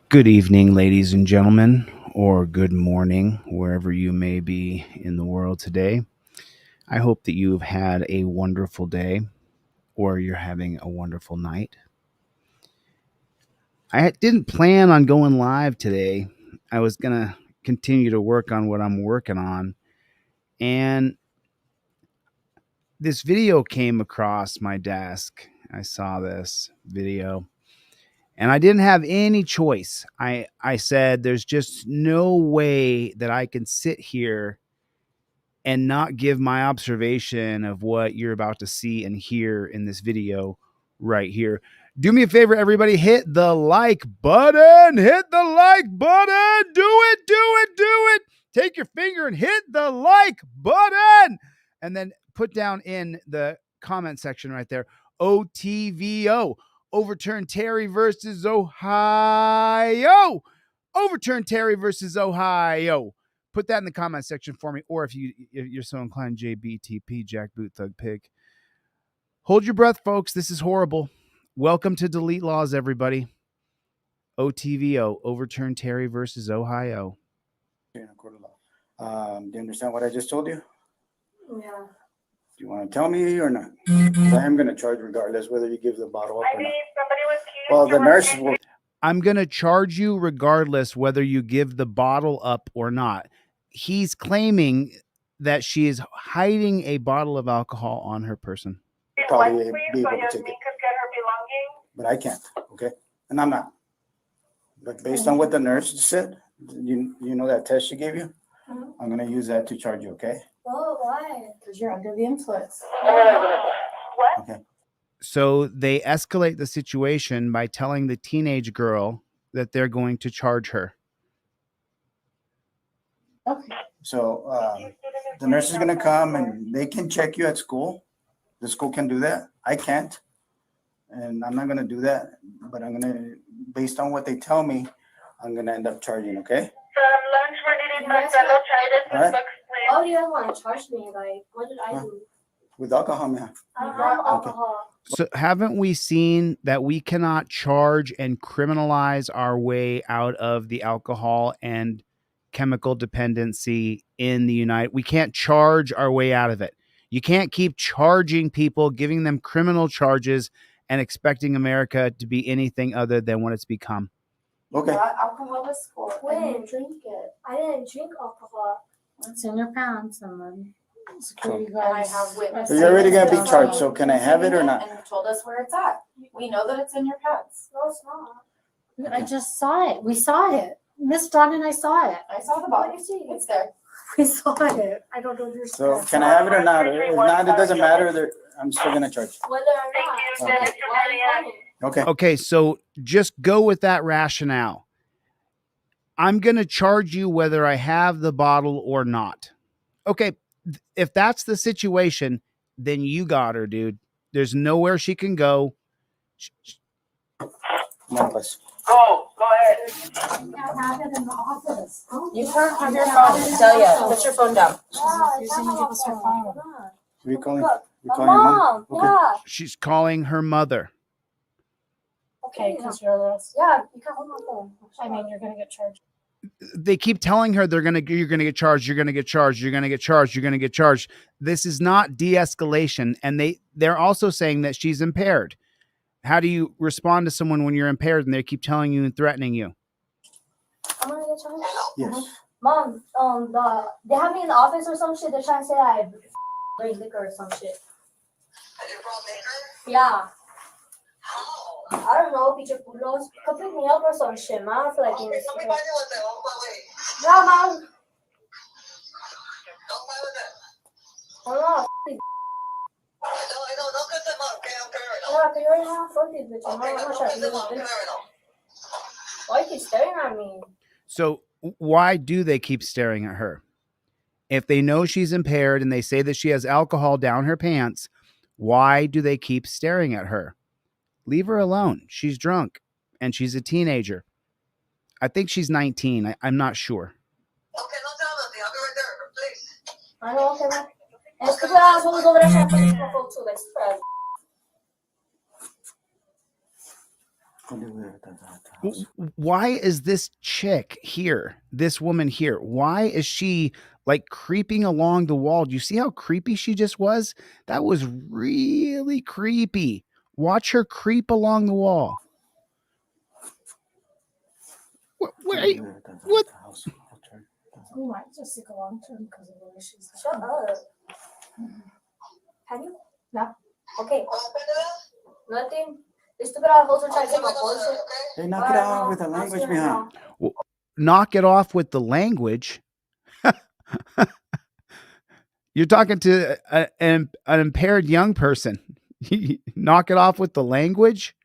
Good evening, ladies and gentlemen, or good morning, wherever you may be in the world today. I hope that you've had a wonderful day or you're having a wonderful night. I didn't plan on going live today. I was going to continue to work on what I'm working on. And this video came across my desk. I saw this video. And I didn't have any choice. I said, there's just no way that I can sit here and not give my observation of what you're about to see and hear in this video right here. Do me a favor, everybody, hit the like button. Hit the like button. Do it, do it, do it. Take your finger and hit the like button. And then put down in the comment section right there, OTVO. Overturn Terry versus Ohio. Overturn Terry versus Ohio. Put that in the comment section for me. Or if you're so inclined, JBTP, Jackboot Thug Pig. Hold your breath, folks. This is horrible. Welcome to Delete Laws, everybody. OTVO. Overturn Terry versus Ohio. Do you understand what I just told you? Yeah. Do you want to tell me or not? I am going to charge regardless whether you give the bottle up or not. Somebody was Well, the nurse will. I'm going to charge you regardless whether you give the bottle up or not. He's claiming that she is hiding a bottle of alcohol on her person. Probably be able to take it. But I can't, okay? And I'm not. But based on what the nurse said, you know that test she gave you? Mm-hmm. I'm going to use that to charge you, okay? Oh, why? Because you're under the influence. What? Okay. So they escalate the situation by telling the teenage girl that they're going to charge her. Okay. So the nurse is going to come and they can check you at school. The school can do that. I can't. And I'm not going to do that. But I'm going to, based on what they tell me, I'm going to end up charging, okay? All right. Why do you want to charge me? Like, what did I do? With alcohol, man. I don't have alcohol. So haven't we seen that we cannot charge and criminalize our way out of the alcohol and chemical dependency in the United? We can't charge our way out of it. You can't keep charging people, giving them criminal charges, and expecting America to be anything other than what it's become. Okay. Alcohol is cool. When? I didn't drink it. I didn't drink alcohol. It's in your pants, and then security So, guards. I have witnesses. So you're already going to be charged, so can I have it or not? And told us where it's at. We know that it's in your pants. No, it's not. I just saw it. We saw it. Miss Dawn and I saw it. I saw the What bottle. you see? It's there. We saw it. I don't understand. So can I have it or not? If not, it doesn't matter. I'm still going to charge. Whether or not. Okay. Why are you running? Okay. Okay, so just go with that rationale. I'm going to charge you whether I have the bottle or not. Okay, if that's the situation, then you got her, dude. There's nowhere she can go. No, please. Go ahead. I have it in the office. You can't have your phone. Delia, put your phone down. She's going to give us her phone. Who are you calling? Look, You calling your mom? Mom, Okay. yeah. She's calling her mother. Okay, because you're the. Yeah, you can't hold my phone. I mean, you're going to get charged. They keep telling her you're gonna get charged, you're gonna get charged, you're gonna get charged, you're gonna get charged. This is not de-escalation, and they're also saying that she's impaired. How do you respond to someone when you're impaired and they keep telling you and threatening you? I'm gonna get charged. Yes. Mom, they have me in the office or some shit. They're trying to say I drink liquor or some shit. Yeah. I don't know, pinche culos. Come pick me up or some shit, man. I feel like being scared. Yeah, man. Yeah, because you already have fuck these bitches, man. I'm not trying to do this. Why you keep staring at me? So why do they keep staring at her? If they know she's impaired and they say that she has alcohol down her pants, why do they keep staring at her? Leave her alone. She's drunk and she's a teenager. I think she's 19. I'm not sure. Okay, no problem. I'll be right there, please. I know, okay, man. And stupid assholes over there trying to fuck my phone too, like, spread. Why is this chick here, this woman here, why is she like creeping along the wall? Do you see how creepy she just was? That was really creepy. Watch her creep along the wall. What? We might just take a long term because of the way she's. Shut up. Have you? No. Okay. Nothing. This stupid assholes are trying to take my bullshit. Hey, knock it out with the language behind. Knock it off with the language. You're talking to an impaired young person. Knock it off with the language.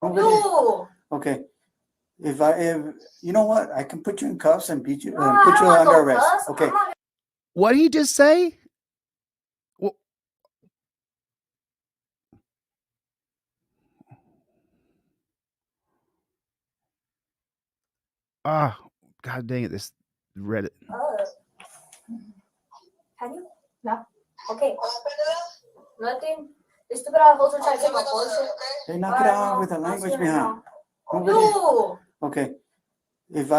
No. Okay. If you know what, I can put you in cuffs and beat you and put you under arrest. Okay. What did he just say? Ah, God dang it! This Reddit. Have you? No. Okay. Nothing. This stupid assholes are trying to take my bullshit. Hey, knock it out with the language behind. No. Okay. If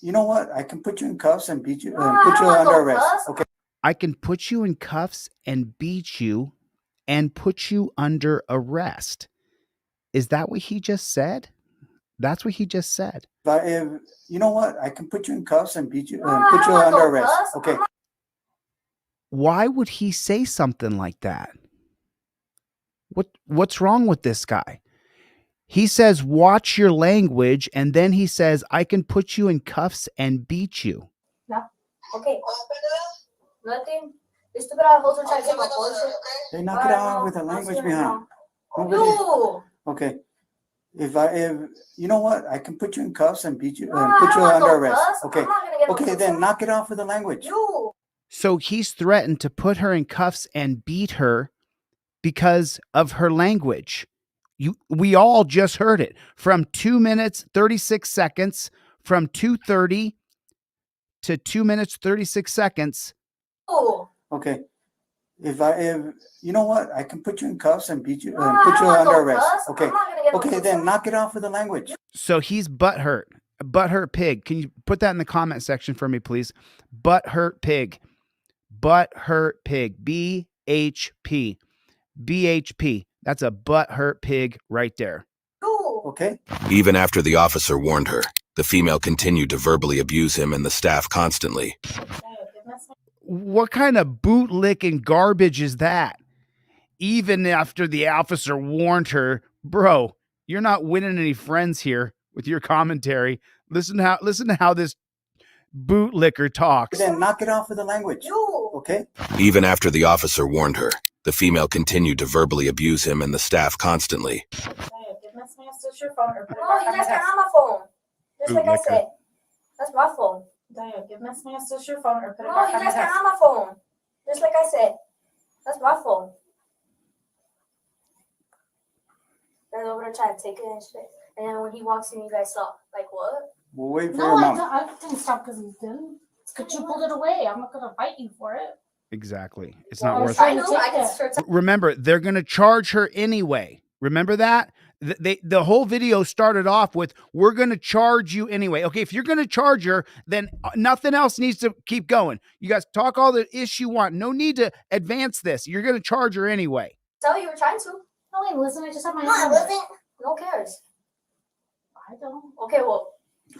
you know what, I can put you in cuffs and beat you and put you under arrest. Okay. I can put you in cuffs and beat you and put you under arrest. Is that what he just said? That's what he just said. If you know what, I can put you in cuffs and beat you and put you under arrest. Okay. Why would he say something like that? What's wrong with this guy? He says, watch your language, and then he says, I can put you in cuffs and beat you. No. Okay. Nothing. This stupid assholes are trying to take my bullshit. Hey, knock it out with the language behind. No. Okay. If you know what, I can put you in cuffs and beat you and put you under arrest. Okay. Okay, then knock it off with the language. No. So he's threatened to put her in cuffs and beat her because of her language. We all just heard it from 2 minutes, 36 seconds, from 2:30 to 2 minutes, 36 seconds. No. Okay. If you know what, I can put you in cuffs and beat you and put you under arrest. Okay. Okay, then knock it off with the language. So he's butthurt pig. Can you put that in the comment section for me, please? Butthurt pig. BHP. BHP. That's a butthurt pig right there. No. Okay. Even after the officer warned her, the female continued to verbally abuse him and the staff constantly. What kind of bootlicking garbage is that? Even after the officer warned her, bro, you're not winning any friends here with your commentary. Listen to how this bootlicker talks. Then knock it off with the language. No. Okay. Even after the officer warned her, the female continued to verbally abuse him and the staff constantly. No, you guys can have my phone. Just like I said. That's my phone. Give Miss Masters your phone or put it No, back you on guys the can desk. have my phone. Just like I said. That's my phone. They're over there trying to take it and shit. And then when he walks in, you guys stop. Like, what? We'll wait for No, your I mom. didn't stop because he didn't. It's because you pulled it away. I'm not going to fight you for it. Exactly. It's Well, not I worth tried it. I to know. I take can it. sure tell. Remember, they're going to charge her anyway. Remember that? The whole video started off with, we're going to charge you anyway. Okay, if you're going to charge her, then nothing else needs to keep going. You guys talk all the ish you want. No need to advance this. You're going to charge her anyway. Tell you were trying to. No, wait, listen, I just have my No, I hand. wasn't. No one cares. I don't. Okay, well,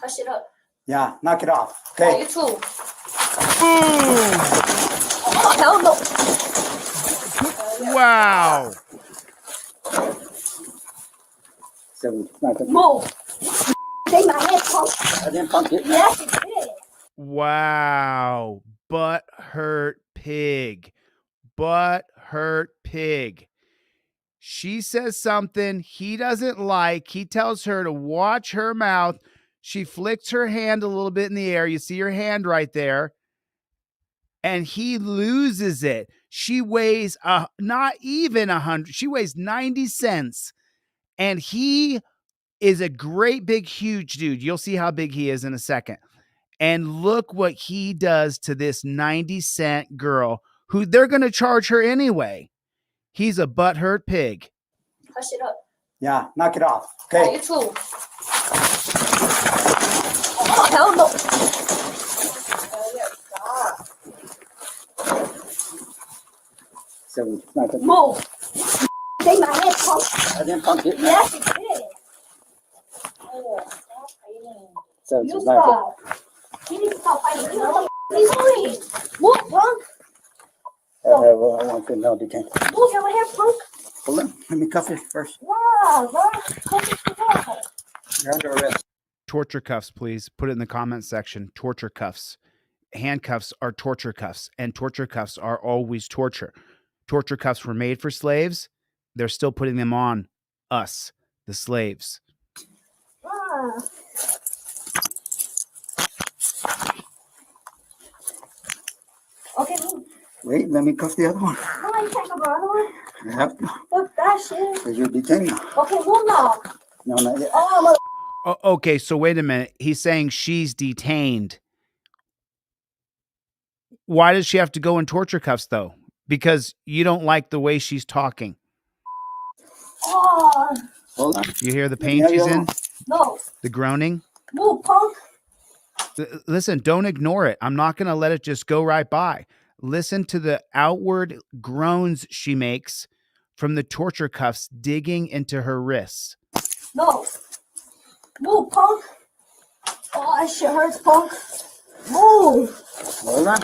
hush it up. Yeah, knock it off. Yeah, Okay. you too. Oh, hell no. Wow. So, knock it. Move. Take my head, punk. I didn't punk it. Yes, you did. Wow. Butt hurt pig. Butt hurt pig. She says something he doesn't like. He tells her to watch her mouth. She flicks her hand a little bit in the air. You see her hand right there. And he loses it. She weighs not even 100. She weighs 90 cents. And he is a great big huge dude. You'll see how big he is in a second. And look what he does to this 90-cent girl who they're going to charge her anyway. He's a butthurt pig. Hush it up. Yeah, knock it off. Yeah, Okay. you too. Oh, hell no. So it's not gonna. Move. Take my head, punk. I didn't punk it. Yes, you did. Oh, stop fighting. So You it's not. stop. You need to stop fighting. What are you doing? Move, punk. I want to know the game. Move your hair, punk. Hold on. Let me cuff you first. Wow, bro. Cuff it together. You're under arrest. Torture cuffs, please. Put it in the comment section. Torture cuffs. Handcuffs are torture cuffs, and torture cuffs are always torture. Torture cuffs were made for slaves. They're still putting them on us, the slaves. Ah. Okay, move. Wait, let me cuff the other one. No, you can't go the other one. I have to. Look, that shit. Because you're detained now. Okay, move now. No, not yet. Oh, Okay, so wait a minute. He's saying she's detained. Why does she have to go in torture cuffs, though? Because you don't like the way she's talking. oh, Hold on. You hear the pain Yeah, she's yeah. in? no. The groaning? Move, punk. Listen, don't ignore it. I'm not going to let it just go right by. Listen to the outward groans she makes from the torture cuffs digging into her wrists. No. Move, punk. Oh, that shit hurts, punk. Move. Hold on.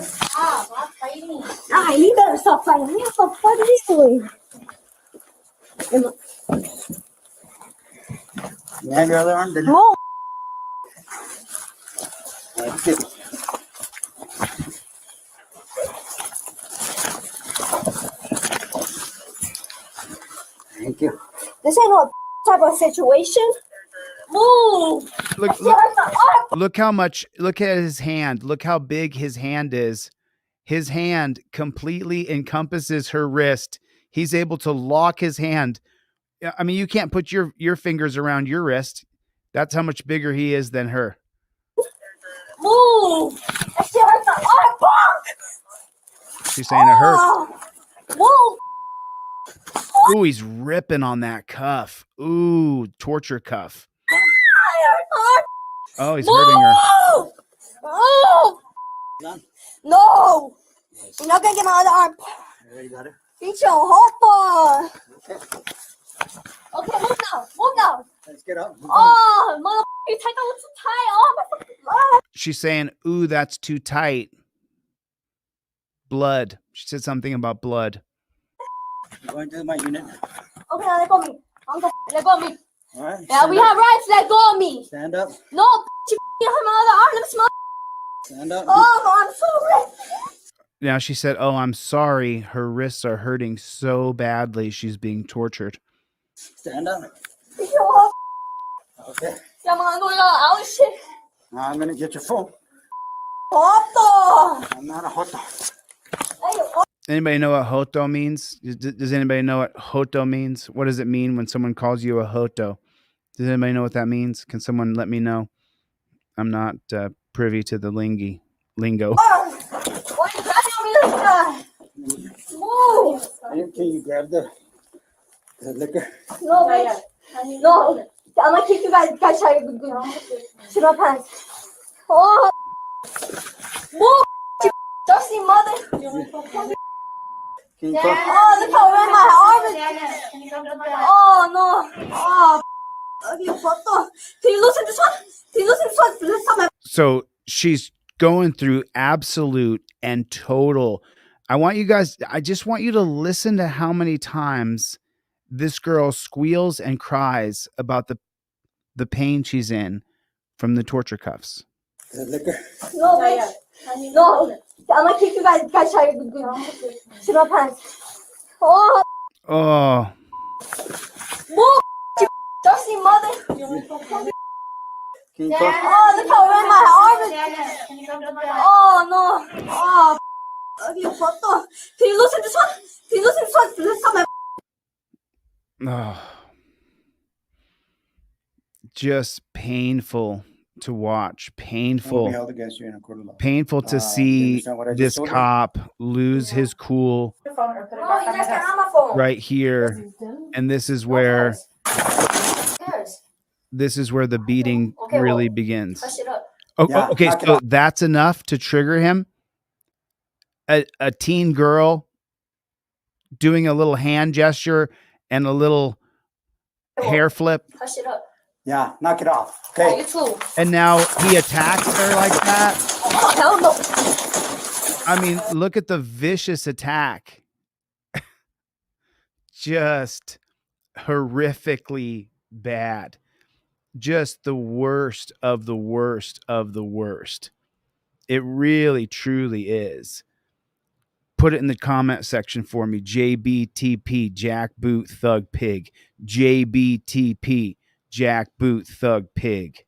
Stop fighting. Ah, you better stop fighting. What the fuck are you doing? You have your other arm? Then Move. that's it. Thank you. This ain't no type of situation. Move. Look, That shit hurts the arm. look how much, look at his hand. Look how big his hand is. His hand completely encompasses her wrist. He's able to lock his hand. I mean, you can't put your fingers around your wrist. That's how much bigger he is than her. Move. That shit hurts the arm, punk. She's saying it hurts. Oh. Move. Ooh, he's ripping on that cuff. Ooh, torture cuff. Oh, he's hurting her. Move. No. You're not gonna get my other arm. You already got it? Beat your hot boy. Okay, move now. Move now. Let's get up. Oh, motherfucker, you take that one too tight. Oh, my fucking blood. She's saying, ooh, that's too tight. Blood. She said something about blood. I'm going to my unit. Okay, now let go of me. Let go of me. All right. Yeah, stand we up. have rights. Let go of me. Stand up. No, you hurt my other arm. Let me smell. Stand up. Oh, I'm so red. Now she said, oh, I'm sorry. Her wrists are hurting so badly. She's being tortured. Stand up. Beat your hot. Okay. Yeah, man, no, out shit. Now I'm going to get your phone. Hot. I'm not a hot dog. Hey, Anybody know what hoto means? Does anybody know what hoto means? What does it mean when someone calls you a hoto? Does anybody know what that means? Can someone let me know? I'm not privy to the lingo. why you grabbing me like that? Move. Can you grab the liquor? No, bitch. No. I'm gonna kick you guys to my pants. Oh. Move. You dusty mother. Can you Dad. talk? Oh, look how red my arm is. Dad, can you come to the back? Oh, no. Oh. You fucked up. Can you loosen this one? Can you loosen this one? This time So she's going through absolute and total. I just want you to listen to how many times this girl squeals and cries about the pain she's in from the torture cuffs. The liquor. No, bitch. No. I'm gonna kick you guys to my pants. Oh. Oh, Move. You dusty mother. Can you Dad. talk? Oh, look how red my arm is. Dad, can you come to the back? Oh, no. Oh. You fucked up. Can you loosen this one? Can you loosen this one? This time oh. Just painful to watch. It will be Painful. held against you in a court of law. Painful to You see understand what I just this told you? cop lose his cool Oh, you guys can have my phone. right here. And this is where the beating Okay, really well, begins. Hush it up. Yeah, Okay, knock it so off. that's enough to trigger him. A teen girl doing a little hand gesture and a little hair flip, Hush it up. Yeah, knock it off. Yeah, Okay. you too. and now he attacks her like that. Oh, hell no. I mean, look at the vicious attack. Just horrifically bad. Just the worst of the worst of the worst. It really, truly is. Put it in the comment section for me. JBTP, Jackboot Thug Pig. JBTP, Jackboot Thug Pig.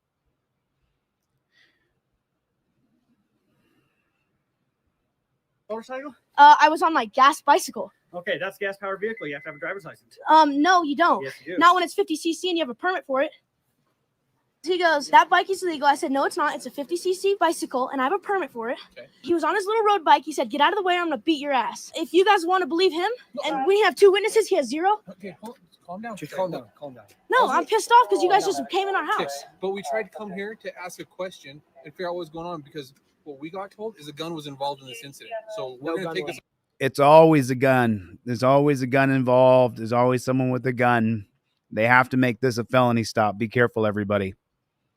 Motorcycle? I was on my gas bicycle. Okay, that's a gas powered vehicle. You have to have a driver's license. No, you don't. Yes, you do. Not when it's 50cc and you have a permit for it. He goes, that bike is illegal. I said, no, it's not. It's a 50cc bicycle and I have a permit for it. Okay. He was on his little road bike. He said, get out of the way or I'm going to beat your ass. If you guys want to believe him, and we have 2 witnesses, he has 0. Okay, calm down. Just calm down. Calm down. No, I'm pissed off because you guys just came in our Okay, house. but we tried to come here to ask a question and figure out what's going on because what we got told is a gun was involved in this incident. So we're No going to gun take this. It's always a gun. There's always a gun involved. There's always someone with a gun. They have to make this a felony stop. Be careful, everybody.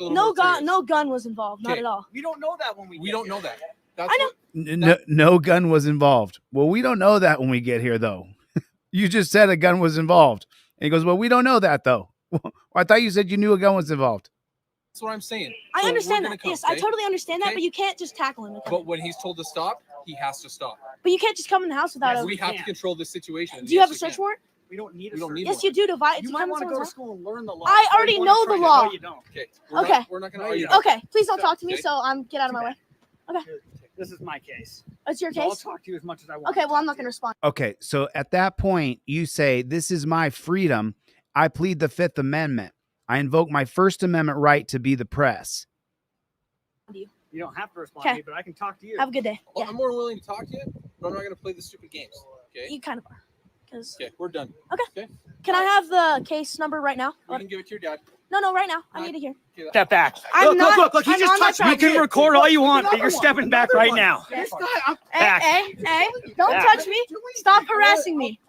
No gun was involved. Not Okay. at all. We don't know that when We don't know that. That's I know. No gun was involved. Well, we don't know that when we get here, though. You just said a gun was involved. And he goes, well, we don't know that, though. I thought you said you knew a gun was involved. That's what I'm saying. I So understand we're that. gonna come, Yes, I okay? totally understand that, Okay. but you can't just tackle him. But when he's told to stop, he has to stop. But you can't just come in the house without Yes, a... We have to can't. control this situation. Do you have a search warrant? We don't need a We don't search need Yes, one. you do. To You might want to go to house. school and learn the law. I before already you know wanna the try law. No, you don't. Okay. Okay. We're not going No, to you argue. don't. Okay, please don't talk to me, Okay. so get out of my way. This is my case. It's your So I'll case? talk to you as much as I want. Okay, well, I'm not going to respond. Okay, so at that point, you say, this is my freedom. I plead the Fifth Amendment. I invoke my First Amendment right to be the press. You don't have to respond Okay. to me, but I can talk to you. Have a good day. Well, Yeah, I'm more than willing to talk to you, but I'm not going to play the stupid games. Okay. you kind of are. 'Cause- Okay, we're done. Can I have the case number right now? You can give it to your dad. No, right now. I need to hear. Okay, Step back. I'm not- Look. He I'm just on my touched me. You can property. record all you want, but you're stepping back right now. Hey, Back. hey, don't Back. touch me. Stop harassing me.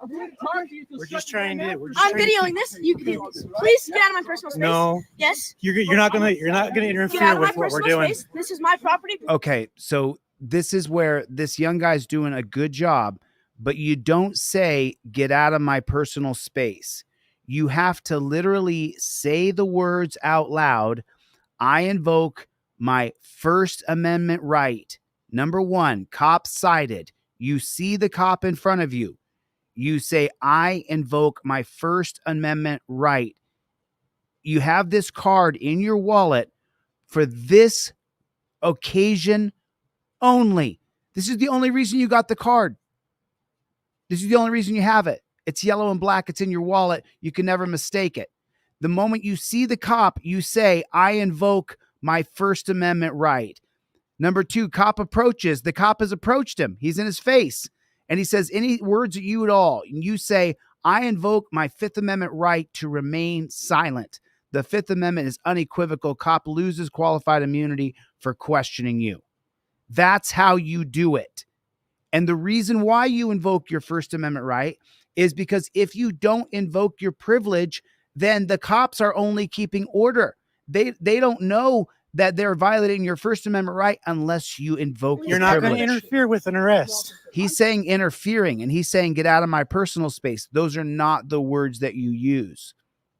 We're just trying to. I'm videoing this. You can please get out of my personal space. No, Yes. you're not gonna Get out interfere of my with what we're personal doing. space. This is my property. Okay, so this is where this young guy's doing a good job, but you don't say, get out of my personal space. You have to literally say the words out loud. I invoke my First Amendment right. Number 1, cop cited. You see the cop in front of you. You say, I invoke my First Amendment right. You have this card in your wallet for this occasion only. This is the only reason you got the card. This is the only reason you have it. It's yellow and black. It's in your wallet. You can never mistake it. The moment you see the cop, you say, I invoke my First Amendment right. Number 2, cop approaches. The cop has approached him. He's in his face. And he says any words at you at all. And you say, I invoke my Fifth Amendment right to remain silent. The Fifth Amendment is unequivocal. Cop loses qualified immunity for questioning you. That's how you do it. And the reason why you invoke your First Amendment right is because if you don't invoke your privilege, then the cops are only keeping order. They don't know that they're violating your First Amendment right unless you invoke You're your not going privilege. to interfere with an arrest. He's saying interfering, and he's saying get out of my personal space. Those are not the words that you use.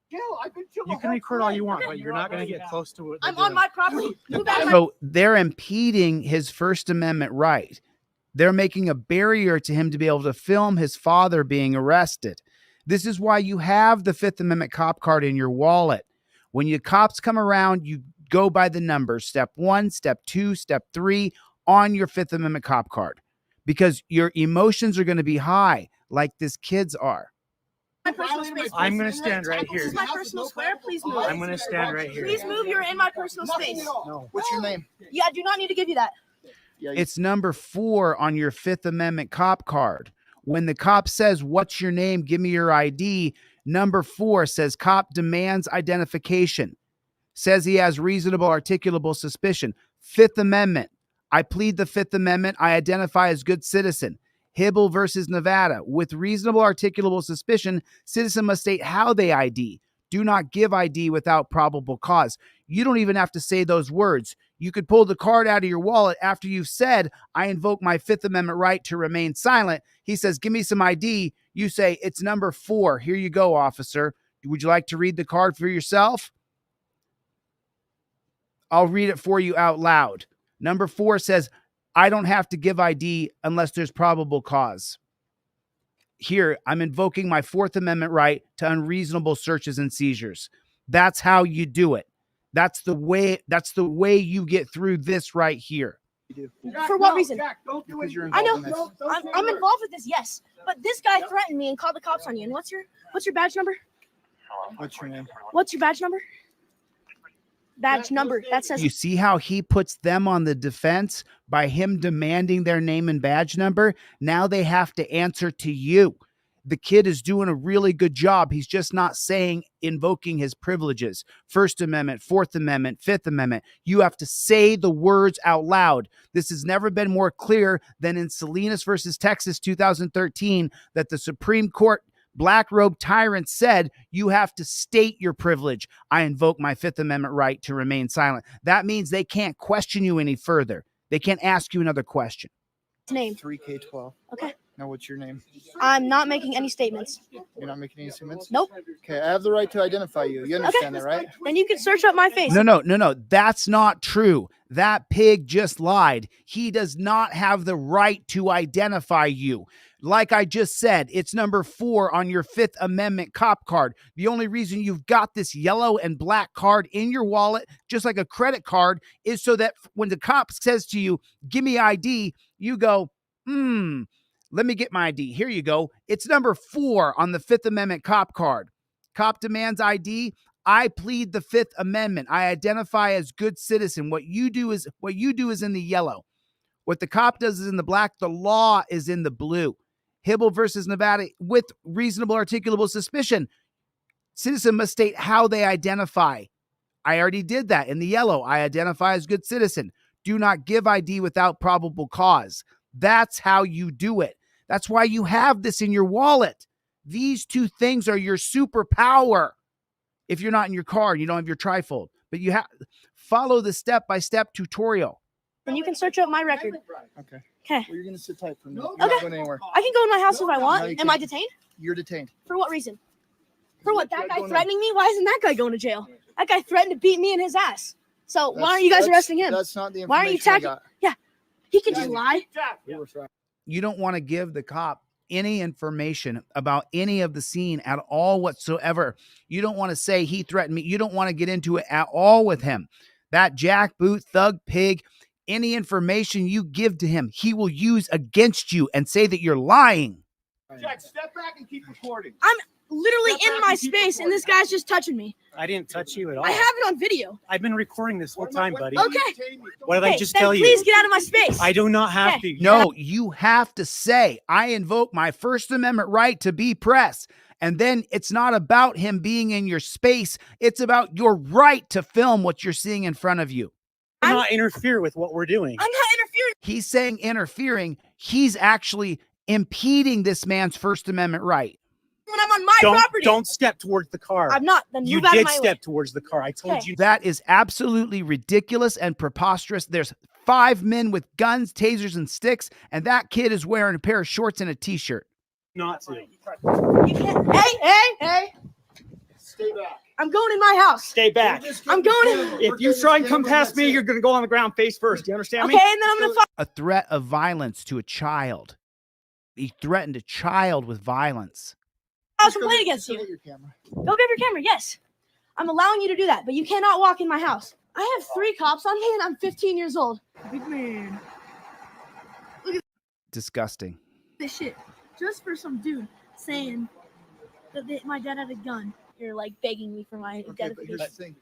You can record all you want, but you're not going to get close to what they're I'm on doing. my property. Move out of my So they're impeding his First Amendment right. They're making a barrier to him to be able to film his father being arrested. This is why you have the Fifth Amendment cop card in your wallet. When your cops come around, you go by the numbers, step 1, step 2, step 3 on your Fifth Amendment cop card, because your emotions are going to be high like this kid's are. My personal space. I'm going to stand right This here. is my personal square. Please move. I'm going to stand right here. Please move. You're in my personal space. No. What's your name? Yeah, I do not need to give you that. It's number 4 on your Fifth Amendment cop card. When the cop says, "What's your name? Give me your ID," number 4 says cop demands identification. Says he has reasonable articulable suspicion. Fifth Amendment. I plead the Fifth Amendment. I identify as good citizen. Hibble versus Nevada. With reasonable articulable suspicion, citizen must state how they ID. Do not give ID without probable cause. You don't even have to say those words. You could pull the card out of your wallet after you've said, "I invoke my Fifth Amendment right to remain silent." He says, "Give me some ID." You say, "It's number 4. Here you go, officer. Would you like to read the card for yourself?" I'll read it for you out loud. Number 4 says, "I don't have to give ID unless there's probable cause. Here, I'm invoking my Fourth Amendment right to unreasonable searches and seizures." That's how you do it. That's the way you get through this right here. For what reason? Because you're I involved know. in this. I'm involved with this, yes. But this guy threatened me and called the cops on you. And what's your badge number? What's your name? What's your badge number? Badge number. That says You see how he puts them on the defense by him demanding their name and badge number? Now they have to answer to you. The kid is doing a really good job. He's just not saying invoking his privileges. First Amendment, Fourth Amendment, Fifth Amendment. You have to say the words out loud. This has never been more clear than in Salinas versus Texas 2013 that the Supreme Court black robe tyrant said you have to state your privilege. "I invoke my Fifth Amendment right to remain silent." That means they can't question you any further. They can't ask you another question. name. 3K12. Okay. Now, what's your name? I'm not making any statements. You're not making any statements? Nope. Okay, I have the right to identify you. You understand that, right? Then you can search up my face. No. That's not true. That pig just lied. He does not have the right to identify you. Like I just said, it's number 4 on your Fifth Amendment cop card. The only reason you've got this yellow and black card in your wallet, just like a credit card, is so that when the cop says to you, "Give me ID," you go, let me get my ID. Here you go. It's number 4 on the Fifth Amendment cop card. Cop demands ID. I plead the Fifth Amendment. I identify as good citizen. What you do is in the yellow. What the cop does is in the black. The law is in the blue. Hibble versus Nevada. With reasonable articulable suspicion, citizen must state how they identify. I already did that in the yellow. I identify as good citizen. Do not give ID without probable cause. That's how you do it. That's why you have this in your wallet. These 2 things are your superpower. If you're not in your car and you don't have your trifold, but you have follow the step-by-step tutorial. And you can search up my record. Okay. Okay. Well, you're going to sit tight for a minute. Okay. You're not going anywhere. I can go in my house if I No, want. you Am I can't. detained? You're detained. For what reason? For what? That guy Going threatening me? Why isn't that guy going to jail? That guy threatened to beat me in his ass. So why aren't you guys arresting him? That's not the information Why aren't you attacking? Yeah. He can just lie. You don't want to give the cop any information about any of the scene at all whatsoever. You don't want to say he threatened me. You don't want to get into it at all with him. That jackboot thug pig, any information you give to him, he will use against you and say that you're lying. Jack, step back and keep recording. I'm literally in my space and this guy's just touching me. I didn't touch you at all. I have it on video. I've been recording this whole time, buddy. Okay. What did I just then tell you? Please get out of my space. I do not have to. No, you have to say, "I invoke my First Amendment right to be press." And then it's not about him being in your space. It's about your right to film what you're seeing in front of you. Do not interfere with what we're doing. I'm not interfering. He's saying interfering. He's actually impeding this man's First Amendment right. When I'm on my property. Don't step towards the car. I'm not. Then You move out of did my step way. towards the car. I told Okay. you. That is absolutely ridiculous and preposterous. There's 5 men with guns, tasers, and sticks, and that kid is wearing a pair of shorts and a t-shirt. Not to. You can't. Hey. Stay back. I'm going in my house. Stay back. I'm going in. If you try and come past me, you're going to go on the ground face first. Do you understand Okay, me? and then I'm going to A threat of violence to a child. He threatened a child with violence. file a complaint against you. Your camera. Go grab your camera. Yes. I'm allowing you to do that, but you cannot walk in my house. I have 3 cops on me and I'm 15 years old. Big man. Disgusting. This shit. Just for some dude saying My dad had a gun. You're like begging me for my Okay, but here's the identification.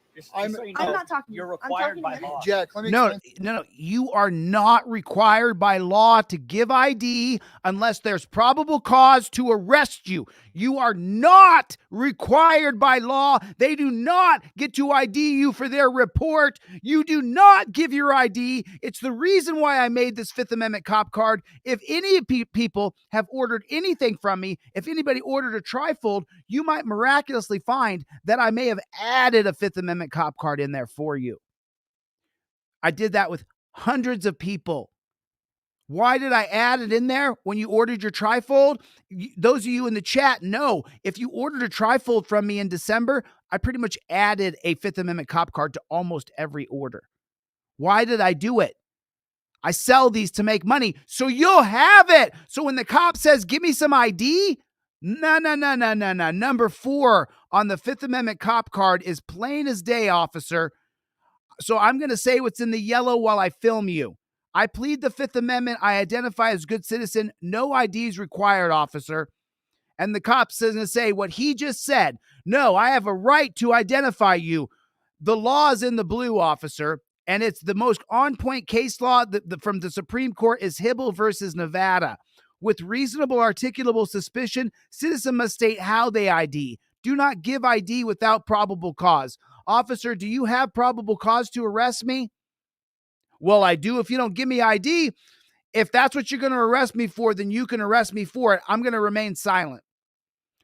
thing. I'm not talking. You're I'm required talking by to him. law. Jack, let me No, explain. no, you are not required by law to give ID unless there's probable cause to arrest you. You are not required by law. They do not get to ID you for their report. You do not give your ID. It's the reason why I made this Fifth Amendment cop card. If any people have ordered anything from me, if anybody ordered a trifold, you might miraculously find that I may have added a Fifth Amendment cop card in there for you. I did that with hundreds of people. Why did I add it in there when you ordered your trifold? Those of you in the chat know, if you ordered a trifold from me in December, I pretty much added a Fifth Amendment cop card to almost every order. Why did I do it? I sell these to make money, so you'll have it. So when the cop says, give me some ID, no. Number 4 on the Fifth Amendment cop card is plain as day, officer. So I'm going to say what's in the yellow while I film you. I plead the Fifth Amendment. I identify as good citizen. No IDs required, officer. And the cop's going to say what he just said. No, I have a right to identify you. The law is in the blue, officer. And it's the most on-point case law from the Supreme Court is Hibble versus Nevada. With reasonable articulable suspicion, citizen must state how they ID. Do not give ID without probable cause. Officer, do you have probable cause to arrest me? Well, I do if you don't give me ID. If that's what you're going to arrest me for, then you can arrest me for it. I'm going to remain silent.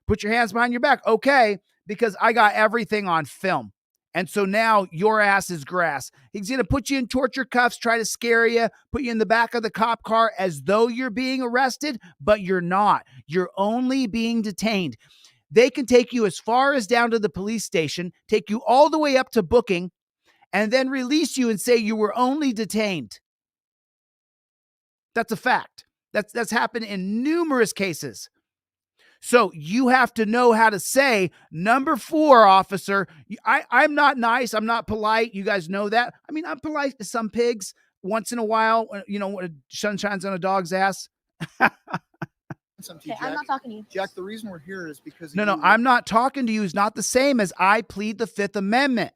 Put your hands behind your back. Okay, because I got everything on film. And so now your ass is grass. He's going to put you in torture cuffs, try to scare you, put you in the back of the cop car as though you're being arrested, but you're not. You're only being detained. They can take you as far as down to the police station, take you all the way up to booking, and then release you and say you were only detained. That's a fact. That's happened in numerous cases. So you have to know how to say, number 4, officer, I'm not nice. I'm not polite. You guys know that. I mean, I'm polite to some pigs once in a while, when sun shines on a dog's ass. Okay, I'm not talking to you. Jack, the reason we're here is because No, I'm not talking to you is not the same as I plead the Fifth Amendment.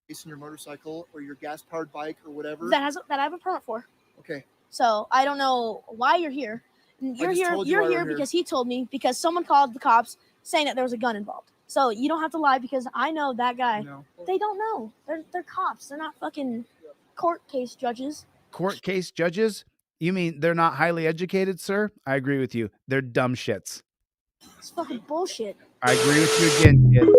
in your motorcycle or your gas-powered bike or whatever. That I have a permit for. Okay. So I don't know why you're here. You're here because he told me, because someone called the cops saying that there was a gun involved. So you don't have to lie, because I know that guy. No. They don't know. They're cops. They're not fucking court case judges. Court case judges? You mean they're not highly educated, sir? I agree with you. They're dumb shits. It's fucking bullshit. I agree with you again, kid.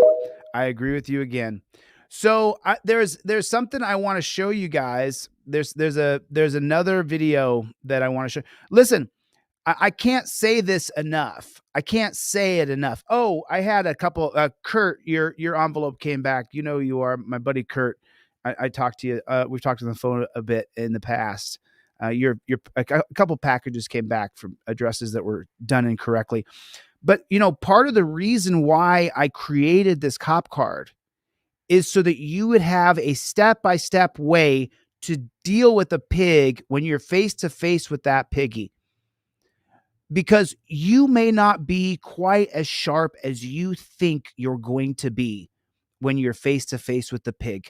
I agree with you again. So there's something I want to show you guys. There's another video that I want to show. Listen, I can't say this enough. I can't say it enough. Oh, I had a couple. Kurt, your envelope came back. You know you are my buddy Kurt. I talked to you. We've talked on the phone a bit in the past. A couple packages came back from addresses that were done incorrectly. But part of the reason why I created this cop card is so that you would have a step-by-step way to deal with a pig when you're face to face with that piggy. Because you may not be quite as sharp as you think you're going to be when you're face to face with the pig.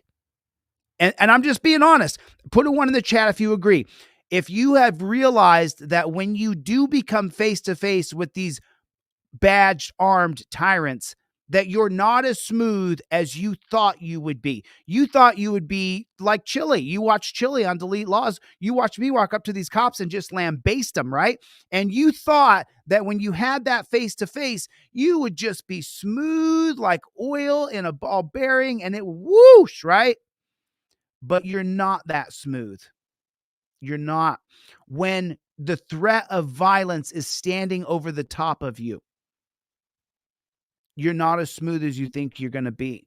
And I'm just being honest. Put a 1 in the chat if you agree. If you have realized that when you do become face to face with these badged armed tyrants, that you're not as smooth as you thought you would be. You thought you would be like Chille. You watch Chille on Delete Laws. You watch me walk up to these cops and just lambaste them, right? And you thought that when you had that face-to-face, you would just be smooth like oil in a ball bearing and it whoosh, right? But you're not that smooth. You're not. When the threat of violence is standing over the top of you, you're not as smooth as you think you're going to be.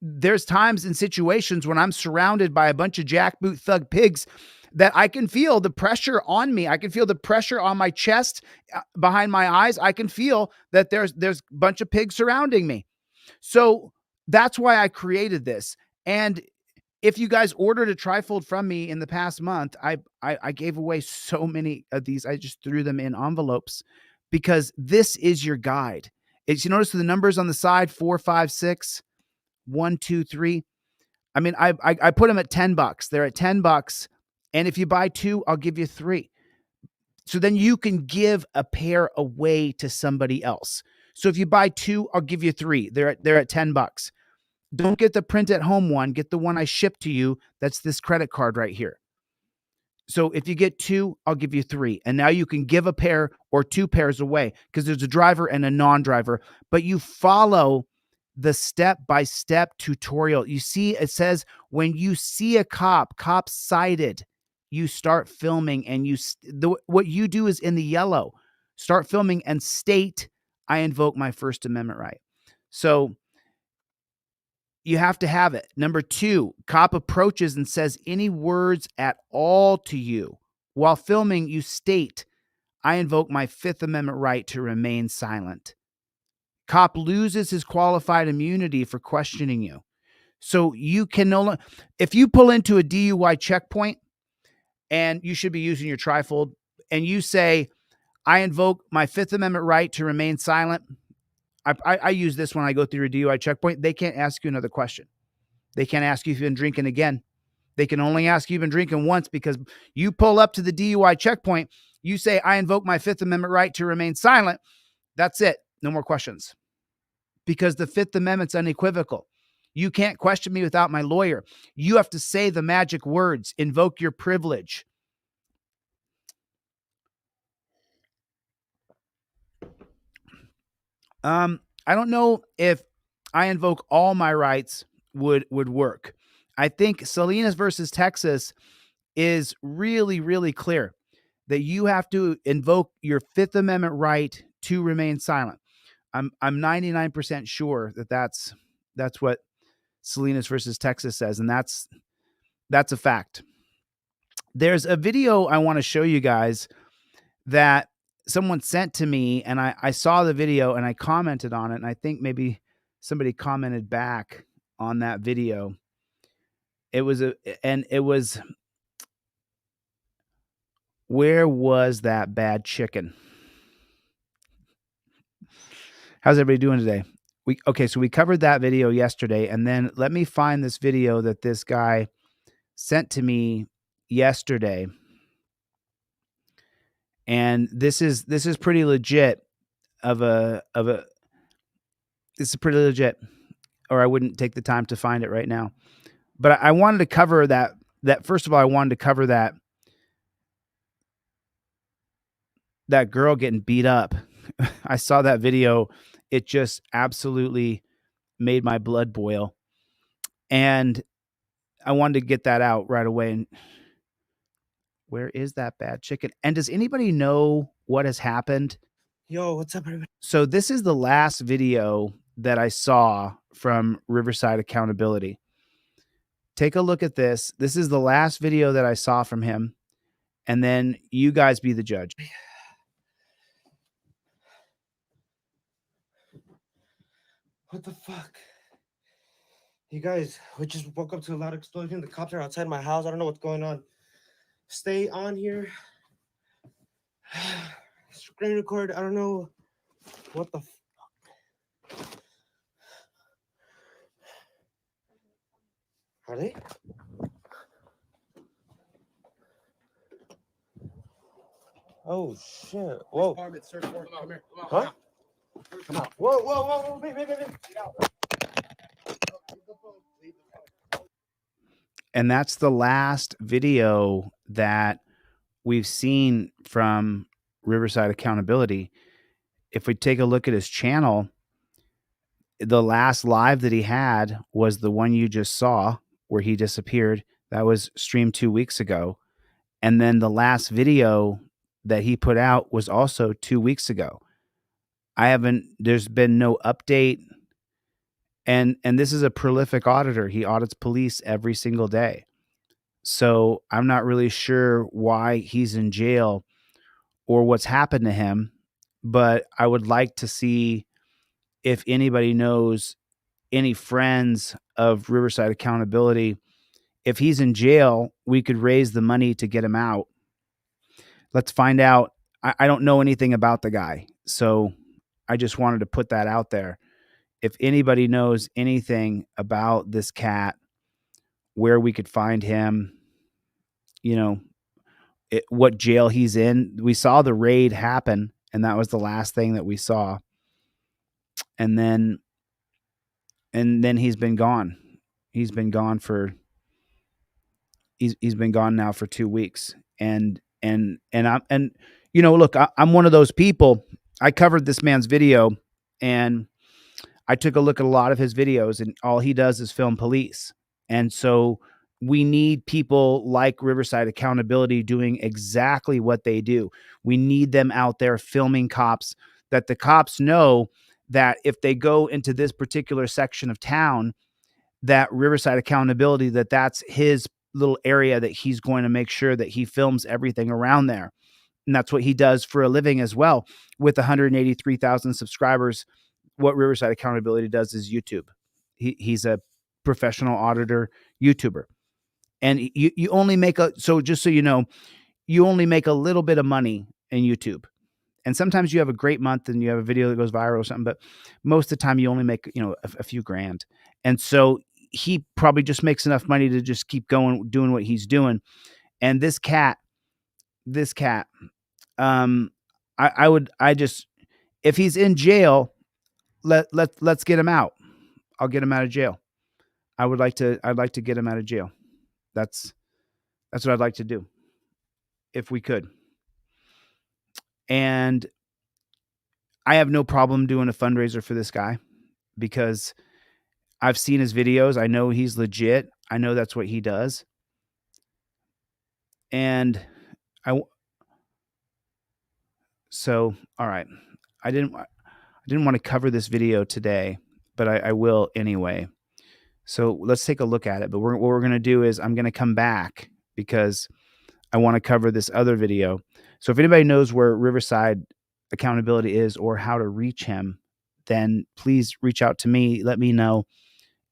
There's times and situations when I'm surrounded by a bunch of jackboot thug pigs that I can feel the pressure on me. I can feel the pressure on my chest, behind my eyes. I can feel that there's a bunch of pigs surrounding me. So that's why I created this. And if you guys ordered a trifold from me in the past month, I gave away so many of these. I just threw them in envelopes because this is your guide. It's, you notice the numbers on the side, 4, 5, 6, 1, 2, 3. I mean, I put them at $10. They're at $10. And if you buy 2, I'll give you 3. So then you can give a pair away to somebody else. So if you buy 2, I'll give you 3. They're at $10. Don't get the print at home one. Get the one I shipped to you. That's this credit card right here. So if you get 2, I'll give you 3. And now you can give a pair or 2 pairs away because there's a driver and a non-driver. But you follow the step-by-step tutorial. You see, it says when you see a cop sighted, you start filming, and what you do is in the yellow. Start filming and state, I invoke my First Amendment right. So you have to have it. Number 2, cop approaches and says any words at all to you. While filming, you state, I invoke my Fifth Amendment right to remain silent. Cop loses his qualified immunity for questioning you. So you can no longer, if you pull into a DUI checkpoint and you should be using your trifold and you say, I invoke my Fifth Amendment right to remain silent. I use this when I go through a DUI checkpoint. They can't ask you another question. They can't ask you if you've been drinking again. They can only ask you if you've been drinking once because you pull up to the DUI checkpoint. You say, I invoke my Fifth Amendment right to remain silent. That's it. No more questions. Because the Fifth Amendment's unequivocal. You can't question me without my lawyer. You have to say the magic words, invoke your privilege. I don't know if I invoke all my rights would work. I think Salinas versus Texas is really, really clear that you have to invoke your Fifth Amendment right to remain silent. I'm 99% sure that that's what Salinas versus Texas says, and that's a fact. There's a video I want to show you guys that someone sent to me, and I saw the video and I commented on it, and I think maybe somebody commented back on that video. Where was that bad chicken? How's everybody doing today? So we covered that video yesterday, and then let me find this video that this guy sent to me yesterday. And this is pretty legit this is pretty legit, or I wouldn't take the time to find it right now. But I wanted to cover that first of all, I wanted to cover that girl getting beat up. I saw that video. It just absolutely made my blood boil. And I wanted to get that out right away. And where is that bad chicken? And does anybody know what has happened? Yo, what's up, everybody? So this is the last video that I saw from Riverside Accountability. Take a look at this. This is the last video that I saw from him. And then you guys be the judge. What the fuck? You guys, we just woke up to a loud explosion. The cops are outside my house. I don't know what's going on. Stay on here. Screen record. I don't know what the fuck. Are they? Oh shit! Whoa! Huh? Come on! Whoa! Wait! And that's the last video that we've seen from Riverside Accountability. If we take a look at his channel, the last live that he had was the one you just saw where he disappeared. That was streamed 2 weeks ago. And then the last video that he put out was also 2 weeks ago. There's been no update. And this is a prolific auditor. He audits police every single day. So I'm not really sure why he's in jail or what's happened to him, but I would like to see if anybody knows any friends of Riverside Accountability. If he's in jail, we could raise the money to get him out. Let's find out. I don't know anything about the guy, so I just wanted to put that out there. If anybody knows anything about this cat, where we could find him, you know, what jail he's in. We saw the raid happen, and that was the last thing that we saw. And then he's been gone. He's been gone now for 2 weeks. And you know, look, I'm one of those people. I covered this man's video, and I took a look at a lot of his videos, and all he does is film police. And so we need people like Riverside Accountability doing exactly what they do. We need them out there filming cops, that the cops know that if they go into this particular section of town, that Riverside Accountability, that's his little area, that he's going to make sure that he films everything around there. And that's what he does for a living as well. With 183,000 subscribers, what Riverside Accountability does is YouTube. He's a professional auditor YouTuber. And you only make so just so you know, you only make a little bit of money in YouTube. And sometimes you have a great month and you have a video that goes viral or something, but most of the time you only make, you know, a few grand. And so he probably just makes enough money to just keep going, doing what he's doing. And this cat, if he's in jail, let's get him out. I'll get him out of jail. I'd like to get him out of jail. That's what I'd like to do, if we could. And I have no problem doing a fundraiser for this guy, because I've seen his videos. I know he's legit. I know that's what he does. And so, all right. I didn't want to cover this video today, but I will anyway. So let's take a look at it. But what we're going to do is I'm going to come back, because I want to cover this other video. So if anybody knows where Riverside Accountability is or how to reach him, then please reach out to me. Let me know,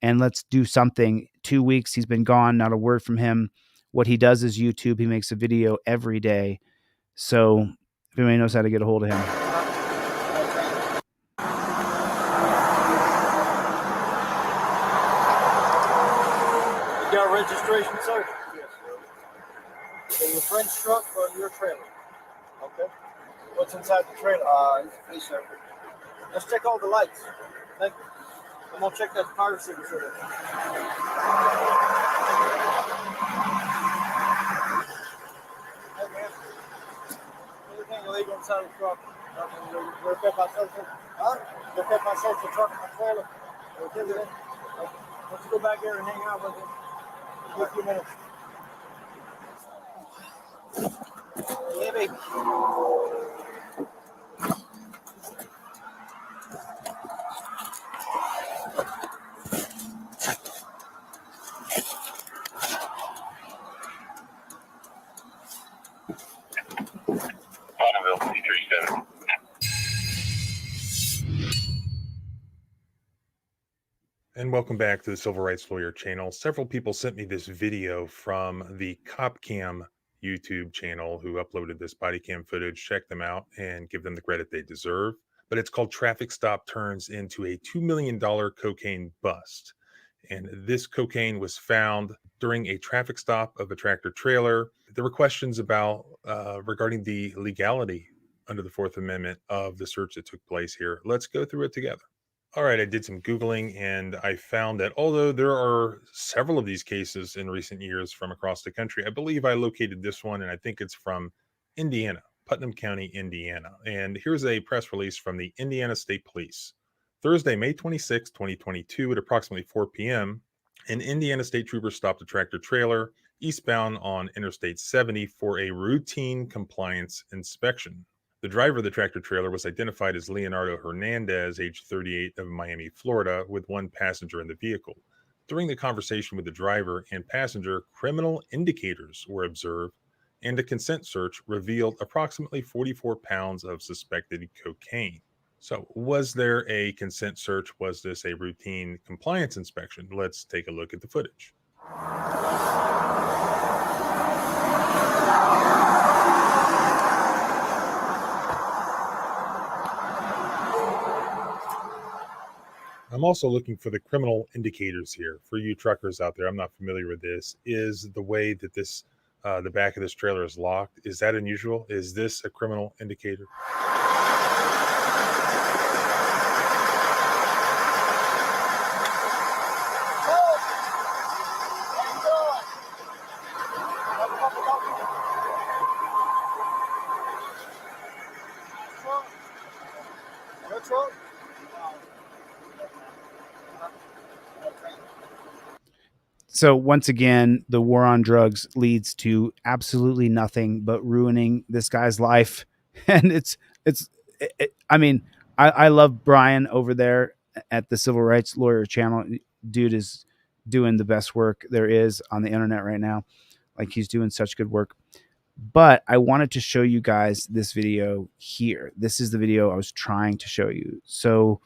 and let's do something. 2 weeks he's been gone, not a word from him. What he does is YouTube. He makes a video every day. So if anybody knows how to get a hold of him. You got registration, sir? Yes, sir. So your friend's truck or your trailer? Okay. What's inside the trailer? Hey, sir. Let's check all the lights. Thank you. I'm gonna check that car signature. Hey, man. Anything illegal inside the truck? You're okay if I search it? Huh? You're okay if I search the truck and my trailer? Okay with it? Okay. Let's go back there and hang out with him for a few minutes. Yeah, baby. And welcome back to the Civil Rights Lawyer channel. Several people sent me this video from the Cop Cam YouTube channel who uploaded this body cam footage. Check them out and give them the credit they deserve. But it's called Traffic Stop Turns into a $2 million Cocaine Bust. And this cocaine was found during a traffic stop of a tractor trailer. There were questions about regarding the legality under the Fourth Amendment of the search that took place here. Let's go through it together. All right, I did some Googling and I found that although there are several of these cases in recent years from across the country, I believe I located this one, and I think it's from Indiana, Putnam County, Indiana. And here's a press release from the Indiana State Police. Thursday, May 26, 2022 at approximately 4 p.m., an Indiana state trooper stopped a tractor trailer eastbound on Interstate 70 for a routine compliance inspection. The driver of the tractor trailer was identified as Leonardo Hernandez, age 38, of Miami, Florida, with one passenger in the vehicle. During the conversation with the driver and passenger, criminal indicators were observed, and a consent search revealed approximately 44 pounds of suspected cocaine. So, was there a consent search? Was this a routine compliance inspection? Let's take a look at the footage. I'm also looking for the criminal indicators here. For you truckers out there, I'm not familiar with this. Is the way that this, the back of this trailer is locked, is that unusual? Is this a criminal indicator? So once again, the war on drugs leads to absolutely nothing but ruining this guy's life. And I mean, I love Brian over there at the Civil Rights Lawyer channel. Dude is doing the best work there is on the internet right now. Like, he's doing such good work. But I wanted to show you guys this video here. This is the video I was trying to show you. So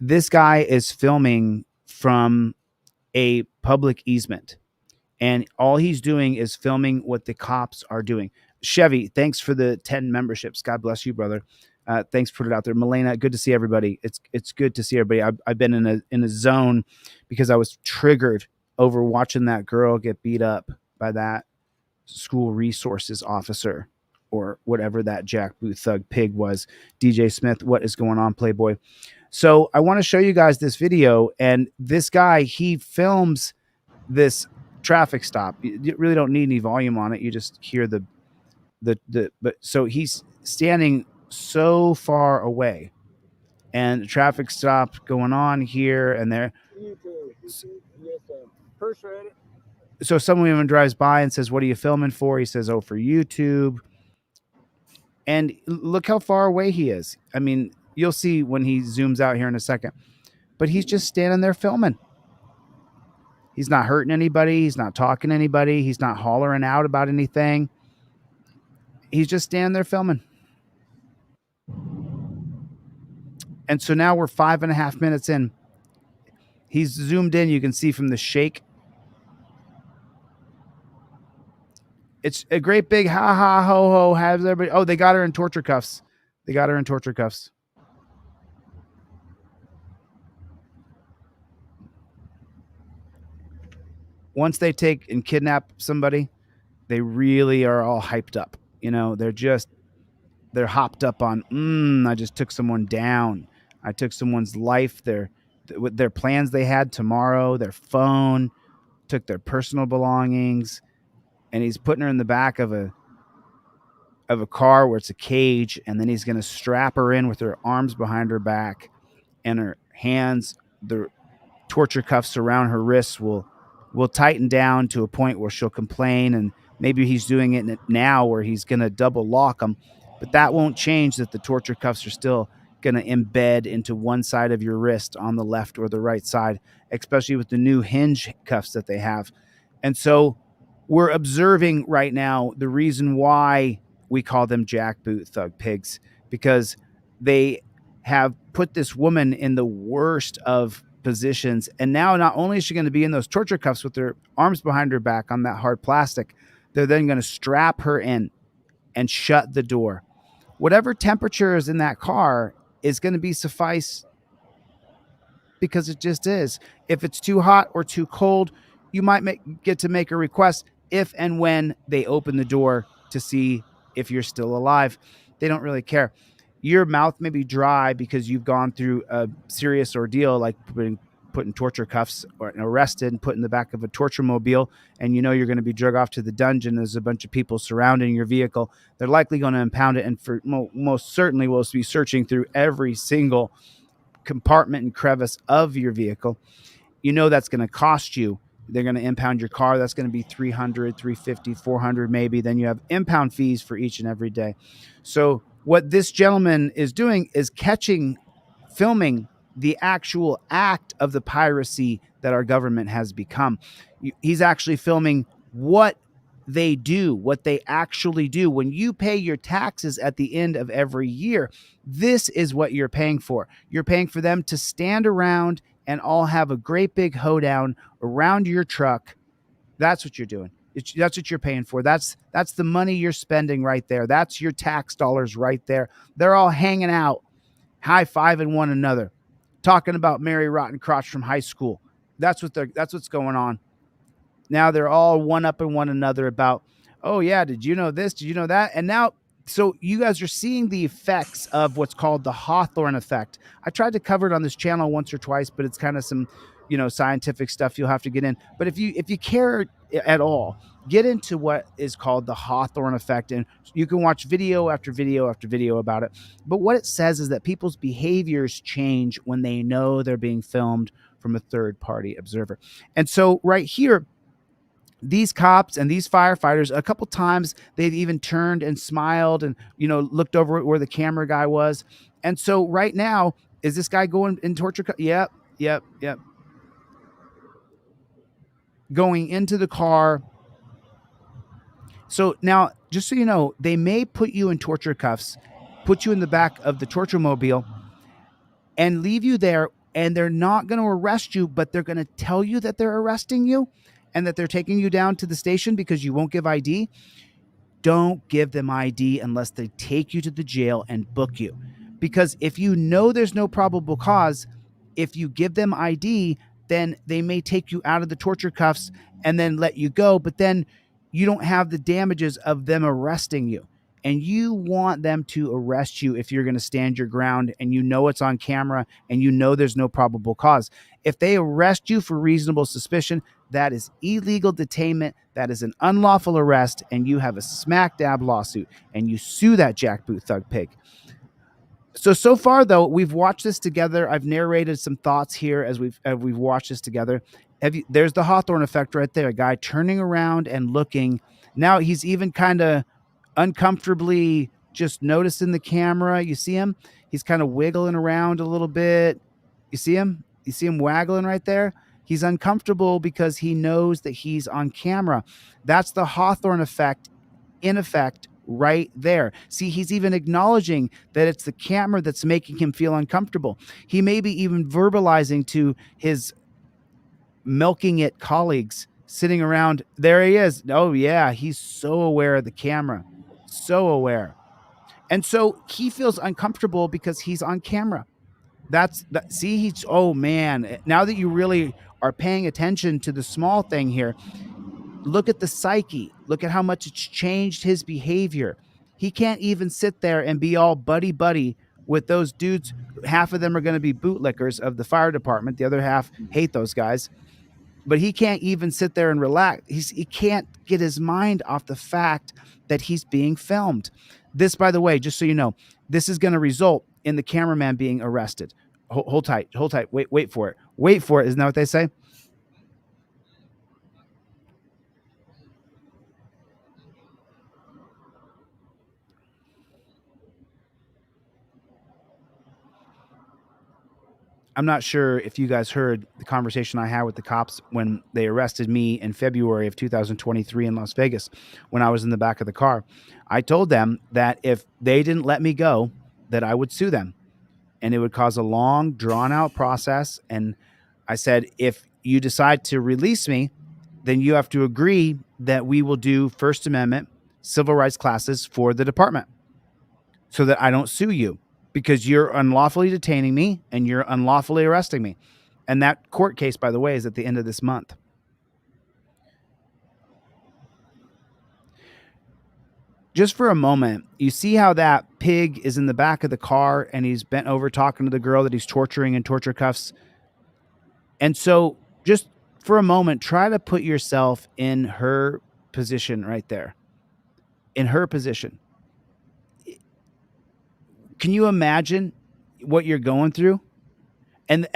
this guy is filming from a public easement, and all he's doing is filming what the cops are doing. Chevy, thanks for the 10 memberships. God bless you, brother. Thanks for putting it out there. Milena, good to see everybody. It's good to see everybody. I've been in a zone because I was triggered over watching that girl get beat up by that school resources officer, or whatever that jackboot thug pig was. DJ Smith, what is going on, Playboy? So I want to show you guys this video, and this guy, he films this traffic stop. You really don't need any volume on it. You just hear but so he's standing so far away, and the traffic stop going on here and there. So someone even drives by and says, "What are you filming for?" He says, "Oh, for YouTube." And look how far away he is. I mean, you'll see when he zooms out here in a second. But he's just standing there filming. He's not hurting anybody. He's not talking to anybody. He's not hollering out about anything. He's just standing there filming. And so now we're 5.5 minutes in. He's zoomed in. You can see from the shake. It's a great big ha ha ho ho. Has everybody? Oh, they got her in torture cuffs. They got her in torture cuffs. Once they take and kidnap somebody, they really are all hyped up. You know, they're hopped up on, I just took someone down. I took someone's life, their plans they had tomorrow, their phone, took their personal belongings, and he's putting her in the back of a car where it's a cage, and then he's going to strap her in with her arms behind her back and her hands, the torture cuffs around her wrists will tighten down to a point where she'll complain, and maybe he's doing it now where he's going to double lock them, but that won't change that the torture cuffs are still going to embed into one side of your wrist on the left or the right side, especially with the new hinge cuffs that they have. And so we're observing right now the reason why we call them jackboot thug pigs, because they have put this woman in the worst of positions. And now not only is she going to be in those torture cuffs with her arms behind her back on that hard plastic, they're then going to strap her in and shut the door. Whatever temperature is in that car is going to be suffice, because it just is. If it's too hot or too cold, you might get to make a request if and when they open the door to see if you're still alive. They don't really care. Your mouth may be dry because you've gone through a serious ordeal, like put in torture cuffs or arrested and put in the back of a torture mobile, and you know you're going to be drug off to the dungeon. There's a bunch of people surrounding your vehicle. They're likely going to impound it, and for most certainly will be searching through every single compartment and crevice of your vehicle. You know that's going to cost you. They're going to impound your car. That's going to be $300, $350, $400 maybe. Then you have impound fees for each and every day. So what this gentleman is doing is filming the actual act of the piracy that our government has become. He's actually filming what they do, what they actually do. When you pay your taxes at the end of every year, this is what you're paying for. You're paying for them to stand around and all have a great big hoedown around your truck. That's what you're doing. That's what you're paying for. That's the money you're spending right there. That's your tax dollars right there. They're all hanging out, high-fiving one another, talking about Mary Rotten Crotch from high school. That's what's going on. Now they're all one-upping one another about, oh yeah, did you know this? Did you know that? And now, so you guys are seeing the effects of what's called the Hawthorne effect. I tried to cover it on this channel once or twice, but it's kind of some, scientific stuff you'll have to get in. But if you care at all, get into what is called the Hawthorne effect, and you can watch video after video after video about it. But what it says is that people's behaviors change when they know they're being filmed from a third-party observer. And so right here, these cops and these firefighters, a couple times they've even turned and smiled and looked over where the camera guy was. And so right now, is this guy going in torture? Yep. Going into the car. So now, just so you know, they may put you in torture cuffs, put you in the back of the torture mobile, and leave you there. And they're not going to arrest you, but they're going to tell you that they're arresting you and that they're taking you down to the station because you won't give ID. Don't give them ID unless they take you to the jail and book you. Because if you know there's no probable cause, if you give them ID, then they may take you out of the torture cuffs and then let you go. But then you don't have the damages of them arresting you. And you want them to arrest you if you're going to stand your ground and you know it's on camera and you know there's no probable cause. If they arrest you for reasonable suspicion, that is illegal detainment. That is an unlawful arrest, and you have a smack dab lawsuit, and you sue that jackboot thug pig. So far, though, we've watched this together. I've narrated some thoughts here as we've watched this together. There's the Hawthorne effect right there. A guy turning around and looking. Now he's even kind of uncomfortably just noticing the camera. You see him? He's kind of wiggling around a little bit. You see him? You see him waggling right there? He's uncomfortable because he knows that he's on camera. That's the Hawthorne effect in effect right there. See, he's even acknowledging that it's the camera that's making him feel uncomfortable. He may be even verbalizing to his milking it colleagues sitting around. There he is. Oh yeah, he's so aware of the camera. So aware. And so he feels uncomfortable because he's on camera. See, he's, oh man, now that you really are paying attention to the small thing here, look at the psyche. Look at how much it's changed his behavior. He can't even sit there and be all buddy with those dudes. Half of them are going to be bootlickers of the fire department. The other half hate those guys. But he can't even sit there and relax. He can't get his mind off the fact that he's being filmed. This, by the way, just so you know, this is going to result in the cameraman being arrested. Hold tight. Wait for it. Wait for it. Isn't that what they say? I'm not sure if you guys heard the conversation I had with the cops when they arrested me in February of 2023 in Las Vegas when I was in the back of the car. I told them that if they didn't let me go, that I would sue them. And it would cause a long, drawn-out process. And I said, if you decide to release me, then you have to agree that we will do First Amendment civil rights classes for the department so that I don't sue you. Because you're unlawfully detaining me and you're unlawfully arresting me. And that court case, by the way, is at the end of this month. Just for a moment, you see how that pig is in the back of the car and he's bent over talking to the girl that he's torturing in torture cuffs. And so just for a moment, try to put yourself in her position right there. In her position. Can you imagine what you're going through? And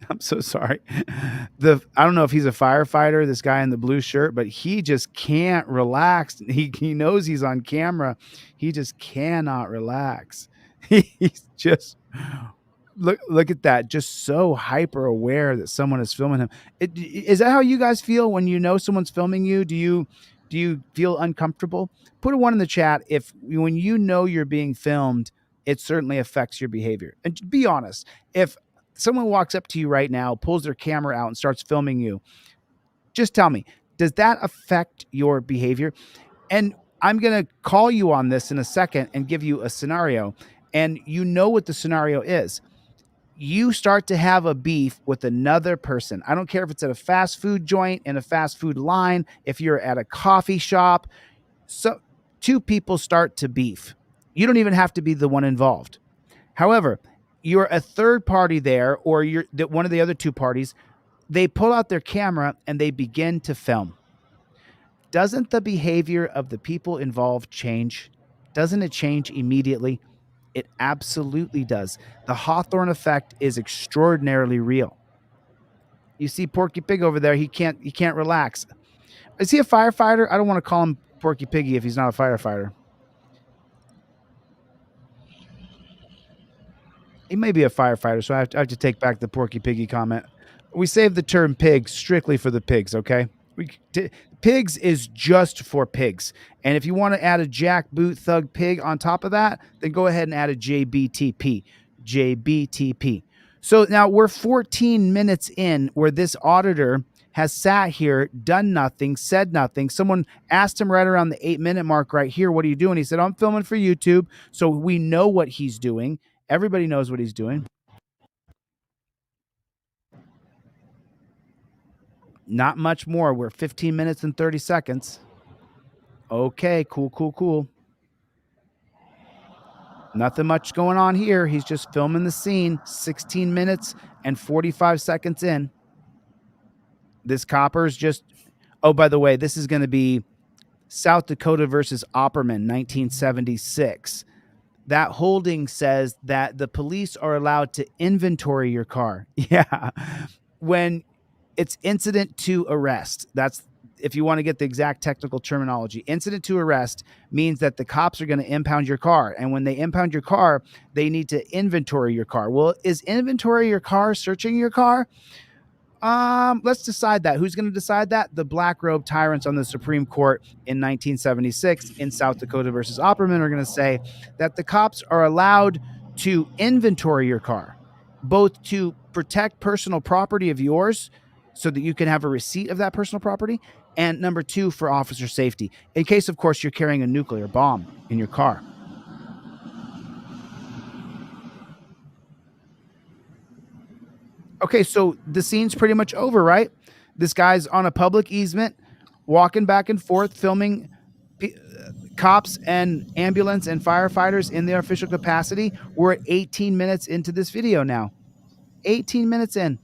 I'm so sorry. I don't know if he's a firefighter, this guy in the blue shirt, but he just can't relax. He knows he's on camera. He just cannot relax. He's just look at that. Just so hyper aware that someone is filming him. Is that how you guys feel when you know someone's filming you? Do you feel uncomfortable? Put a 1 in the chat if when you know you're being filmed, it certainly affects your behavior. And be honest, if someone walks up to you right now, pulls their camera out and starts filming you, just tell me, does that affect your behavior? And I'm going to call you on this in a second and give you a scenario. And you know what the scenario is. you start to have a beef with another person. I don't care if it's at a fast food joint, in a fast food line, if you're at a coffee shop. So two people start to beef. You don't even have to be the one involved. However, you're a third party there, or you're one of the other two parties. They pull out their camera and they begin to film. Doesn't the behavior of the people involved change? Doesn't it change immediately? It absolutely does. The Hawthorne effect is extraordinarily real. You see Porky Pig over there, he can't relax. Is he a firefighter? I don't want to call him Porky Piggy if he's not a firefighter. He may be a firefighter, so I have to take back the Porky Piggy comment. We save the term pig strictly for the pigs, okay? Pigs is just for pigs. And if you want to add a jackboot thug pig on top of that, then go ahead and add a JBTP. JBTP. So now we're 14 minutes in where this auditor has sat here, done nothing, said nothing. Someone asked him right around the 8-minute mark right here, what are you doing? He said, I'm filming for YouTube. So we know what he's doing. Everybody knows what he's doing. Not much more. We're 15 minutes and 30 seconds. Okay, cool. Nothing much going on here. He's just filming the scene. 16 minutes and 45 seconds in. This copper's just... Oh, by the way, this is going to be South Dakota versus Opperman, 1976. That holding says that the police are allowed to inventory your car. Yeah. When it's incident to arrest. That's, if you want to get the exact technical terminology. Incident to arrest means that the cops are going to impound your car. And when they impound your car, they need to inventory your car. Well, is inventory your car searching your car? Let's decide that. Who's going to decide that? The black robe tyrants on the Supreme Court in 1976 in South Dakota versus Opperman are going to say that the cops are allowed to inventory your car, both to protect personal property of yours so that you can have a receipt of that personal property, and number two, for officer safety, in case, of course, you're carrying a nuclear bomb in your car. Okay, so the scene's pretty much over, right? This guy's on a public easement, walking back and forth, filming cops and ambulance and firefighters in their official capacity. We're at 18 minutes into this video now. 18 minutes in.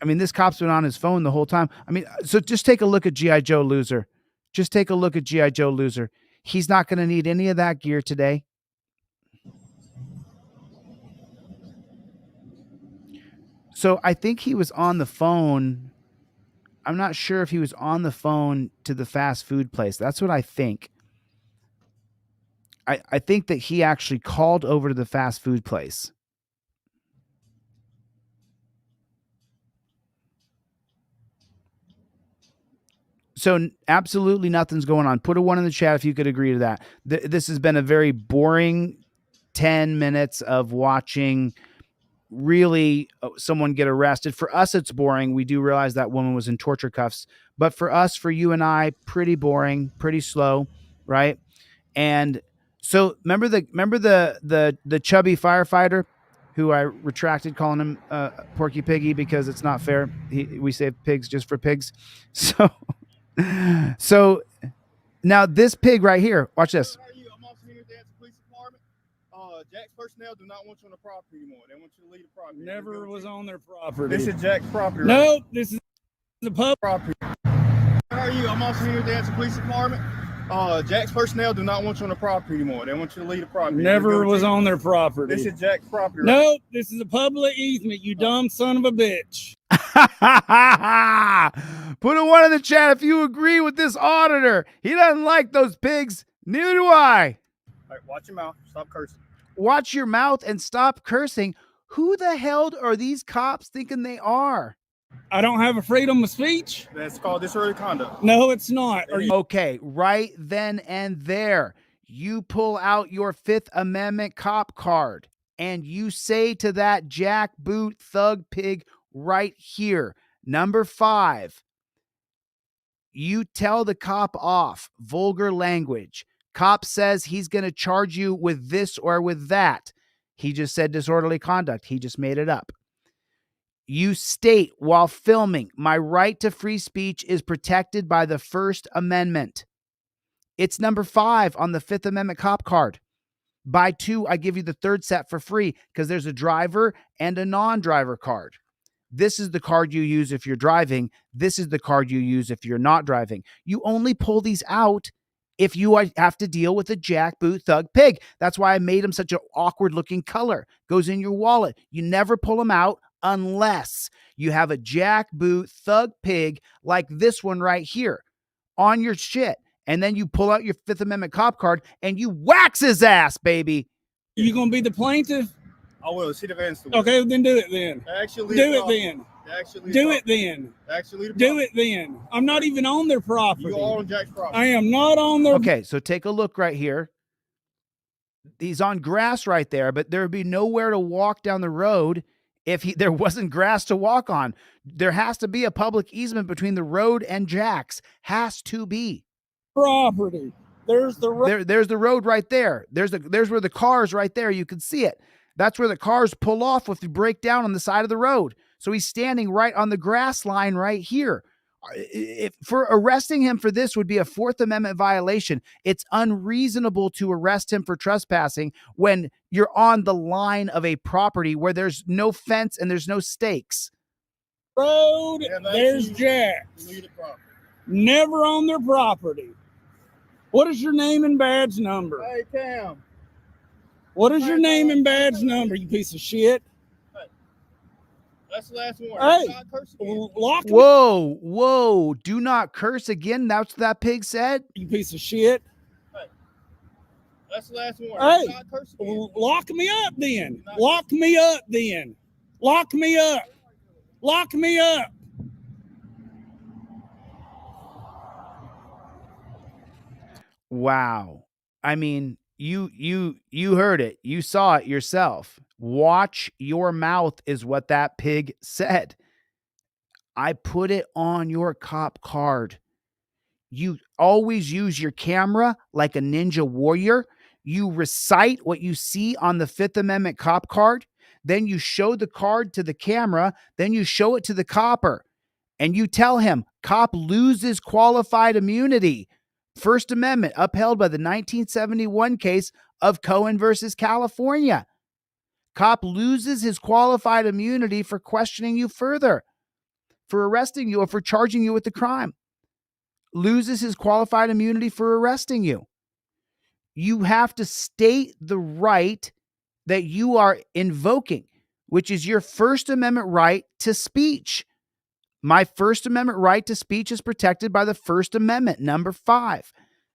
I mean, this cop's been on his phone the whole time. I mean, so just take a look at G.I. Joe Loser. Just take a look at G.I. Joe Loser. He's not going to need any of that gear today. So I think he was on the phone. I'm not sure if he was on the phone to the fast food place. That's what I think. I think that he actually called over to the fast food place. So absolutely nothing's going on. Put a 1 in the chat if you could agree to that. This has been a very boring 10 minutes of watching really someone get arrested. For us, it's boring. We do realize that woman was in torture cuffs. But for us, for you and I, pretty boring, pretty slow, right? And so remember the chubby firefighter who I retracted calling him Porky Piggy because it's not fair. We save pigs just for pigs. So now this pig right here, watch this. I'm also here at the police department. Jack's personnel do not want you on the property anymore. They want you to leave the property. Never was on their property. This is Jack's property. No, right? this is the pub property. How are you? I'm also here at the police department. Jack's personnel do not want you on the property anymore. They want you to leave the property. Never was on their property. This is Jack's property. Right? No, this is a public easement, you dumb son of a bitch. Put a 1 in the chat if you agree with this auditor. He doesn't like those pigs. Neither do I. All right, watch your mouth. Stop cursing. Watch your mouth and stop cursing. Who the hell are these cops thinking they are? I don't have a freedom of speech. That's called disorderly conduct. No, it's not. Okay, right then and there, you pull out your Fifth Amendment cop card and you say to that jackboot thug pig right here, number 5, you tell the cop off, vulgar language. Cop says he's going to charge you with this or with that. He just said disorderly conduct. He just made it up. You state while filming, my right to free speech is protected by the First Amendment. It's number 5 on the Fifth Amendment cop card. Buy 2, I give you the third set for free because there's a driver and a non-driver card. This is the card you use if you're driving. This is the card you use if you're not driving. You only pull these out if you have to deal with a jackboot thug pig. That's why I made him such an awkward looking color. Goes in your wallet. You never pull them out unless you have a jackboot thug pig like this one right here on your shit. And then you pull out your Fifth Amendment cop card and you wax his ass, baby. You gonna be the plaintiff? I will. See the Vance. Okay, then do it then. Actually, do it then. Actually, do it then. Actually, do it then. I'm not even on their property. You are on Jack's property. I am not on their. Okay, so take a look right here. He's on grass right there, but there would be nowhere to walk down the road if there wasn't grass to walk on. There has to be a public easement between the road and Jack's. Has to be. Property. There's the road. There's the road right there. There's where the cars right there. You can see it. That's where the cars pull off if you break down on the side of the road. So he's standing right on the grass line right here. For arresting him for this would be a Fourth Amendment violation. It's unreasonable to arrest him for trespassing when you're on the line of a property where there's no fence and there's no stakes. Road, there's Jack's. Never on their property. What is your name and badge number? Hey, Cam. What is your name and badge number, you piece of shit? Hey, that's the last one. Hey, lock me. Whoa. Do not curse again. That's what that pig said. You piece of shit. Hey, that's the last one. Hey, lock me up then. Lock me up then. Lock me up. Lock me up. Wow. I mean, you heard it. You saw it yourself. Watch your mouth is what that pig said. I put it on your cop card. You always use your camera like a ninja warrior. You recite what you see on the Fifth Amendment cop card. Then you show the card to the camera. Then you show it to the copper. And you tell him, cop loses qualified immunity. First Amendment upheld by the 1971 case of Cohen versus California. Cop loses his qualified immunity for questioning you further, for arresting you, or for charging you with the crime. Loses his qualified immunity for arresting you. You have to state the right that you are invoking, which is your First Amendment right to speech. My First Amendment right to speech is protected by the First Amendment, number 5.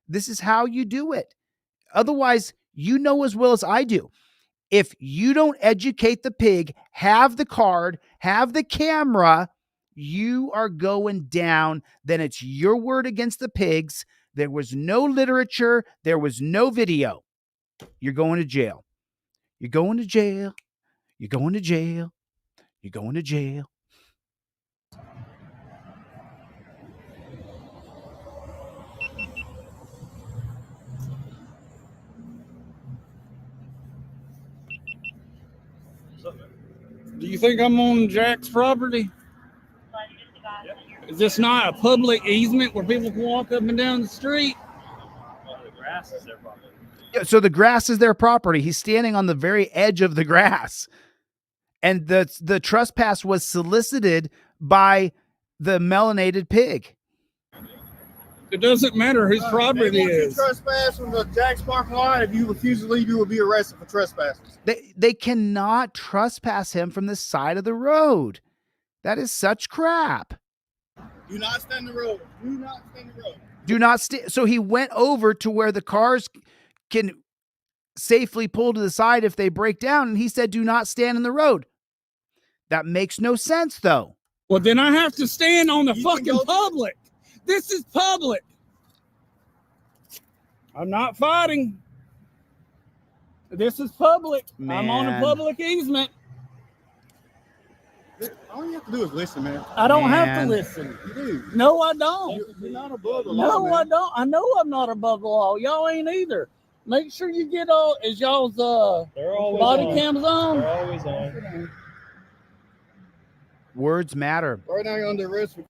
This is how you do it. Otherwise, you know as well as I do, if you don't educate the pig, have the card, have the camera, you are going down. Then it's your word against the pigs. There was no literature. There was no video. You're going to jail. You're going to jail. You're going to jail. You're going to jail. Do you think I'm on Jack's property? Is this not a public easement where people can walk up and down the street? The grass is their property. Yeah, so the grass is their property. He's standing on the very edge of the grass. And the trespass was solicited by the melanated pig. It doesn't matter whose property it is. If you trespass from the Jack's parking lot, if you refuse to leave, you will be arrested for trespassing. They cannot trespass him from the side of the road. That is such crap. Do not stand the road. Do not stand the road. Do not stand. So he went over to where the cars can safely pull to the side if they break down, and he said, do not stand in the road. That makes no sense, though. Well, then I have to stand on the fucking public. This is public. I'm not fighting. This is public. Man. I'm on a public easement. All you have to do is listen, man. I don't have to listen. You do. No, I don't. You're not above the law, No, man. I don't. I know I'm not above the law. Y'all ain't either. Make sure you get all is y'all's They're always body on. cams on. They're always on. Words matter. Right now you're under arrest for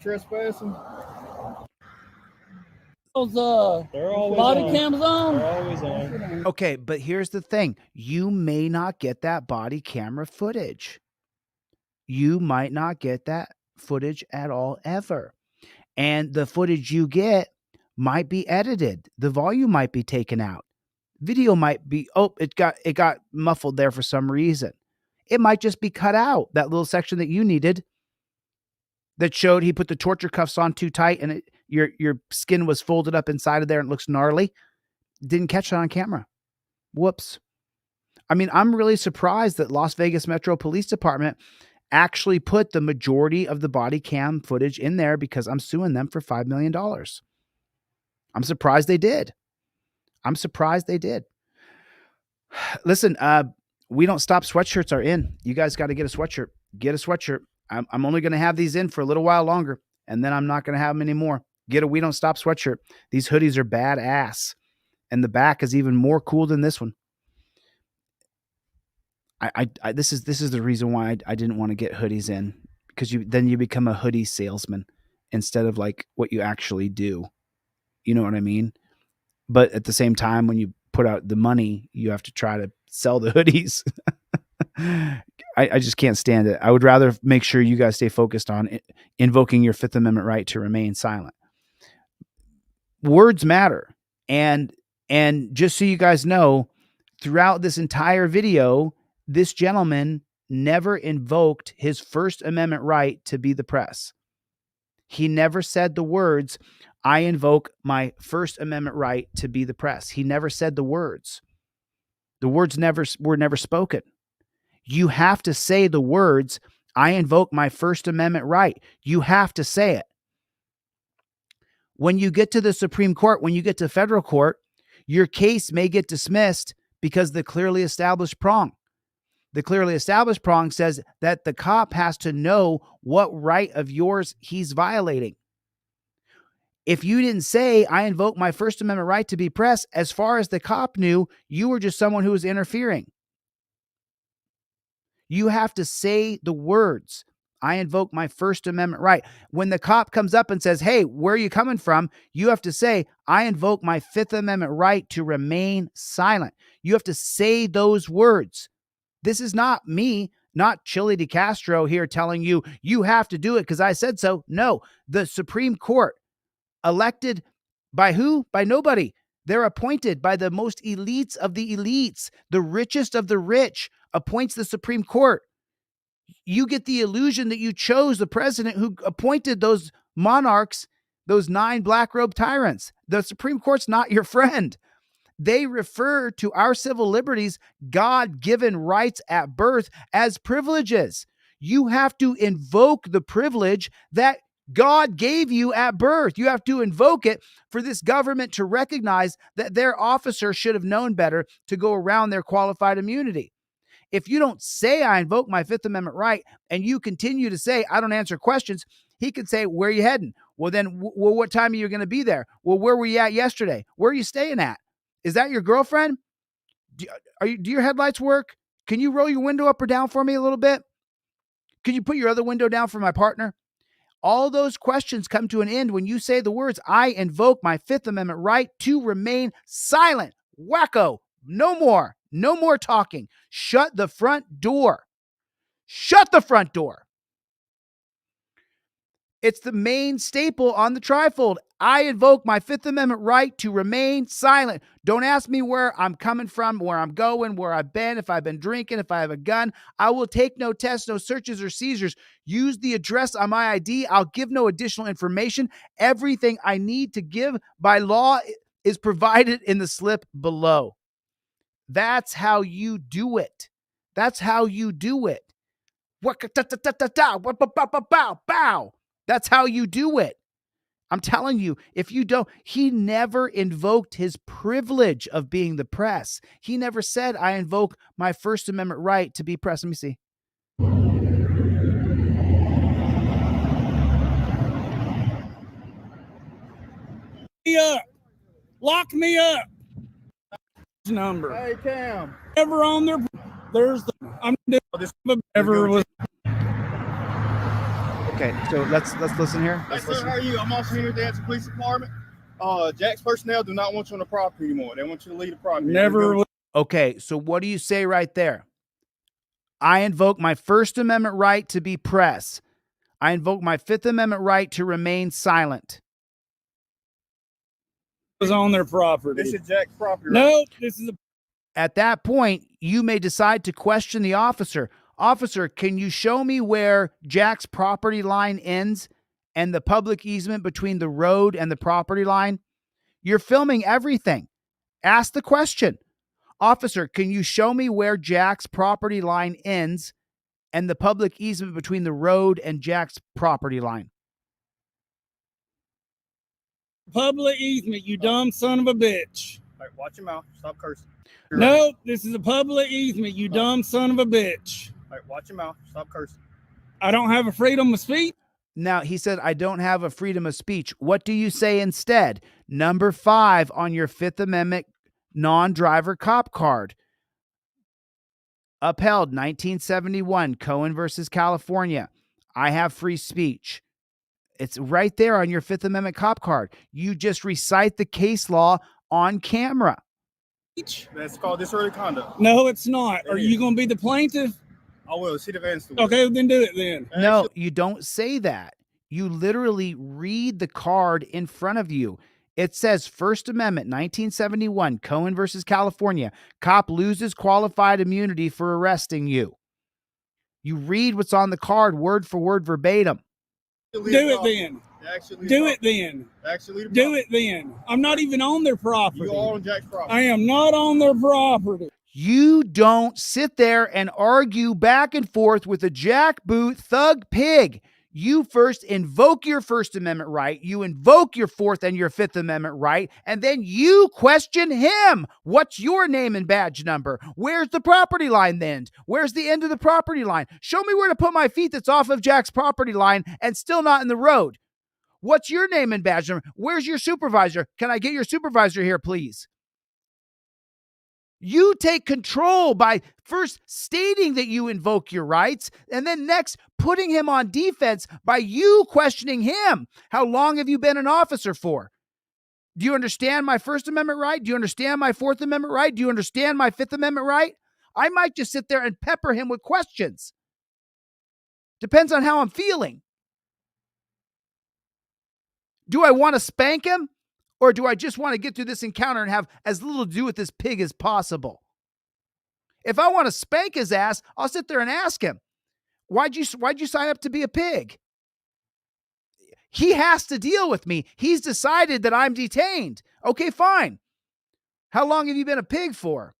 trespassing. Those They're always body on. cams on. They're always on. Okay, but here's the thing. You may not get that body camera footage. You might not get that footage at all ever. And the footage you get might be edited. The volume might be taken out. Video might be, it got muffled there for some reason. It might just be cut out, that little section that you needed that showed he put the torture cuffs on too tight and your skin was folded up inside of there and it looks gnarly. Didn't catch it on camera. Whoops. I mean, I'm really surprised that Las Vegas Metro Police Department actually put the majority of the body cam footage in there because I'm suing them for $5 million. I'm surprised they did. Listen, we don't stop sweatshirts are in. You guys got to get a sweatshirt. Get a sweatshirt. I'm only going to have these in for a little while longer, and then I'm not going to have them anymore. Get a We Don't Stop sweatshirt. These hoodies are badass, and the back is even more cool than this one. This is the reason why I didn't want to get hoodies in, because then you become a hoodie salesman instead of like what you actually do. You know what I mean? But at the same time, when you put out the money, you have to try to sell the hoodies. I just can't stand it. I would rather make sure you guys stay focused on invoking your Fifth Amendment right to remain silent. Words matter. And just so you guys know, throughout this entire video, this gentleman never invoked his First Amendment right to be the press. He never said the words, I invoke my First Amendment right to be the press. He never said the words. The words were never spoken. You have to say the words, I invoke my First Amendment right. You have to say it. When you get to the Supreme Court, when you get to federal court, your case may get dismissed because the clearly established prong. The clearly established prong says that the cop has to know what right of yours he's violating. If you didn't say, I invoke my First Amendment right to be press, as far as the cop knew, you were just someone who was interfering. You have to say the words, I invoke my First Amendment right. When the cop comes up and says, hey, where are you coming from? You have to say, I invoke my Fifth Amendment right to remain silent. You have to say those words. This is not me, not ChilleDeCastro here telling you, you have to do it because I said so. No, the Supreme Court, elected by who? By nobody. They're appointed by the most elites of the elites. The richest of the rich appoints the Supreme Court. You get the illusion that you chose the president who appointed those monarchs, those 9 black robe tyrants. The Supreme Court's not your friend. They refer to our civil liberties, God-given rights at birth, as privileges. You have to invoke the privilege that God gave you at birth. You have to invoke it for this government to recognize that their officer should have known better to go around their qualified immunity. If you don't say, I invoke my Fifth Amendment right, and you continue to say, I don't answer questions, he could say, where are you heading? Well, then, what time are you going to be there? Well, where were you at yesterday? Where are you staying at? Is that your girlfriend? Do your headlights work? Can you roll your window up or down for me a little bit? Can you put your other window down for my partner? All those questions come to an end when you say the words, I invoke my Fifth Amendment right to remain silent. Wacko. No more talking. Shut the front door. Shut the front door. It's the main staple on the trifold. I invoke my Fifth Amendment right to remain silent. Don't ask me where I'm coming from, where I'm going, where I've been, if I've been drinking, if I have a gun. I will take no tests, no searches or seizures. Use the address on my ID. I'll give no additional information. Everything I need to give by law is provided in the slip below. That's how you do it. That's how you do it. Bow. That's how you do it. I'm telling you, if you don't, he never invoked his privilege of being the press. He never said, I invoke my First Amendment right to be press. Let me see. Lock me up. number. Hey, Cam. Never on their. There's the. I'm this ever was. Okay, so let's listen here. Hey, sir, how are you? I'm also here at the Anson Police Department. Jack's personnel do not want you on the property anymore. They want you to leave the property. Never was. Okay, so what do you say right there? I invoke my First Amendment right to be press. I invoke my Fifth Amendment right to remain silent. Was on their property. This is Jack's property. No, Right? this is a. At that point, you may decide to question the officer. Officer, can you show me where Jack's property line ends and the public easement between the road and the property line? You're filming everything. Ask the question. Officer, can you show me where Jack's property line ends and the public easement between the road and Jack's property line? Public easement, you dumb son of a bitch. Hey, watch your mouth. Stop cursing. No, this is a public easement, you dumb son of a bitch. Hey, watch your mouth. Stop cursing. I don't have a freedom of speech. Now, he said, I don't have a freedom of speech. What do you say instead? Number 5 on your Fifth Amendment non-driver cop card. Upheld 1971, Cohen versus California. I have free speech. It's right there on your Fifth Amendment cop card. You just recite the case law on camera. That's called disorderly conduct. No, it's not. Are you going to be the plaintiff? I will. See the Vance. Okay, then do it then. No, you don't say that. You literally read the card in front of you. It says First Amendment, 1971, Cohen versus California. Cop loses qualified immunity for arresting you. You read what's on the card word for word verbatim. Do it then. Do it then. Do it then. I'm not even on their property. You are on Jack's property. I am not on their property. You don't sit there and argue back and forth with a jackboot thug pig. You first invoke your First Amendment right. You invoke your Fourth and your Fifth Amendment right. And then you question him. What's your name and badge number? Where's the property line then? Where's the end of the property line? Show me where to put my feet that's off of Jack's property line and still not in the road. What's your name and badge number? Where's your supervisor? Can I get your supervisor here, please? You take control by first stating that you invoke your rights and then next putting him on defense by you questioning him. How long have you been an officer for? Do you understand my First Amendment right? Do you understand my Fourth Amendment right? Do you understand my Fifth Amendment right? I might just sit there and pepper him with questions. Depends on how I'm feeling. Do I want to spank him? Or do I just want to get through this encounter and have as little to do with this pig as possible? If I want to spank his ass, I'll sit there and ask him, why'd you sign up to be a pig? He has to deal with me. He's decided that I'm detained. Okay, fine. How long have you been a pig for?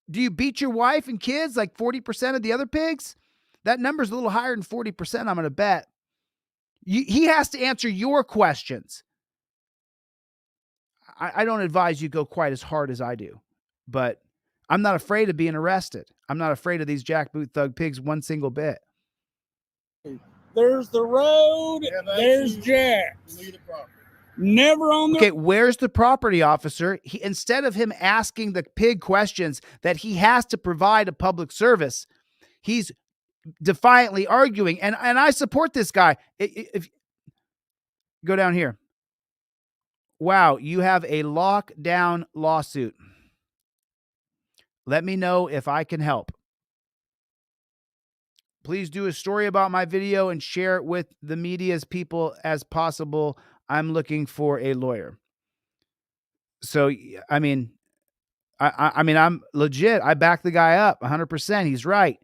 Do you beat your wife and kids like 40% of the other pigs? That number's a little higher than 40%, I'm going to bet. He has to answer your questions. I don't advise you go quite as hard as I do, but I'm not afraid of being arrested. I'm not afraid of these jackboot thug pigs one single bit. There's the road. There's Jack. Never on the. Okay, where's the property officer? Instead of him asking the pig questions that he has to provide a public service, he's defiantly arguing. And I support this guy. If go down here. Wow, you have a lockdown lawsuit. Let me know if I can help. Please do a story about my video and share it with the media as people as possible. I'm looking for a lawyer. So, I mean, I'm legit. I back the guy up 100%. He's right.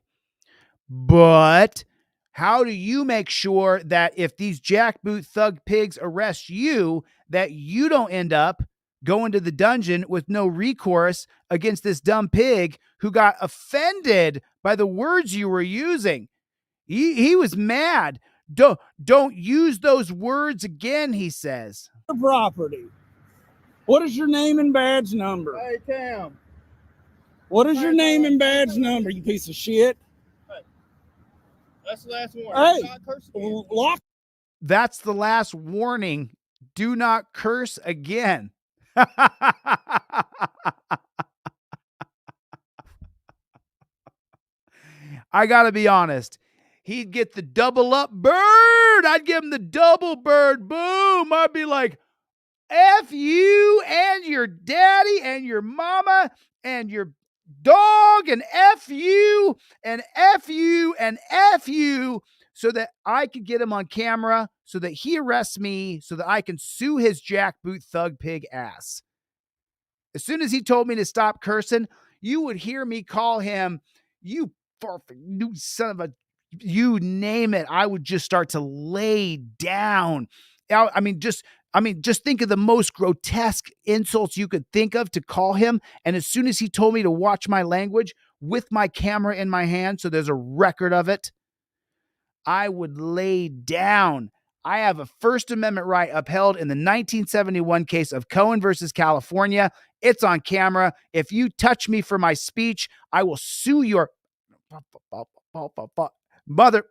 But how do you make sure that if these jackboot thug pigs arrest you, that you don't end up going to the dungeon with no recourse against this dumb pig who got offended by the words you were using? He was mad. Don't use those words again, he says. Property. What is your name and badge number? Hey, Cam. What is your name and badge number, you piece of shit? That's the last warning. Hey, lock. That's the last warning. Do not curse again. I got to be honest. He'd get the double up bird. I'd give him the double bird. Boom. I'd be like, F you and your daddy and your mama and your dog and F you and F you and F you, so that I could get him on camera, so that he arrests me, so that I can sue his jackboot thug pig ass. As soon as he told me to stop cursing, you would hear me call him, you son of a, you name it. I would just start to lay down. I mean, just think of the most grotesque insults you could think of to call him. And as soon as he told me to watch my language with my camera in my hand, so there's a record of it, I would lay down. I have a First Amendment right upheld in the 1971 case of Cohen versus California. It's on camera. If you touch me for my speech, I will sue your mother.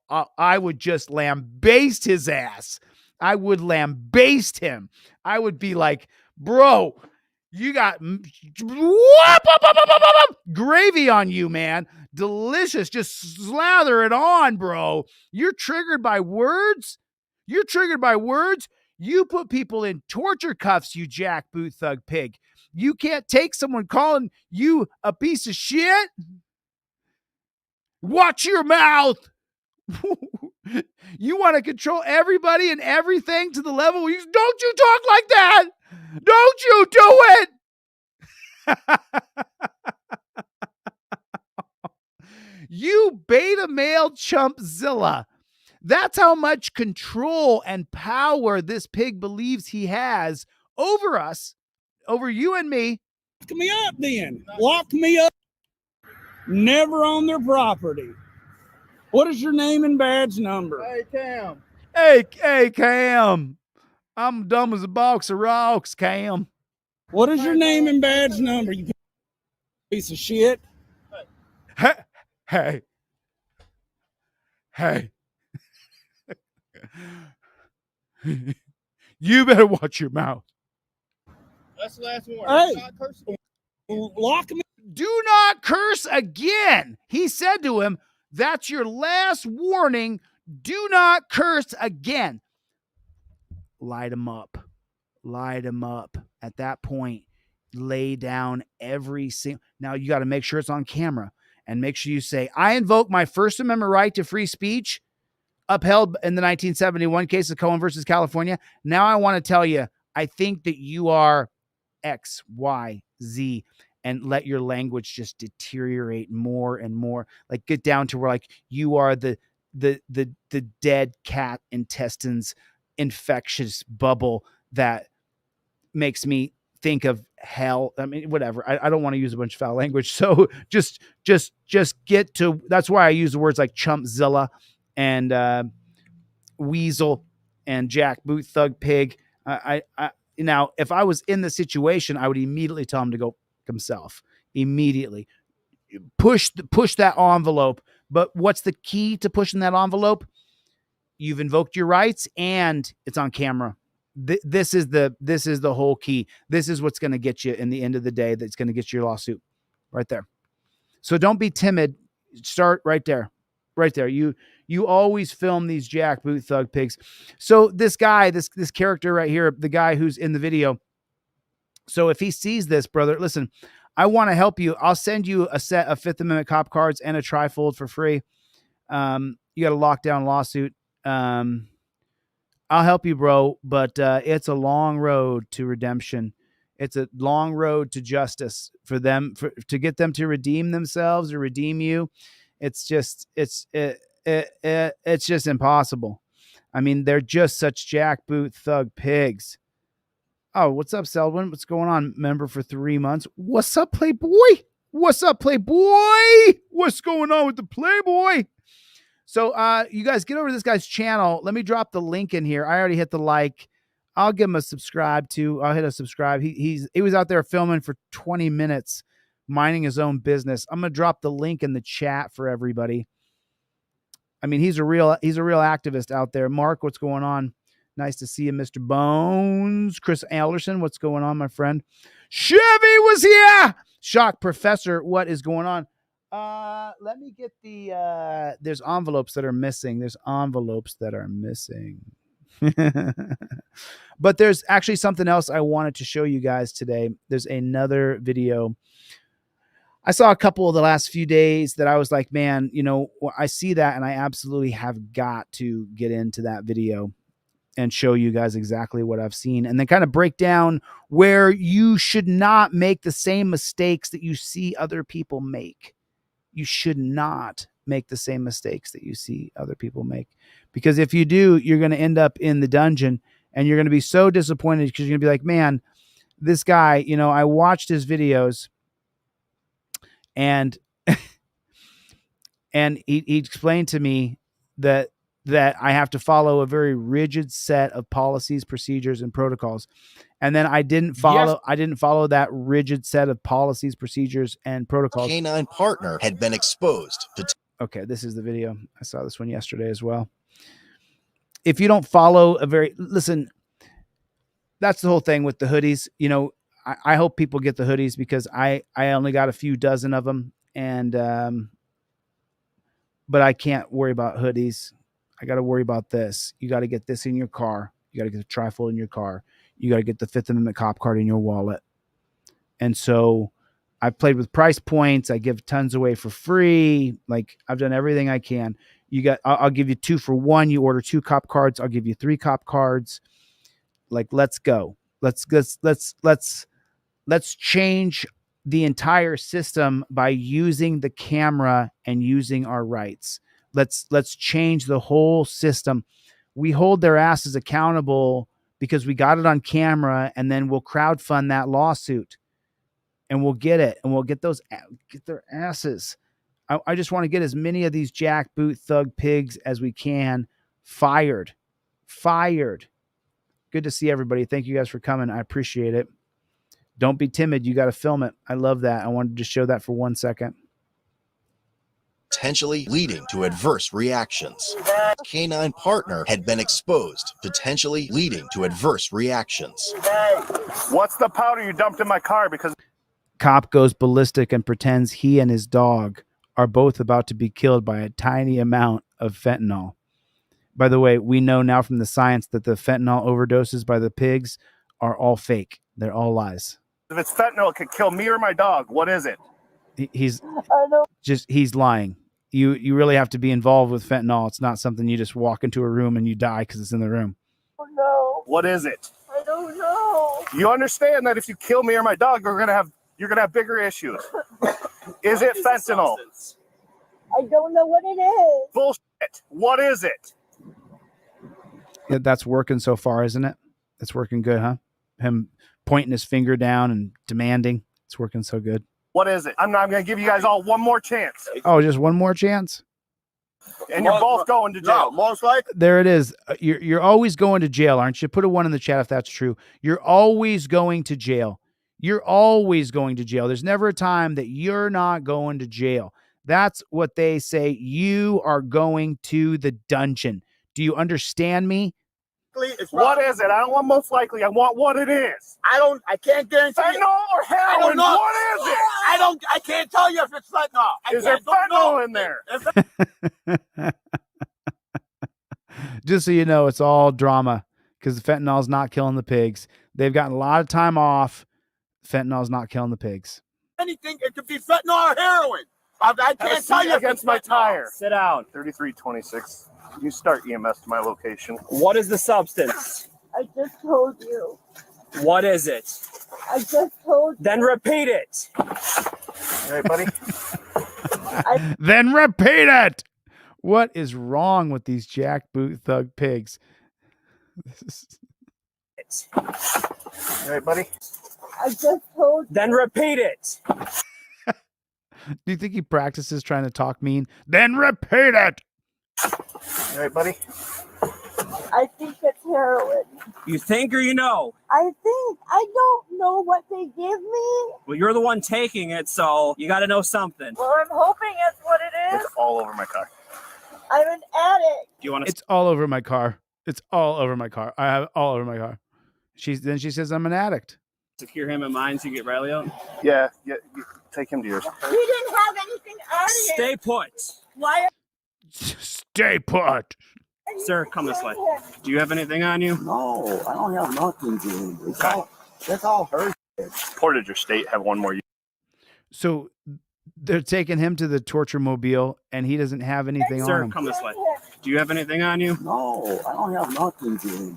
I would just lambaste his ass. I would lambaste him. I would be like, bro, you got gravy on you, man. Delicious. Just slather it on, bro. You're triggered by words. You're triggered by words. You put people in torture cuffs, you jackboot thug pig. You can't take someone calling you a piece of shit. Watch your mouth. You want to control everybody and everything to the level where don't you talk like that. Don't you do it. You beta male chumpzilla. That's how much control and power this pig believes he has over us, over you and me. Lock me up then. Lock me up. Never on their property. What is your name and badge number? Hey, Cam. Hey, Cam. I'm dumb as a box of rocks, Cam. What is your name and badge number, you piece of shit? Hey. You better watch your mouth. That's the last one. Hey, lock me. Do not curse again. He said to him, that's your last warning. Do not curse again. Light him up. At that point, lay down every single. Now you got to make sure it's on camera, and make sure you say, I invoke my First Amendment right to free speech, upheld in the 1971 case of Cohen versus California. Now I want to tell you, I think that you are X, Y, Z, and let your language just deteriorate more and more. Like get down to where like you are the dead cat intestines infectious bubble that makes me think of hell. I mean, whatever. I don't want to use a bunch of foul language. So just get to, that's why I use the words like chumpzilla and weasel and jackboot thug pig. Now, if I was in the situation, I would immediately tell him to go himself. Immediately push that envelope. But what's the key to pushing that envelope? You've invoked your rights and it's on camera. This is the whole key. This is what's going to get you in the end of the day. That's going to get your lawsuit right there. So don't be timid. Start right there. Right there. You always film these jackboot thug pigs. So this guy, this character right here, the guy who's in the video. So if he sees this, brother, listen, I want to help you. I'll send you a set of Fifth Amendment cop cards and a trifold for free. You got a lockdown lawsuit. I'll help you, bro, but it's a long road to redemption. It's a long road to justice for them, to get them to redeem themselves or redeem you. It's just impossible. I mean, they're just such jackboot thug pigs. Oh, what's up, Selwyn? What's going on? Member for 3 months. What's up, Playboy? What's up, Playboy? What's going on with the Playboy? So you guys get over to this guy's channel. Let me drop the link in here. I already hit the like. I'll give him a subscribe too. I'll hit a subscribe. He was out there filming for 20 minutes, minding his own business. I'm gonna drop the link in the chat for everybody. I mean, he's a real activist out there. Mark, what's going on? Nice to see you, Mr. Bones. Chris Alderson, what's going on, my friend? Chevy was here. Shock Professor, what is going on? Let me get the there's envelopes that are missing. But there's actually something else I wanted to show you guys today. There's another video. I saw a couple of the last few days that I was like, man, you know, I see that and I absolutely have got to get into that video and show you guys exactly what I've seen, and then kind of break down where you should not make the same mistakes that you see other people make. You should not make the same mistakes that you see other people make, because if you do, you're going to end up in the dungeon and you're going to be so disappointed because you're going to be like, man, this guy, you know, I watched his videos and and he explained to me that I have to follow a very rigid set of policies, procedures, and protocols. And then I didn't follow that rigid set of policies, procedures, and protocols. Canine partner had been exposed to okay, this is the video. I saw this one yesterday as well. If you don't follow listen, that's the whole thing with the hoodies. You know, I hope people get the hoodies because I only got a few dozen of them, and but I can't worry about hoodies. I got to worry about this. You got to get this in your car. You got to get the trifold in your car. You got to get the Fifth Amendment cop card in your wallet. And so I've played with price points. I give tons away for free. Like, I've done everything I can. I'll give you 2 for 1. You order 2 cop cards. I'll give you 3 cop cards. Like, let's go. Let's change the entire system by using the camera and using our rights. Let's change the whole system. We hold their asses accountable because we got it on camera, and then we'll crowdfund that lawsuit and we'll get it, and we'll get their asses. I just want to get as many of these jackboot thug pigs as we can fired. Good to see everybody. Thank you guys for coming. I appreciate it. Don't be timid. You got to film it. I love that. I wanted to show that for 1 second. potentially leading to adverse reactions. Canine partner had been exposed, potentially leading to adverse reactions. What's the powder you dumped in my car? Because Cop goes ballistic and pretends he and his dog are both about to be killed by a tiny amount of fentanyl. By the way, we know now from the science that the fentanyl overdoses by the pigs are all fake. They're all lies. if it's fentanyl, it could kill me or my dog. What is it? He's lying. You really have to be involved with fentanyl. It's not something you just walk into a room and you die because it's in the room. Oh, no. What is it? I don't know. You understand that if you kill me or my dog, you're gonna have bigger issues. Is it fentanyl? I don't know what it is. Bullshit. What is it? Yeah, that's working so far, isn't it? It's working good, huh? Him pointing his finger down and demanding. It's working so good. What is it? I'm going to give you guys all one more chance. Oh, just one more chance? And you're both going to jail. No, most likely. There it is. You're always going to jail, aren't you? Put a 1 in the chat if that's true. You're always going to jail. You're always going to jail. There's never a time that you're not going to jail. That's what they say. You are going to the dungeon. Do you understand me? What is it? I don't want most likely. I want what it is. I can't guarantee. Fentanyl or heroin? What is it? I can't tell you if it's fentanyl. Is there fentanyl in there? Just so you know, it's all drama because the fentanyl's not killing the pigs. They've gotten a lot of time off. Fentanyl's not killing the pigs. Anything, it could be fentanyl or heroin. I can't tell you against my tire. Sit down. 3326. You start EMS to my location. What is the substance? I just told you. What is it? I just told you. Then repeat it. All right, buddy. Then repeat it. What is wrong with these jackboot thug pigs? All right, buddy. I just told you. Then repeat it. Do you think he practices trying to talk mean? Then repeat it. All right, buddy. I think it's heroin. You think or you know? I think. I don't know what they give me. Well, you're the one taking it, so you got to know something. Well, I'm hoping it's what it is. It's all over my car. I'm an addict. Do you want to? It's all over my car. It's all over my car. I have it all over my car. She says I'm an addict. Secure him in mine so you get Riley out. Yeah, you take him to yours. You didn't have anything earlier. Stay put. Why? Stay put. Sir, come this way. Do you have anything on you? No, I don't have nothing, dude. That's all her shit. Portage State have one more. So they're taking him to the torture mobile, and he doesn't have anything on Sir, him. come this way. Do you have anything on you? No, I don't have nothing, dude.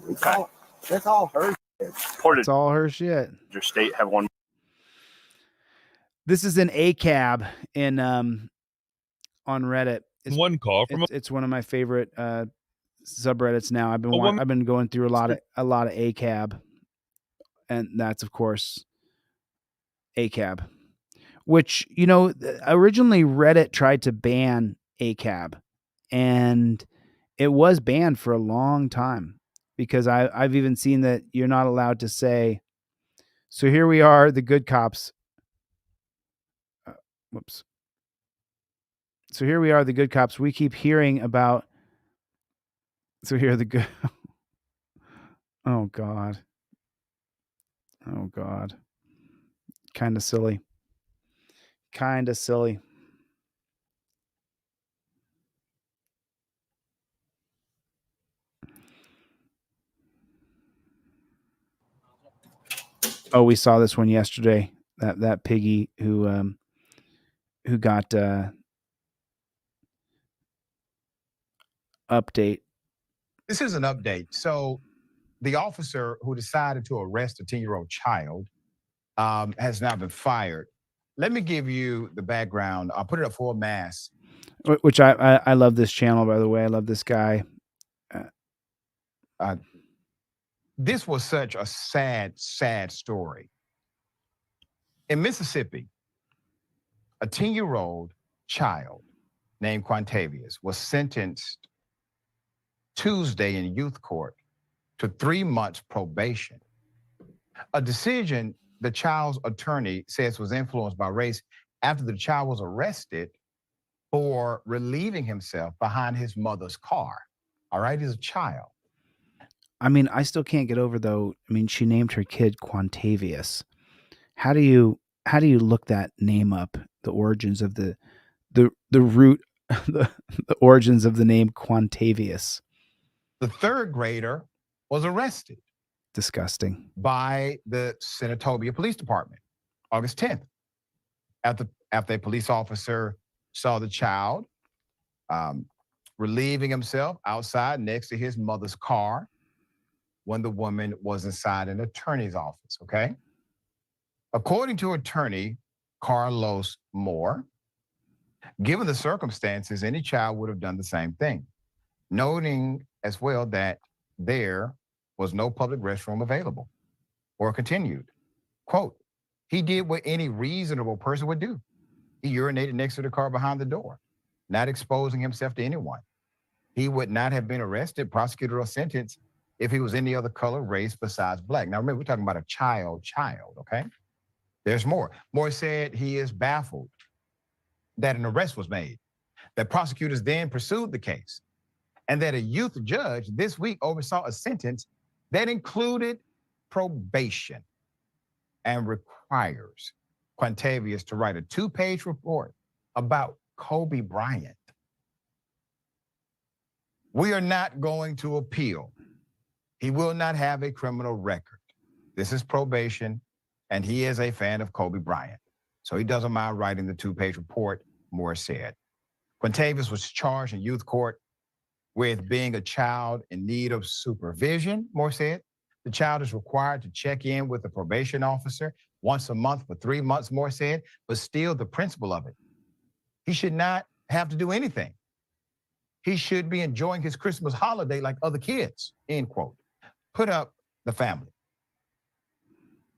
That's all her shit. Portage It's all her shit. State have one. This is an ACAB in on Reddit. It's it's one of my favorite subreddits now. I've been going through a lot of ACAB, and that's of course ACAB, which originally Reddit tried to ban ACAB, and it was banned for a long time because I've even seen that you're not allowed to say. So here we are, the good cops. Whoops. So here we are, the good cops. We keep hearing about. So here are the good. Oh God. Oh God. Kind of silly. Kind of silly. Oh, we saw this one yesterday. That piggy who got update. This is an update. So the officer who decided to arrest a 10-year-old child has now been fired. Let me give you the background. I'll put it up for a mass. Which I love this channel, by the way. I love this guy. This was such a sad, sad story. In Mississippi, a 10-year-old child named Quantavious was sentenced Tuesday in youth court to 3 months probation. A decision the child's attorney says was influenced by race after the child was arrested for relieving himself behind his mother's car. All right, he's a child. I mean, I still can't get over though. I mean, she named her kid Quantavious. How do you look that name up? The origins of the root, the origins of the name Quantavious. The third grader was arrested. Disgusting. By the Senatobia Police Department, August 10th. After a police officer saw the child relieving himself outside next to his mother's car when the woman was inside an attorney's office, okay? According to attorney Carlos Moore, given the circumstances, any child would have done the same thing, noting as well that there was no public restroom available, or continued, quote, he did what any reasonable person would do. He urinated next to the car behind the door, not exposing himself to anyone. He would not have been arrested, prosecuted, or sentenced if he was any other color, race besides black. Now remember, we're talking about a child, okay? There's more. Moore said he is baffled that an arrest was made, that prosecutors then pursued the case, and that a youth judge this week oversaw a sentence that included probation and requires Quantavious to write a 2-page report about Kobe Bryant. We are not going to appeal. He will not have a criminal record. This is probation, and he is a fan of Kobe Bryant. So he doesn't mind writing the 2-page report, Moore said. Quantavious was charged in youth court with being a child in need of supervision, Moore said. The child is required to check in with the probation officer once a month for 3 months, Moore said, but still the principle of it. He should not have to do anything. He should be enjoying his Christmas holiday like other kids, end quote. Put up the family.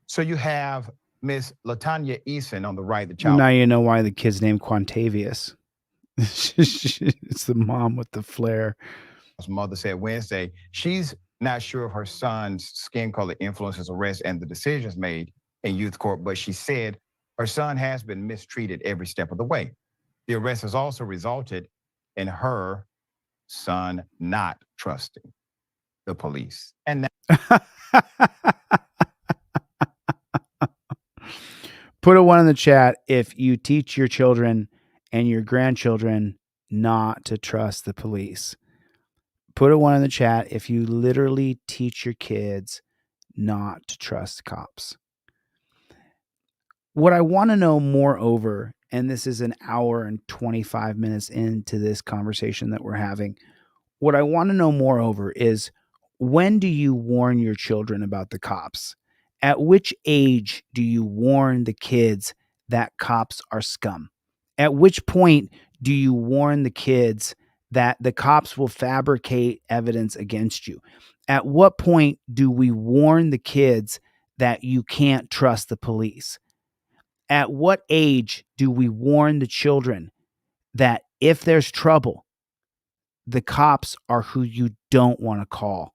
So you have Miss Latanya Eason on the right, the child. Now you know why the kid's named Quantavious. It's the mom with the flair. His mother said Wednesday she's not sure if her son's skin color influences arrest and the decisions made in youth court, but she said her son has been mistreated every step of the way. The arrest has also resulted in her son not trusting the police. And Put a 1 in the chat if you teach your children and your grandchildren not to trust the police. Put a 1 in the chat if you literally teach your kids not to trust cops. What I want to know moreover, and this is an hour and 25 minutes into this conversation that we're having, what I want to know moreover is, when do you warn your children about the cops? At which age do you warn the kids that cops are scum? At which point do you warn the kids that the cops will fabricate evidence against you? At what point do we warn the kids that you can't trust the police? At what age do we warn the children that if there's trouble, the cops are who you don't want to call?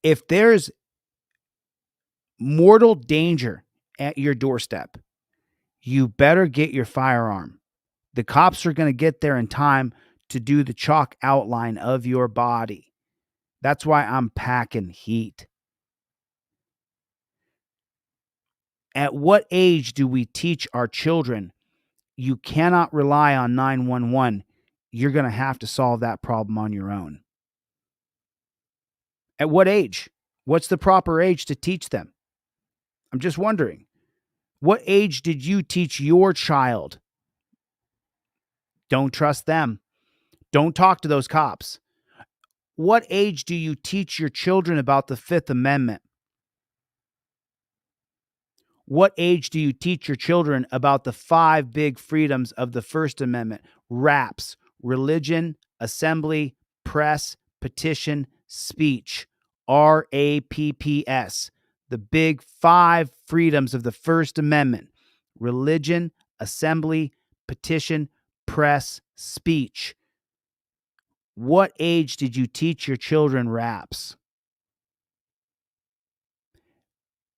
If there's mortal danger at your doorstep, you better get your firearm. The cops are going to get there in time to do the chalk outline of your body. That's why I'm packing heat. At what age do we teach our children you cannot rely on 911? You're going to have to solve that problem on your own. At what age? What's the proper age to teach them? I'm just wondering. What age did you teach your child? Don't trust them. Don't talk to those cops. What age do you teach your children about the Fifth Amendment? What age do you teach your children about the 5 big freedoms of the First Amendment? RAPS, religion, assembly, press, petition, speech. RAPPS, the big 5 freedoms of the First Amendment: religion, assembly, petition, press, speech. What age did you teach your children RAPS?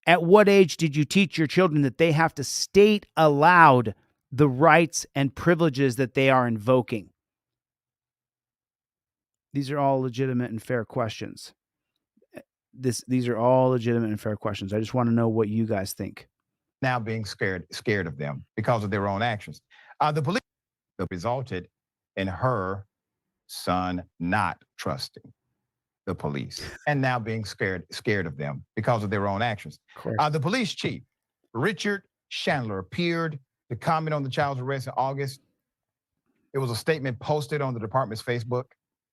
At what age did you teach your children that they have to state aloud the rights and privileges that they are invoking? These are all legitimate and fair questions. These are all legitimate and fair questions. I just want to know what you guys think. now being scared of them because of their own actions. The police resulted in her son not trusting the police and now being scared of them because of their own actions. The police chief, Richard Chandler, appeared to comment on the child's arrest in August. It was a statement posted on the department's Facebook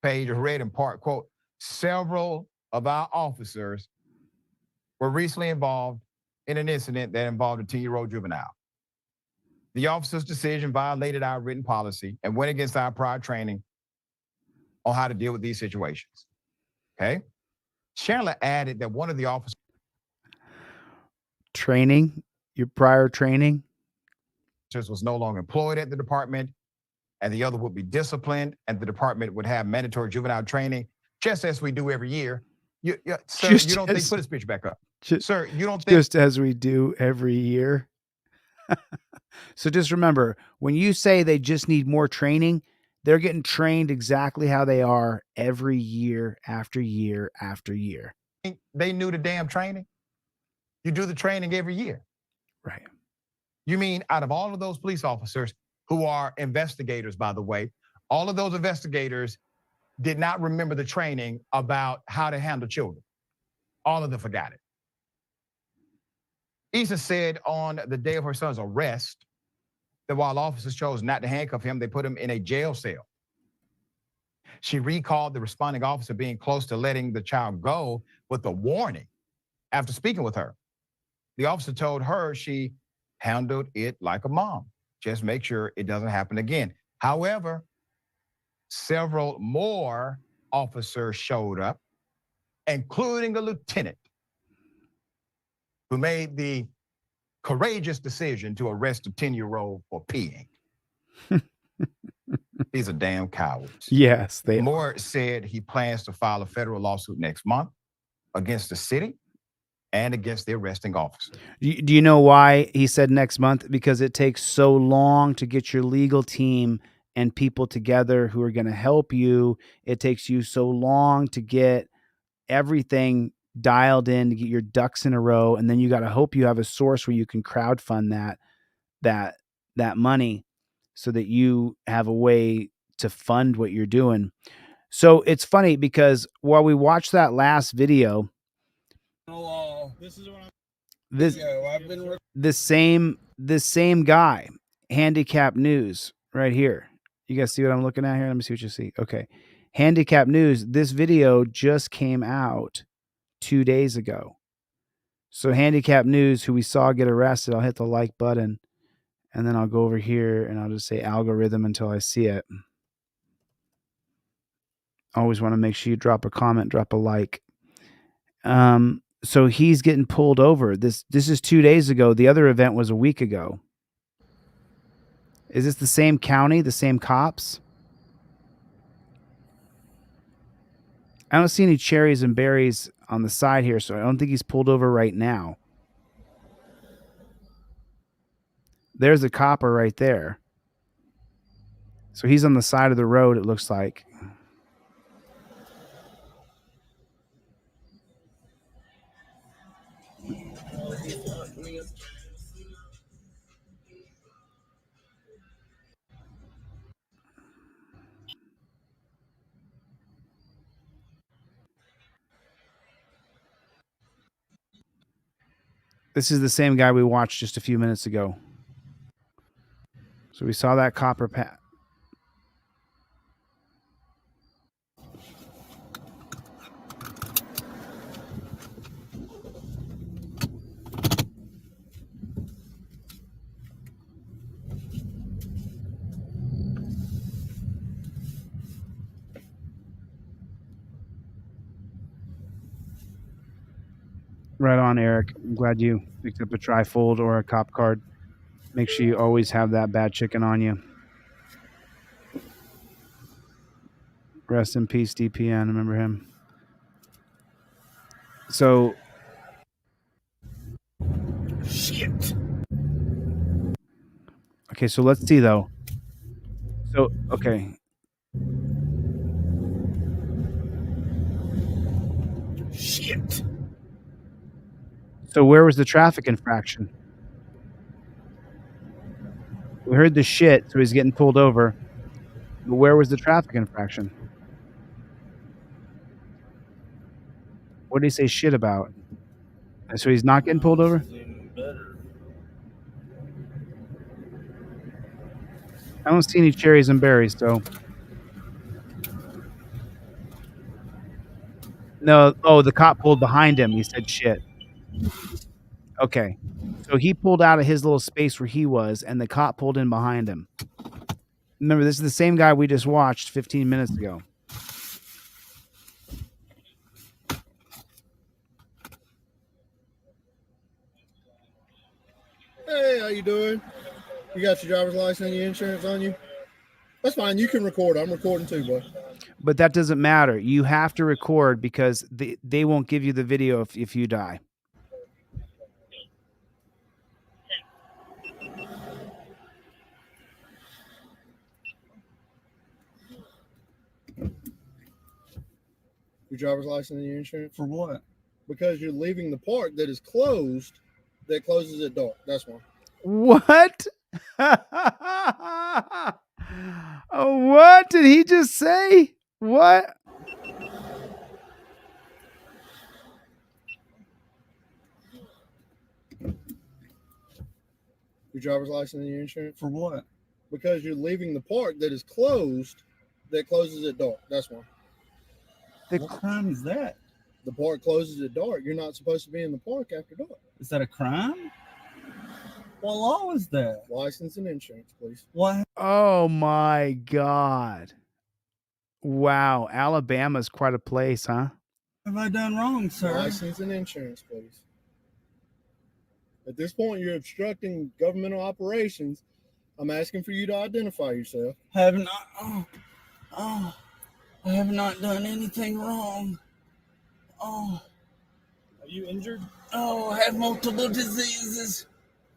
page, read in part, quote, "Several of our officers were recently involved in an incident that involved a 10-year-old juvenile. The officer's decision violated our written policy and went against our prior training on how to deal with these situations." Okay? Chandler added that one of the officers your prior training was no longer employed at the department, and the other would be disciplined, and the department would have mandatory juvenile training, just as we do every year. Sir, you don't think, put his picture back up. Sir, you don't think. Just as we do every year. So just remember, when you say they just need more training, they're getting trained exactly how they are every year after year after year. They knew the damn training? You do the training every year. Right. You mean out of all of those police officers who are investigators, by the way, all of those investigators did not remember the training about how to handle children. All of them forgot it. Issa said on the day of her son's arrest that while officers chose not to handcuff him, they put him in a jail cell. She recalled the responding officer being close to letting the child go with a warning after speaking with her. The officer told her she handled it like a mom. Just make sure it doesn't happen again. However, several more officers showed up, including a lieutenant who made the courageous decision to arrest a 10-year-old for peeing. These are damn cowards. Yes, they Moore said he plans to file a federal lawsuit next month against the city and against the arresting officer. Do you know why he said next month? Because it takes so long to get your legal team and people together who are going to help you. It takes you so long to get everything dialed in, to get your ducks in a row, and then you got to hope you have a source where you can crowdfund that money so that you have a way to fund what you're doing. So it's funny because while we watched that last video, this same guy, Handicap News, right here. You guys see what I'm looking at here? Let me see what you see. Okay. Handicap News, this video just came out 2 days ago. So Handicap News, who we saw get arrested, I'll hit the like button, and then I'll go over here and I'll just say algorithm until I see it. Always want to make sure you drop a comment, drop a like. So he's getting pulled over. This is 2 days ago. The other event was a week ago. Is this the same county, the same cops? I don't see any cherries and berries on the side here, so I don't think he's pulled over right now. There's a copper right there. So he's on the side of the road, it looks like. This is the same guy we watched just a few minutes ago. So we saw that copper pat. Right on, Eric. I'm glad you picked up a trifold or a cop card. Make sure you always have that bad chicken on you. Rest in peace, DPN. Remember him. So, shit. Okay, so let's see though. So, okay. Shit. So where was the traffic infraction? We heard the shit, so he's getting pulled over. But where was the traffic infraction? What did he say shit about? So he's not getting pulled over? I don't see any cherries and berries, so. No, oh, the cop pulled behind him. He said shit. Okay. So he pulled out of his little space where he was, and the cop pulled in behind him. Remember, this is the same guy we just watched 15 minutes ago. Hey, how you doing? You got your driver's license and your insurance on you? That's fine. You can record. I'm recording too, bud. But that doesn't matter. You have to record because they won't give you the video if you die. Your driver's license and your insurance? For what? Because you're leaving the park that is closed, that closes at dark. That's why. What? Oh, what did he just say? What? Your driver's license and your insurance? For what? Because you're leaving the park that is closed, that closes at dark. That's why. What crime is that? The park closes at dark. You're not supposed to be in the park after dark. Is that a crime? What law is that? License and insurance, please. What? Oh my God. Wow. Alabama's quite a place, huh? Have I done wrong, sir? License and insurance, please. At this point, you're obstructing governmental operations. I'm asking for you to identify yourself. I have not done anything wrong. Oh. Are you injured? Oh, I have multiple diseases.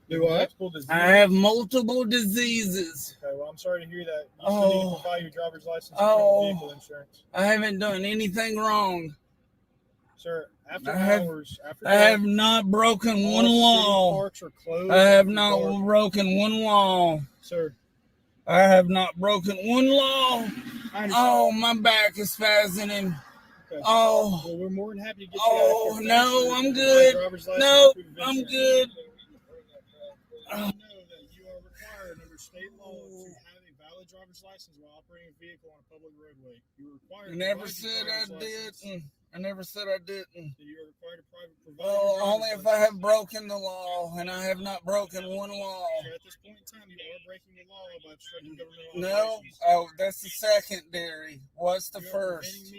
Do what? I have multiple diseases. Okay, well, I'm sorry to hear that. You still need to provide your driver's license and vehicle insurance. I haven't done anything wrong. Sir, after I have, hours, after I have not broken one law. Parks are closed. I have not broken one law. Sir. I have not broken one law. Oh, my back is spasming. Okay. Oh. Well, we're more than happy to get you out of here. No, I'm good. No, I'm good. I know that you are required under state law to have a valid driver's license while operating a vehicle on a public roadway. You're required. I never said I didn't. I never said I didn't. You're required to provide. Only if I have broken the law, and I have not broken one law. So at this point in time, you are breaking the law by obstructing governmental No. operations. Oh, that's the secondary. What's the first?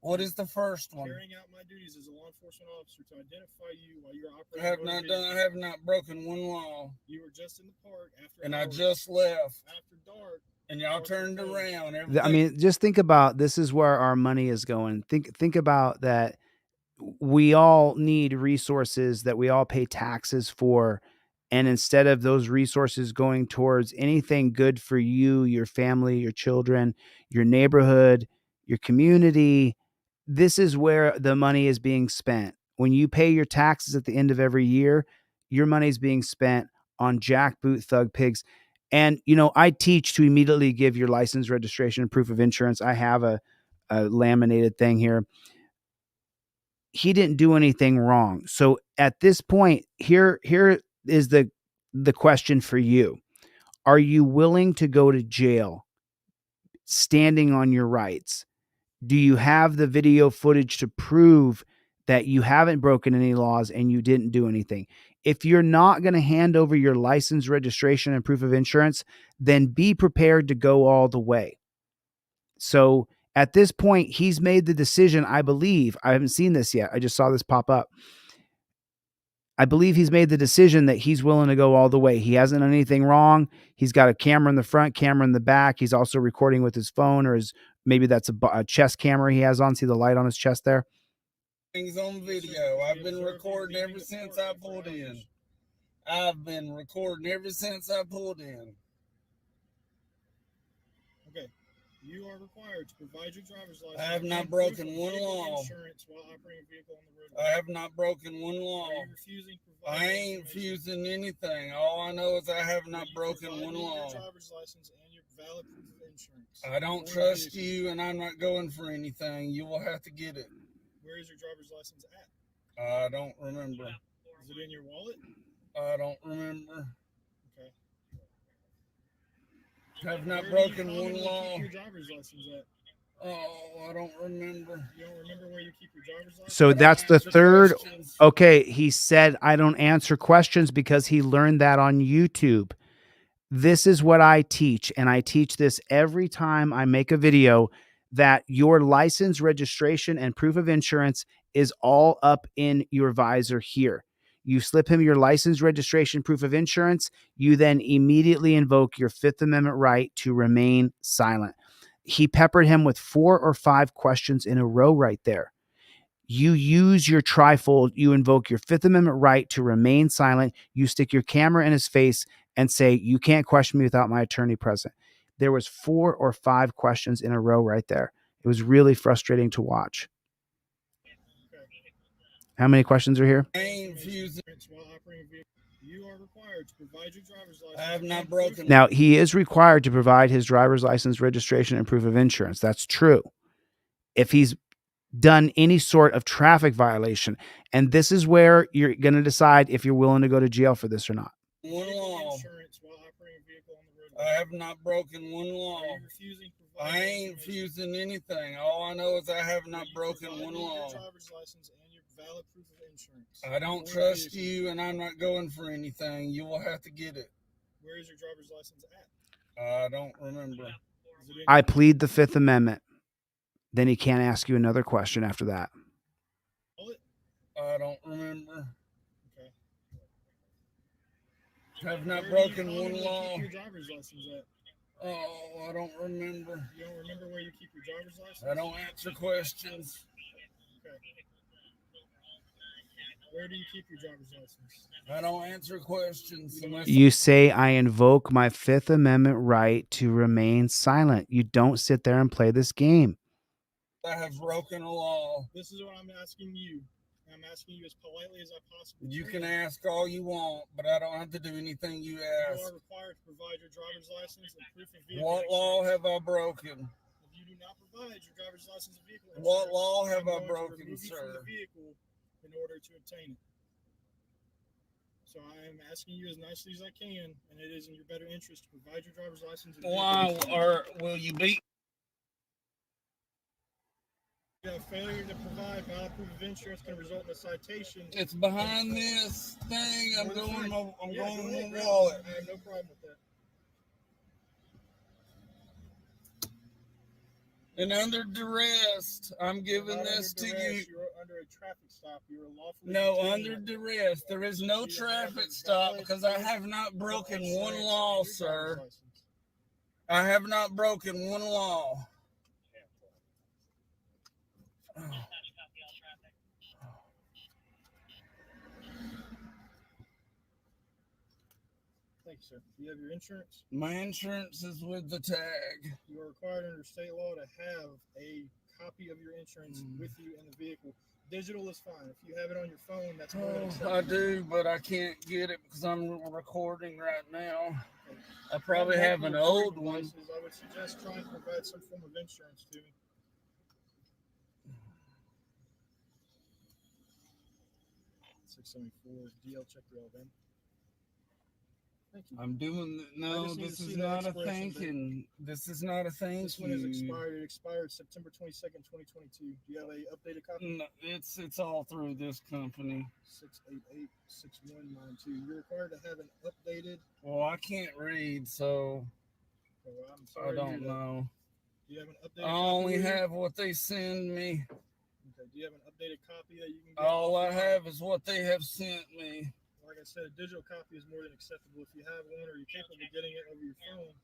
What is the first one? Carrying out my duties as a law enforcement officer to identify you while you're operating. I have not broken one law. You were just in the park after. And I just left. After dark. And y'all turned around. I mean, just think about, this is where our money is going. Think about that. We all need resources that we all pay taxes for. And instead of those resources going towards anything good for you, your family, your children, your neighborhood, your community, this is where the money is being spent. When you pay your taxes at the end of every year, your money is being spent on jackboot thug pigs. And, you know, I teach to immediately give your license, registration, and proof of insurance. I have a laminated thing here. He didn't do anything wrong. So at this point, here is the question for you. Are you willing to go to jail standing on your rights? Do you have the video footage to prove that you haven't broken any laws and you didn't do anything? If you're not going to hand over your license, registration, and proof of insurance, then be prepared to go all the way. So at this point, he's made the decision, I believe. I haven't seen this yet. I just saw this pop up. I believe he's made the decision that he's willing to go all the way. He hasn't done anything wrong. He's got a camera in the front, camera in the back. He's also recording with his phone, or maybe that's a chest camera he has on. See the light on his chest there? Things on video. I've been recording ever since I pulled in. Okay. You are required to provide your driver's license. I have not broken one law. Insurance while operating a vehicle on the road. I have not broken one law. Are you refusing to provide? I ain't refusing anything. All I know is I have not broken one law. Your driver's license and your valid proof of insurance. I don't trust you, and I'm not going for anything. You will have to get it. Where is your driver's license at? I don't remember. Is it in your wallet? I don't remember. Okay. Have not broken one Keep law. your driver's license at? Oh, I don't remember. You don't remember where you keep your driver's license? So that's the third. Okay, he said, I don't answer questions because he learned that on YouTube. This is what I teach, and I teach this every time I make a video, that your license, registration, and proof of insurance is all up in your visor here. You slip him your license, registration, proof of insurance, you then immediately invoke your Fifth Amendment right to remain silent. He peppered him with 4 or 5 questions in a row right there. You use your trifold, you invoke your Fifth Amendment right to remain silent, you stick your camera in his face and say, you can't question me without my attorney present. There was 4 or 5 questions in a row right there. It was really frustrating to watch. How many questions are here? You are required to provide your driver's license. I have not broken. Now, he is required to provide his driver's license, registration, and proof of insurance. That's true. If he's done any sort of traffic violation, and this is where you're going to decide if you're willing to go to jail for this or not. One law. I have not broken one law. I ain't refusing anything. All I know is I have not broken one law. I don't trust you, and I'm not going for anything. You will have to get it. Where is your driver's license at? I don't remember. I plead the Fifth Amendment. Then he can't ask you another question after that. I don't remember. Okay. Have not broken one law. Keep your driver's license at? Oh, I don't remember. You don't remember where you keep your driver's license? I don't answer questions. Okay. Where do you keep your driver's license? I don't answer questions unless You say I invoke my Fifth Amendment right to remain silent. You don't sit there and play this game. I have broken a law. This is what I'm asking you. I'm asking you as politely as I possibly can. You can ask all you want, but I don't have to do anything you ask. You are required to provide your driver's license and proof of vehicle. What law have I broken? If you do not provide your driver's license and vehicle insurance, what law have I broken, sir? From the vehicle in order to obtain it. So I am asking you as nicely as I can, and it is in your better interest to provide your driver's license. Why or will you be? Failure to provide valid proof of insurance can result in a citation. It's behind this thing. I'm going my wallet. I have no problem with that. And under duress, I'm giving this to you. You're under a traffic stop. You're lawfully. No, under duress. There is no traffic stop because I have not broken one law, sir. I have not broken one law. Thank you, sir. Do you have your insurance? My insurance is with the tag. You are required under state law to have a copy of your insurance with you in the vehicle. Digital is fine. If you have it on your phone, that's more than acceptable. I do, but I can't get it because I'm recording right now. I probably have an old one. I would suggest trying to provide some form of insurance to me. $674 DL check relevant. Thank you. I'm doing no. This is not a thinking. This is not a thing. This one is expired. It expired September 22nd, 2022. Do you have a updated copy? No, it's all through this company. 688-6192. You're required to have an updated. Well, I can't read, so I'm sorry, I don't know. Do you have an updated? I only have what they send me. Okay. Do you have an updated copy that you can get? All I have is what they have sent me. Like I said, a digital copy is more than acceptable. If you have one or you're capable of getting it over your phone,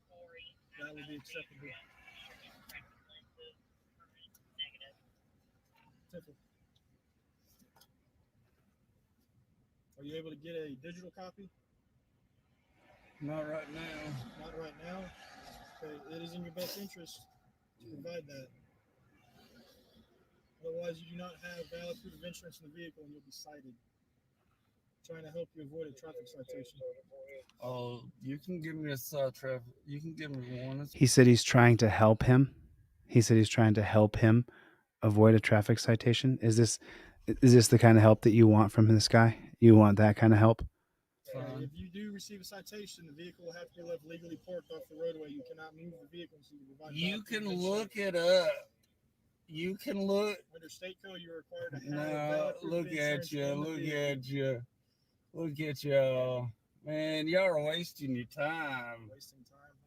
that would be acceptable. Simple. Are you able to get a digital copy? Not right now. Not right now? Okay, it is in your best interest to provide that. Otherwise, you do not have valid proof of insurance in the vehicle and you'll be cited. Trying to help you avoid a traffic citation. Oh, you can give me a traffic. You can give me one. He said he's trying to help him. He said he's trying to help him avoid a traffic citation. Is this the kind of help that you want from this guy? You want that kind of help? If you do receive a citation, the vehicle will have to be left legally parked off the roadway. You cannot move the vehicle until you provide. You can look it up. You can look. Under state code, you're required to have. No, look at you. Look at you. Look at y'all. Man, y'all are wasting your time.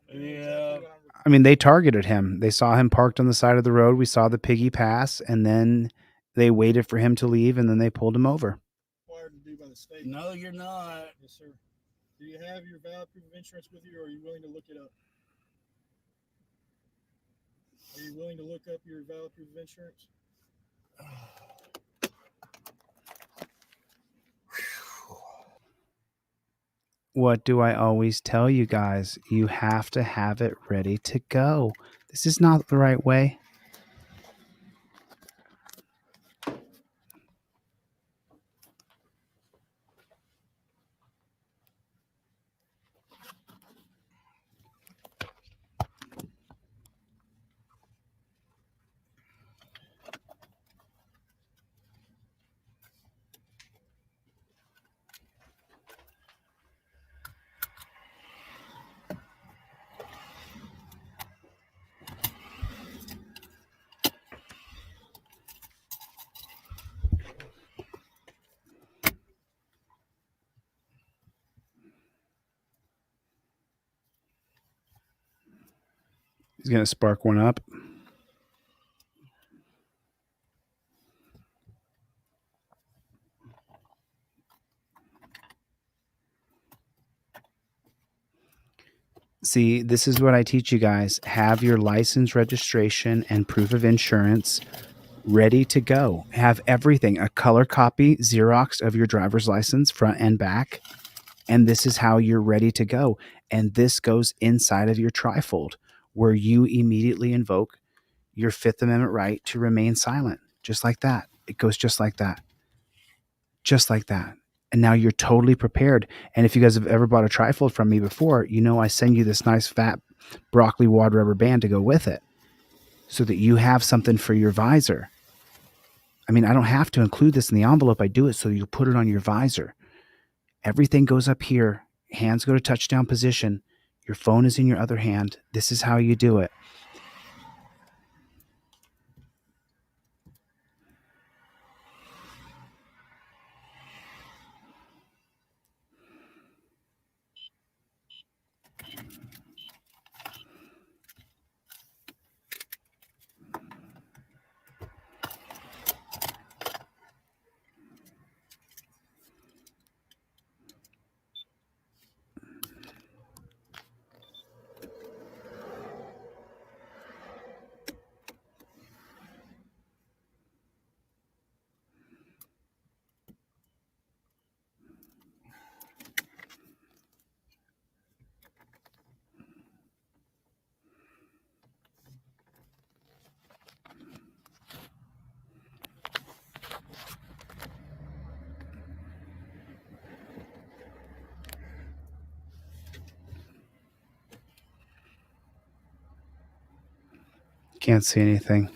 Yeah. I mean, they targeted him. They saw him parked on the side of the road. We saw the piggy pass, and then they waited for him to leave, and then they pulled him over. No, you're not. Yes, sir. Do you have your valid proof of insurance with you, or are you willing to look it up? Are you willing to look up your valid proof of insurance? What do I always tell you guys? You have to have it ready to go. This is not the right way. He's going to spark one up. See, this is what I teach you guys. Have your license, registration, and proof of insurance ready to go. Have everything, a color copy, Xerox of your driver's license, front and back. And this is how you're ready to go. And this goes inside of your trifold, where you immediately invoke your Fifth Amendment right to remain silent. Just like that. It goes just like that. Just like that. And now you're totally prepared. And if you guys have ever bought a trifold from me before, you know I send you this nice fat broccoli wad rubber band to go with it so that you have something for your visor. I mean, I don't have to include this in the envelope. I do it so you put it on your visor. Everything goes up here. Hands go to touchdown position. Your phone is in your other hand. This is how you do it. Can't see anything.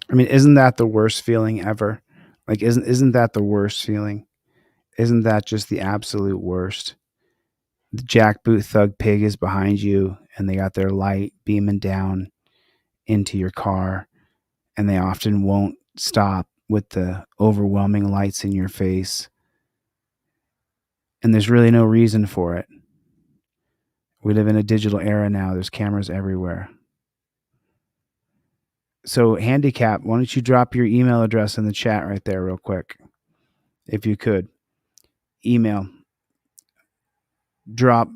I mean, isn't that the worst feeling ever? Like, isn't that the worst feeling? Isn't that just the absolute worst? The jackboot thug pig is behind you, and they got their light beaming down into your car, and they often won't stop with the overwhelming lights in your face. And there's really no reason for it. We live in a digital era now. There's cameras everywhere. So, Handicap, why don't you drop your email address in the chat right there real quick? If you could. Email. Drop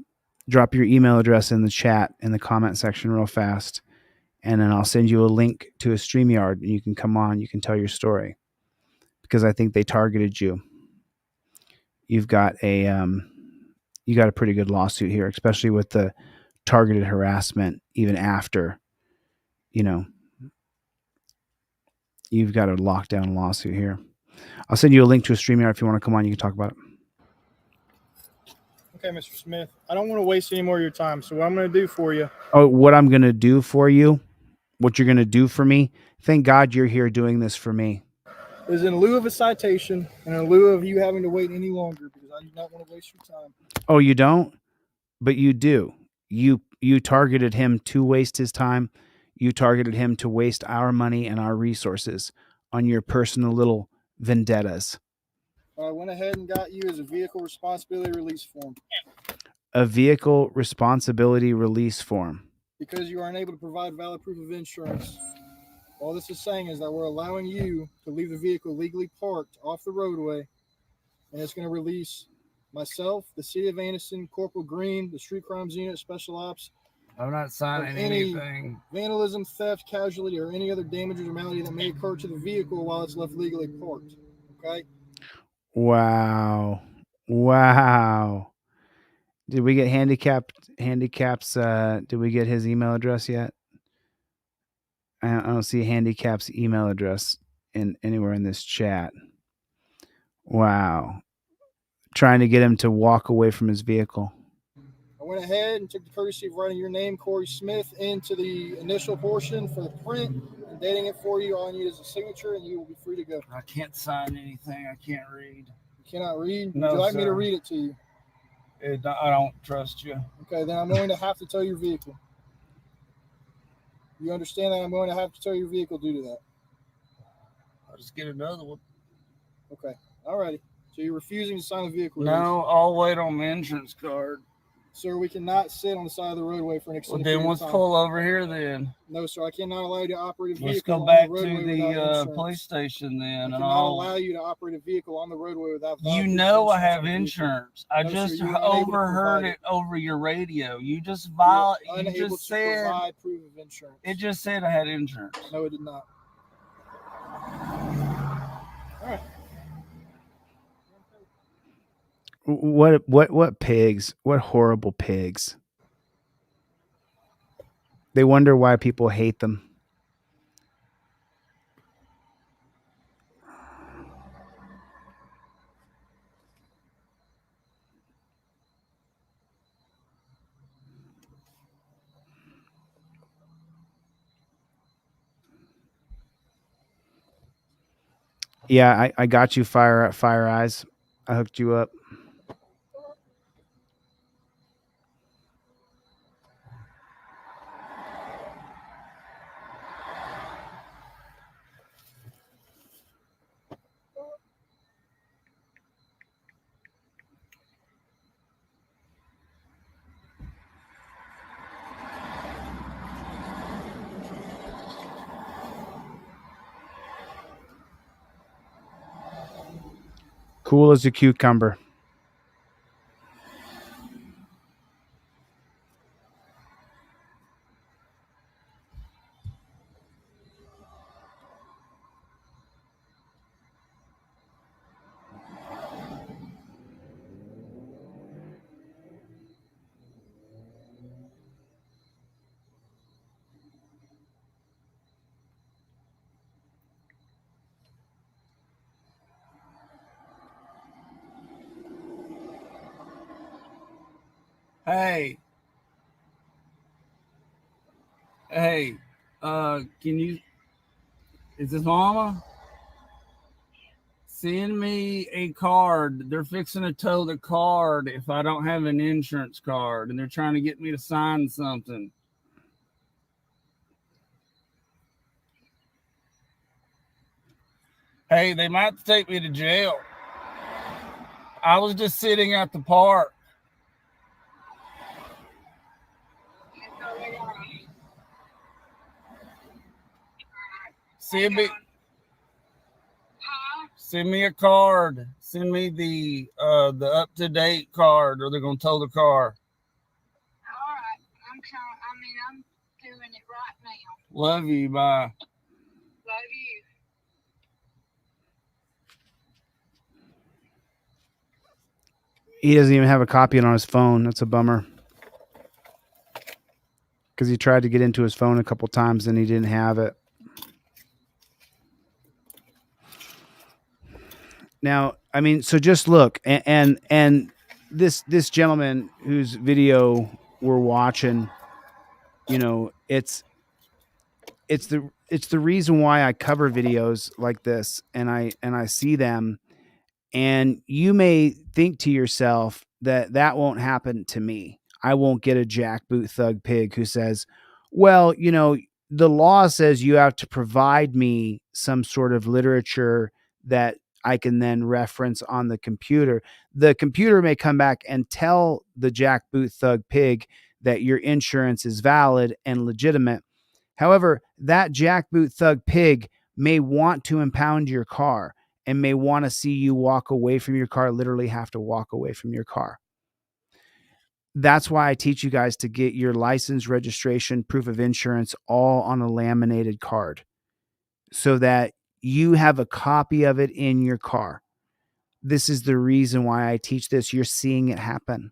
your email address in the chat in the comment section real fast. And then I'll send you a link to a StreamYard, and you can come on, you can tell your story. Because I think they targeted you. You've got a pretty good lawsuit here, especially with the targeted harassment, even after, you've got a lockdown lawsuit here. I'll send you a link to a StreamYard if you want to come on. You can talk about it. Okay, Mr. Smith. I don't want to waste any more of your time. So what I'm going to do for you. Oh, what I'm going to do for you? What you're going to do for me? Thank God you're here doing this for me. Is in lieu of a citation and in lieu of you having to wait any longer, because I do not want to waste your time. Oh, you don't? But you do. You targeted him to waste his time. You targeted him to waste our money and our resources on your personal little vendettas. I went ahead and got you as a vehicle responsibility release form. A vehicle responsibility release form. Because you are unable to provide valid proof of insurance. All this is saying is that we're allowing you to leave the vehicle legally parked off the roadway, and it's going to release myself, the City of Anderson, Corporal Green, the Street Crimes Unit, Special Ops. I'm not signing anything. Vandalism, theft, casualty, or any other damage or malady that may occur to the vehicle while it's left legally parked. Okay? Wow. Did we get Handicap's did we get his email address yet? I don't see Handicap's email address anywhere in this chat. Wow. Trying to get him to walk away from his vehicle. I went ahead and took the courtesy of writing your name, Corey Smith, into the initial portion for the print and dating it for you. All I need is a signature, and you will be free to go. I can't sign anything. I can't read. You cannot read? No, Would you like sir. me to read it to you? I don't trust you. Okay, then I'm going to have to tow your vehicle. You understand that I'm going to have to tow your vehicle due to that? I'll just get another one. Okay, alrighty. So you're refusing to sign the vehicle release? No, I'll wait on my insurance card. Sir, we cannot sit on the side of the roadway for an extended period of time. Well, then let's pull over here then. No, sir, I cannot allow you to operate a vehicle Let's go on back the roadway to without the insurance. police station then. I cannot allow you to operate a vehicle on the roadway without. You know I have insurance. I No, sir, just you are unable to overheard provide it over your radio. You just unable you just to said provide proof of insurance. it just said I had insurance. No, it did not. All right. What pigs? What horrible pigs. They wonder why people hate them. Yeah, I got you, Fire Eyes. I hooked you up. Cool as a cucumber. Hey, can you? Is this Mama? Send me a card. They're fixing to tow the card if I don't have an insurance card, and they're trying to get me to sign something. Hey, they might take me to jail. I was just sitting at the park. Send me a card. Send me the up-to-date card, or they're gonna tow the car. All right, I'm doing it right now. Love you. Bye. Love you. He doesn't even have a copy on his phone. That's a bummer. Because he tried to get into his phone a couple times and he didn't have it. Now, I mean, so just look, and this gentleman whose video we're watching, you know, it's the reason why I cover videos like this, and I see them, and you may think to yourself that won't happen to me. I won't get a jackboot thug pig who says, well, you know, the law says you have to provide me some sort of literature that I can then reference on the computer. The computer may come back and tell the jackboot thug pig that your insurance is valid and legitimate. However, that jackboot thug pig may want to impound your car and may want to see you walk away from your car, literally have to walk away from your car. That's why I teach you guys to get your license, registration, proof of insurance all on a laminated card so that you have a copy of it in your car. This is the reason why I teach this. You're seeing it happen.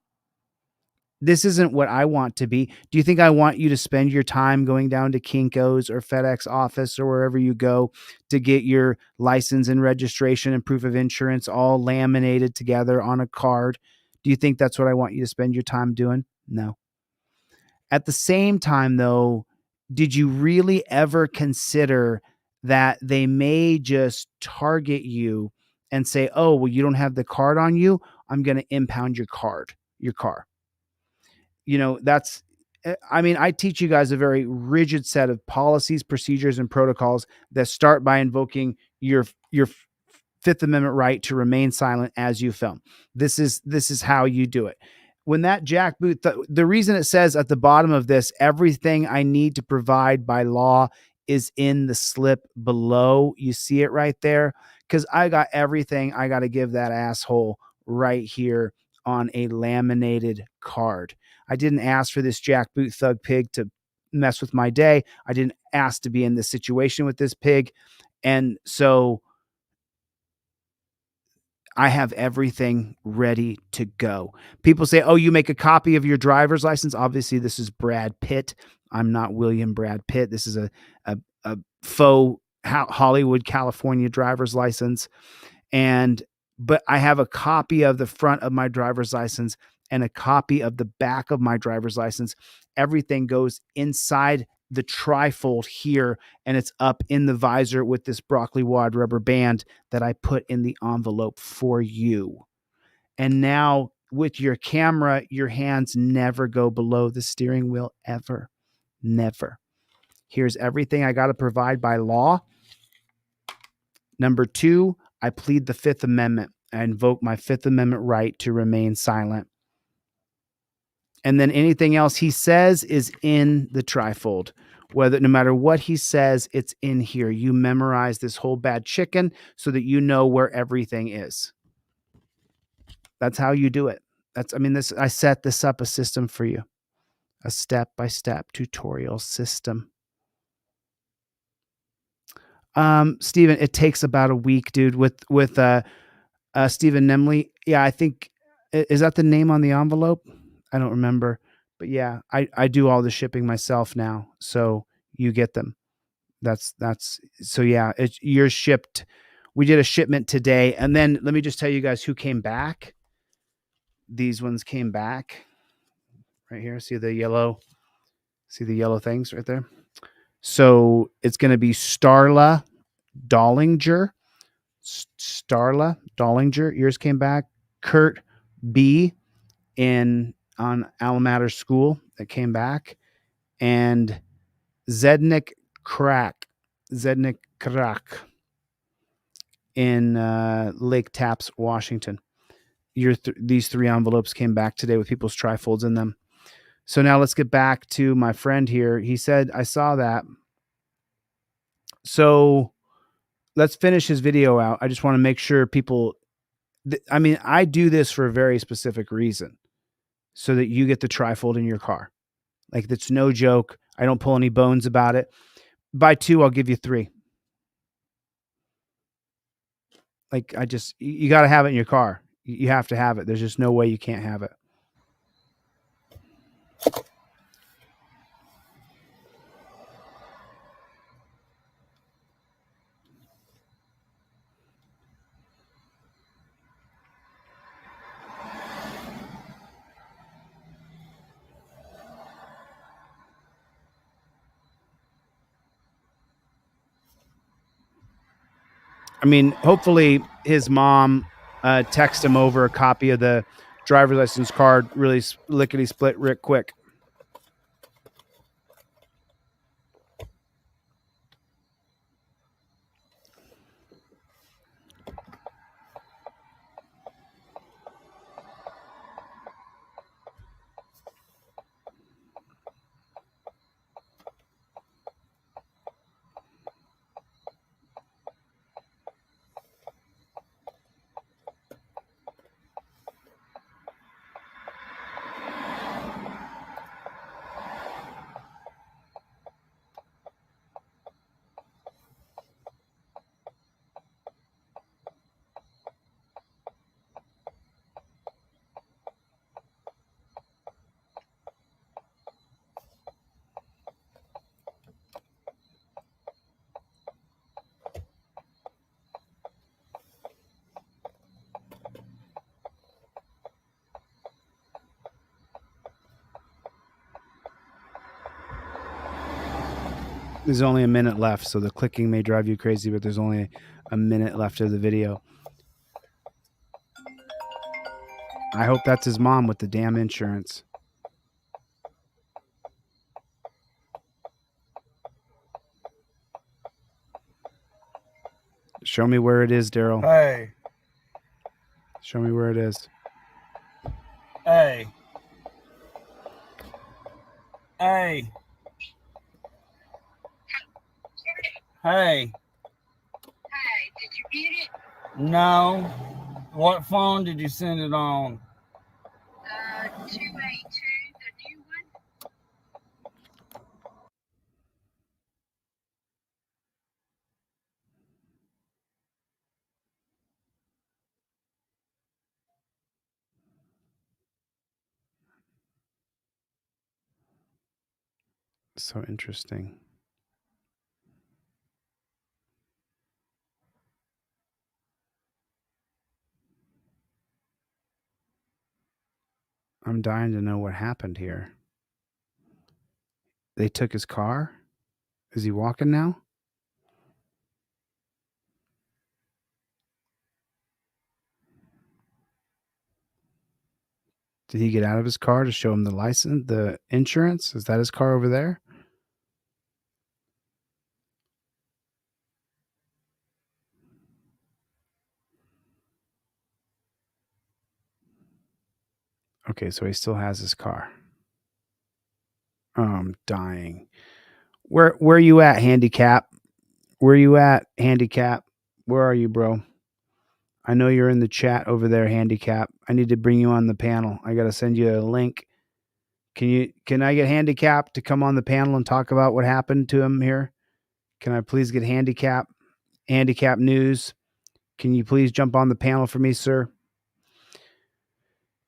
This isn't what I want to be. Do you think I want you to spend your time going down to Kinko's or FedEx office or wherever you go to get your license and registration and proof of insurance all laminated together on a card? Do you think that's what I want you to spend your time doing? No. At the same time, though, did you really ever consider that they may just target you and say, oh, well, you don't have the card on you, I'm going to impound your card. your car. I teach you guys a very rigid set of policies, procedures, and protocols that start by invoking your Fifth Amendment right to remain silent as you film. This is how you do it. When that jackboot, the reason it says at the bottom of this, everything I need to provide by law is in the slip below. You see it right there? Because I got everything I got to give that asshole right here on a laminated card. I didn't ask for this jackboot thug pig to mess with my day. I didn't ask to be in this situation with this pig. And so I have everything ready to go. People say, oh, you make a copy of your driver's license. Obviously, this is Brad Pitt. I'm not William Brad Pitt. This is a faux Hollywood, California driver's license. But I have a copy of the front of my driver's license and a copy of the back of my driver's license. Everything goes inside the trifold here, and it's up in the visor with this broccoli wad rubber band that I put in the envelope for you. And now with your camera, your hands never go below the steering wheel ever. Never. Here's everything I got to provide by law. Number 2, I plead the Fifth Amendment. I invoke my Fifth Amendment right to remain silent. And then anything else he says is in the trifold. No matter what he says, it's in here. You memorize this whole bad chicken so that you know where everything is. That's how you do it. I set this up a system for you. A step-by-step tutorial system. Stephen, it takes about a week, dude, with Stephen Nemley. Yeah, I think, is that the name on the envelope? I don't remember, but yeah, I do all the shipping myself now. So you get them. So yeah, you're shipped. We did a shipment today. And then let me just tell you guys who came back. These ones came back right here. See the yellow things right there. So it's going to be Starla Dollinger. Yours came back. Kurt B on Alamater School that came back, and Zednik Crack in Lake Tapps, Washington. These 3 envelopes came back today with people's trifolds in them. So now let's get back to my friend here. He said, I saw that. So let's finish his video out. I just want to make sure people, I do this for a very specific reason, so that you get the trifold in your car. Like, that's no joke. I don't pull any bones about it. Buy 2, I'll give you 3. Like, you got to have it in your car. You have to have it. There's just no way you can't have it. Hopefully his mom text him over a copy of the driver's license card really lickety split Rick quick. There's only a minute left, so the clicking may drive you crazy, but there's only a minute left of the video. I hope that's his mom with the damn insurance. Show me where it is, Daryl. Hey. Show me where it is. Hey. Hey. Hey. Hey, did you get it? No. What phone did you send it on? 282, the new one. So interesting. I'm dying to know what happened here. They took his car? Is he walking now? Did he get out of his car to show him the license, the insurance? Is that his car over there? Okay, so he still has his car. Oh, I'm dying. Where are you at, Handicap? Where are you at, Handicap? Where are you, bro? I know you're in the chat over there, Handicap. I need to bring you on the panel. I got to send you a link. Can I get Handicap to come on the panel and talk about what happened to him here? Can I please get Handicap News? Can you please jump on the panel for me, sir?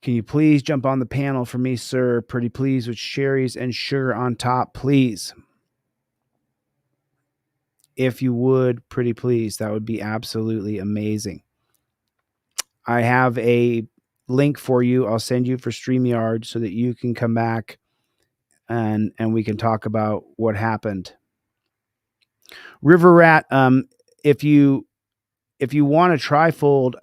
Can you please jump on the panel for me, sir? Pretty please, with cherries and sugar on top, please. If you would, pretty please, that would be absolutely amazing. I have a link for you. I'll send you for StreamYard so that you can come back and we can talk about what happened. River Rat, if you want a trifold,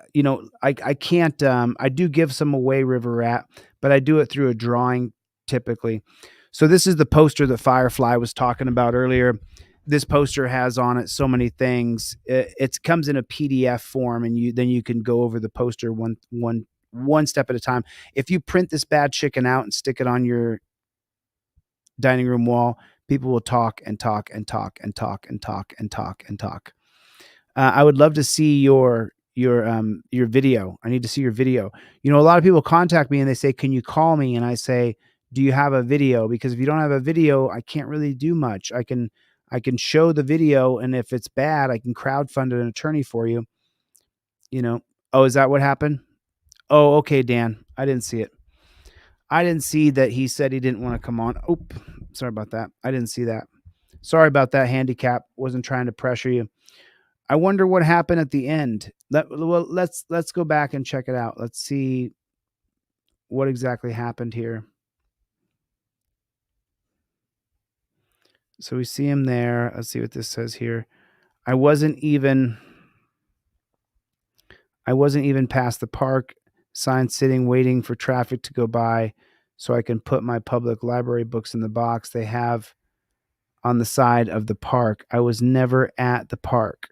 I can't, I do give some away, River Rat, but I do it through a drawing typically. So this is the poster that Firefly was talking about earlier. This poster has on it so many things. It comes in a PDF form, and then you can go over the poster one step at a time. If you print this bad chicken out and stick it on your dining room wall, people will talk and talk and talk and talk and talk and talk and talk. I would love to see your video. I need to see your video. A lot of people contact me and they say, "Can you call me?" And I say, "Do you have a video?" Because if you don't have a video, I can't really do much. I can show the video, and if it's bad, I can crowdfund an attorney for you. Oh, is that what happened? Oh, okay, Dan. I didn't see it. I didn't see that he said he didn't want to come on. Oh, sorry about that. I didn't see that. Sorry about that, Handicap. Wasn't trying to pressure you. I wonder what happened at the end. Let's go back and check it out. Let's see what exactly happened here. So we see him there. Let's see what this says here. I wasn't even past the park sign, sitting waiting for traffic to go by so I can put my public library books in the box they have on the side of the park. I was never at the park.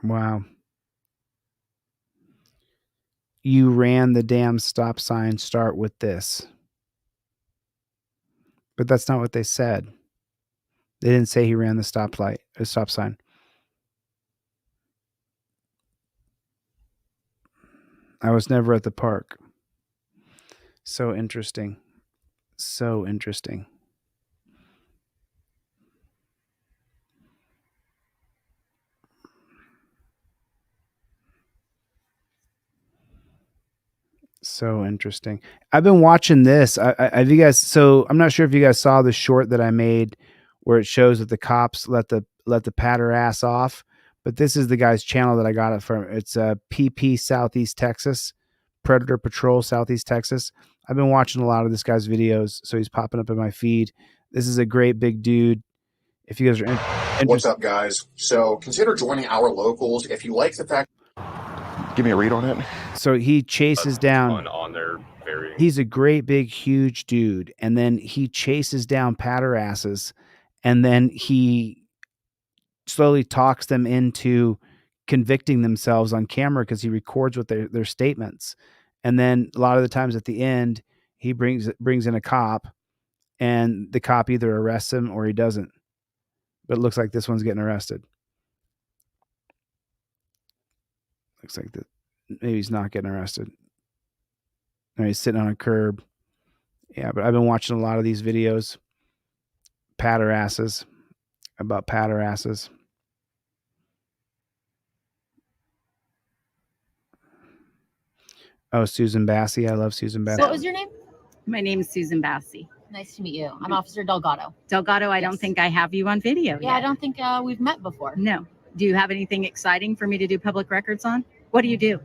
Wow. You ran the damn stop sign. Start with this. But that's not what they said. They didn't say he ran the stop sign. I was never at the park. So interesting. So interesting. So interesting. I've been watching this. Have you guys? So I'm not sure if you guys saw the short that I made where it shows that the cops let the patter ass off. But this is the guy's channel that I got it from. It's PP Southeast Texas, Predator Patrol Southeast Texas. I've been watching a lot of this guy's videos, so he's popping up in my feed. This is a great big dude. If you guys are interested. What's up, guys? So consider joining our locals if you like the fact. Give me a read on it. So he chases down. On their very. He's a great big huge dude, and then he chases down paterasses, and then he slowly talks them into convicting themselves on camera because he records what their statements, and then a lot of the times at the end he brings in a cop, and the cop either arrests him or he doesn't. But it looks like this one's getting arrested. Looks like that maybe he's not getting arrested. No, he's sitting on a curb. Yeah, but I've been watching a lot of these videos, about paterasses. Oh, Susan Bassey. I love Susan Bassey. What was your name? My name is Susan Bassey. Nice to meet you. I'm Officer Delgado. Delgado, I don't think I have you on video Yeah, yet. I don't think we've met before. No. Do you have anything exciting for me to do public records on? What do you do?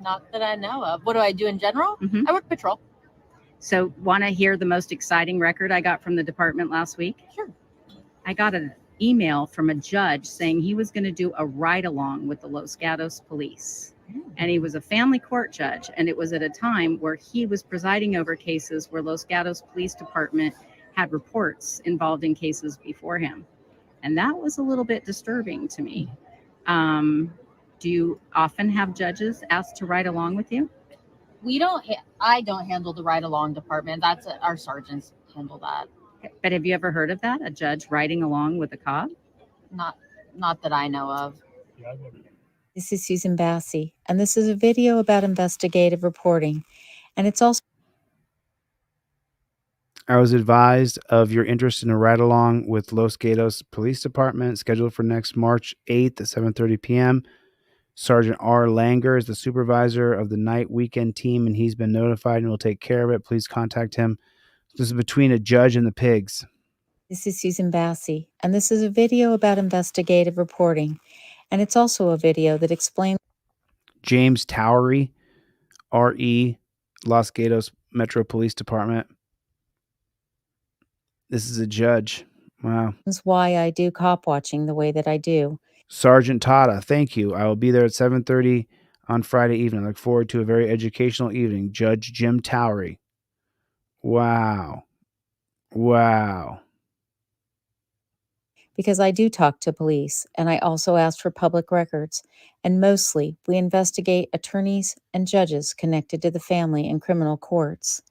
Not that I know of. What do I do in general? I work patrol. So want to hear the most exciting record I got from the department last week? Sure. I got an email from a judge saying he was going to do a ride-along with the Los Gatos police. And he was a family court judge, and it was at a time where he was presiding over cases where Los Gatos Police Department had reports involved in cases before him. And that was a little bit disturbing to me. Do you often have judges asked to ride along with you? I don't handle the ride-along department. That's our sergeants handle that. But have you ever heard of that? A judge riding along with a cop? Not that I know of. This is Susan Bassey, and this is a video about investigative reporting. And it's also I was advised of your interest in a ride-along with Los Gatos Police Department scheduled for next March 8th at 7:30 p.m. Sergeant R. Langer is the supervisor of the night weekend team, and he's been notified and will take care of it. Please contact him. This is between a judge and the pigs. This is Susan Bassey, and this is a video about investigative reporting. And it's also a video that explains James Towery, R.E., Los Gatos Metro Police Department. This is a judge. Wow. why I do cop watching the way that I do. Sergeant Tata, thank you. I will be there at 7:30 on Friday evening. I look forward to a very educational evening. Judge Jim Towery. Wow. Wow. Because I do talk to police, and I also ask for public records, and mostly we investigate attorneys and judges connected to the family in criminal courts.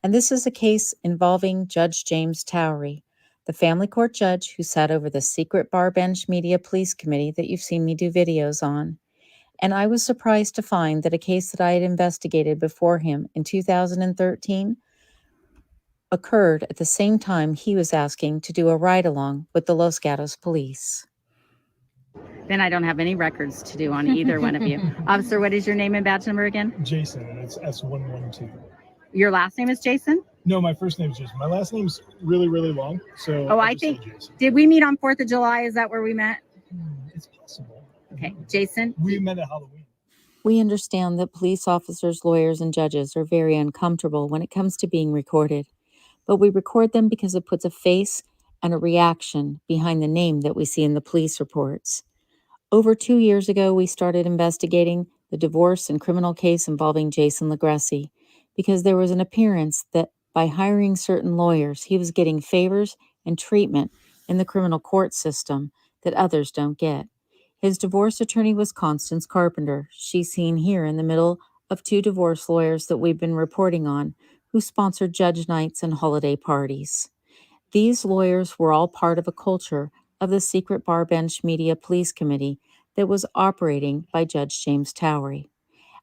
And this is a case involving Judge James Towery, the family court judge who sat over the secret bar bench media police committee that you've seen me do videos on. And I was surprised to find that a case that I had investigated before him in 2013 occurred at the same time he was asking to do a ride-along with the Los Gatos police. Then I don't have any records to do on either one of you. Officer, what is your name and badge number again? Jason, and it's S112. Your last name is Jason? No, my first name's Jason. My last name's really, really long. So Oh, I think, did we meet on 4th of July? Is that where we met? It's possible. Okay, Jason? We met at Halloween. We understand that police officers, lawyers, and judges are very uncomfortable when it comes to being recorded. But we record them because it puts a face and a reaction behind the name that we see in the police reports. Over 2 years ago, we started investigating the divorce and criminal case involving Jason Legressi because there was an appearance that by hiring certain lawyers, he was getting favors and treatment in the criminal court system that others don't get. His divorce attorney was Constance Carpenter. She's seen here in the middle of 2 divorce lawyers that we've been reporting on, who sponsored judge nights and holiday parties. These lawyers were all part of a culture of the secret bar bench media police committee that was operating by Judge James Towery.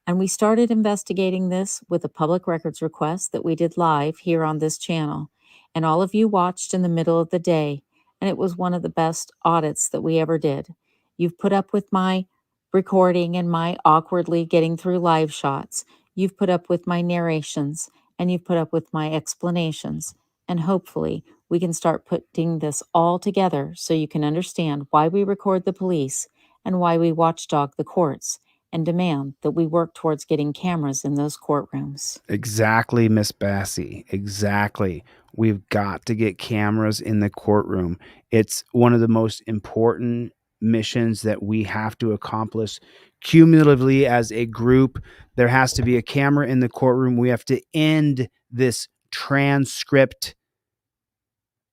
And we started investigating this with a public records request that we did live here on this channel. And all of you watched in the middle of the day, and it was one of the best audits that we ever did. You've put up with my recording and my awkwardly getting through live shots. You've put up with my narrations, and you've put up with my explanations. And hopefully we can start putting this all together so you can understand why we record the police and why we watchdog the courts and demand that we work towards getting cameras in those courtrooms. Exactly, Miss Bassey. Exactly. We've got to get cameras in the courtroom. It's one of the most important missions that we have to accomplish cumulatively as a group. There has to be a camera in the courtroom. We have to end this transcript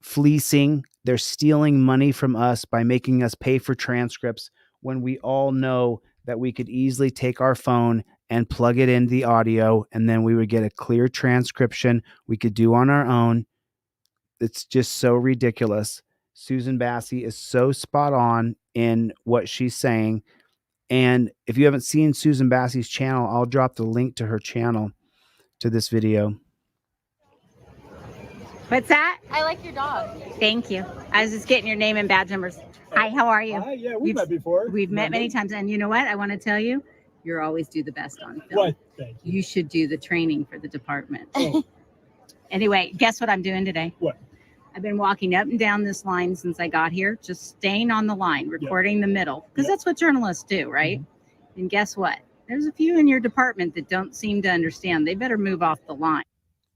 fleecing. They're stealing money from us by making us pay for transcripts when we all know that we could easily take our phone and plug it in the audio, and then we would get a clear transcription we could do on our own. It's just so ridiculous. Susan Bassey is so spot on in what she's saying. And if you haven't seen Susan Bassey's channel, I'll drop the link to her channel to this video. What's that? I like your dog. Thank you. I was just getting your name and badge numbers. Hi, how are you? Hi, yeah, we've met before. We've met many times. And you know what? I want to tell you, you're always do the best on film. What? Thank you. You should do the training for the department. Oh. Anyway, guess what I'm doing today? What? I've been walking up and down this line since I got here, just staying on the line, recording the middle, because that's what journalists do, right? Mm-hmm. And guess what? There's a few in your department that don't seem to understand. They better move off the line.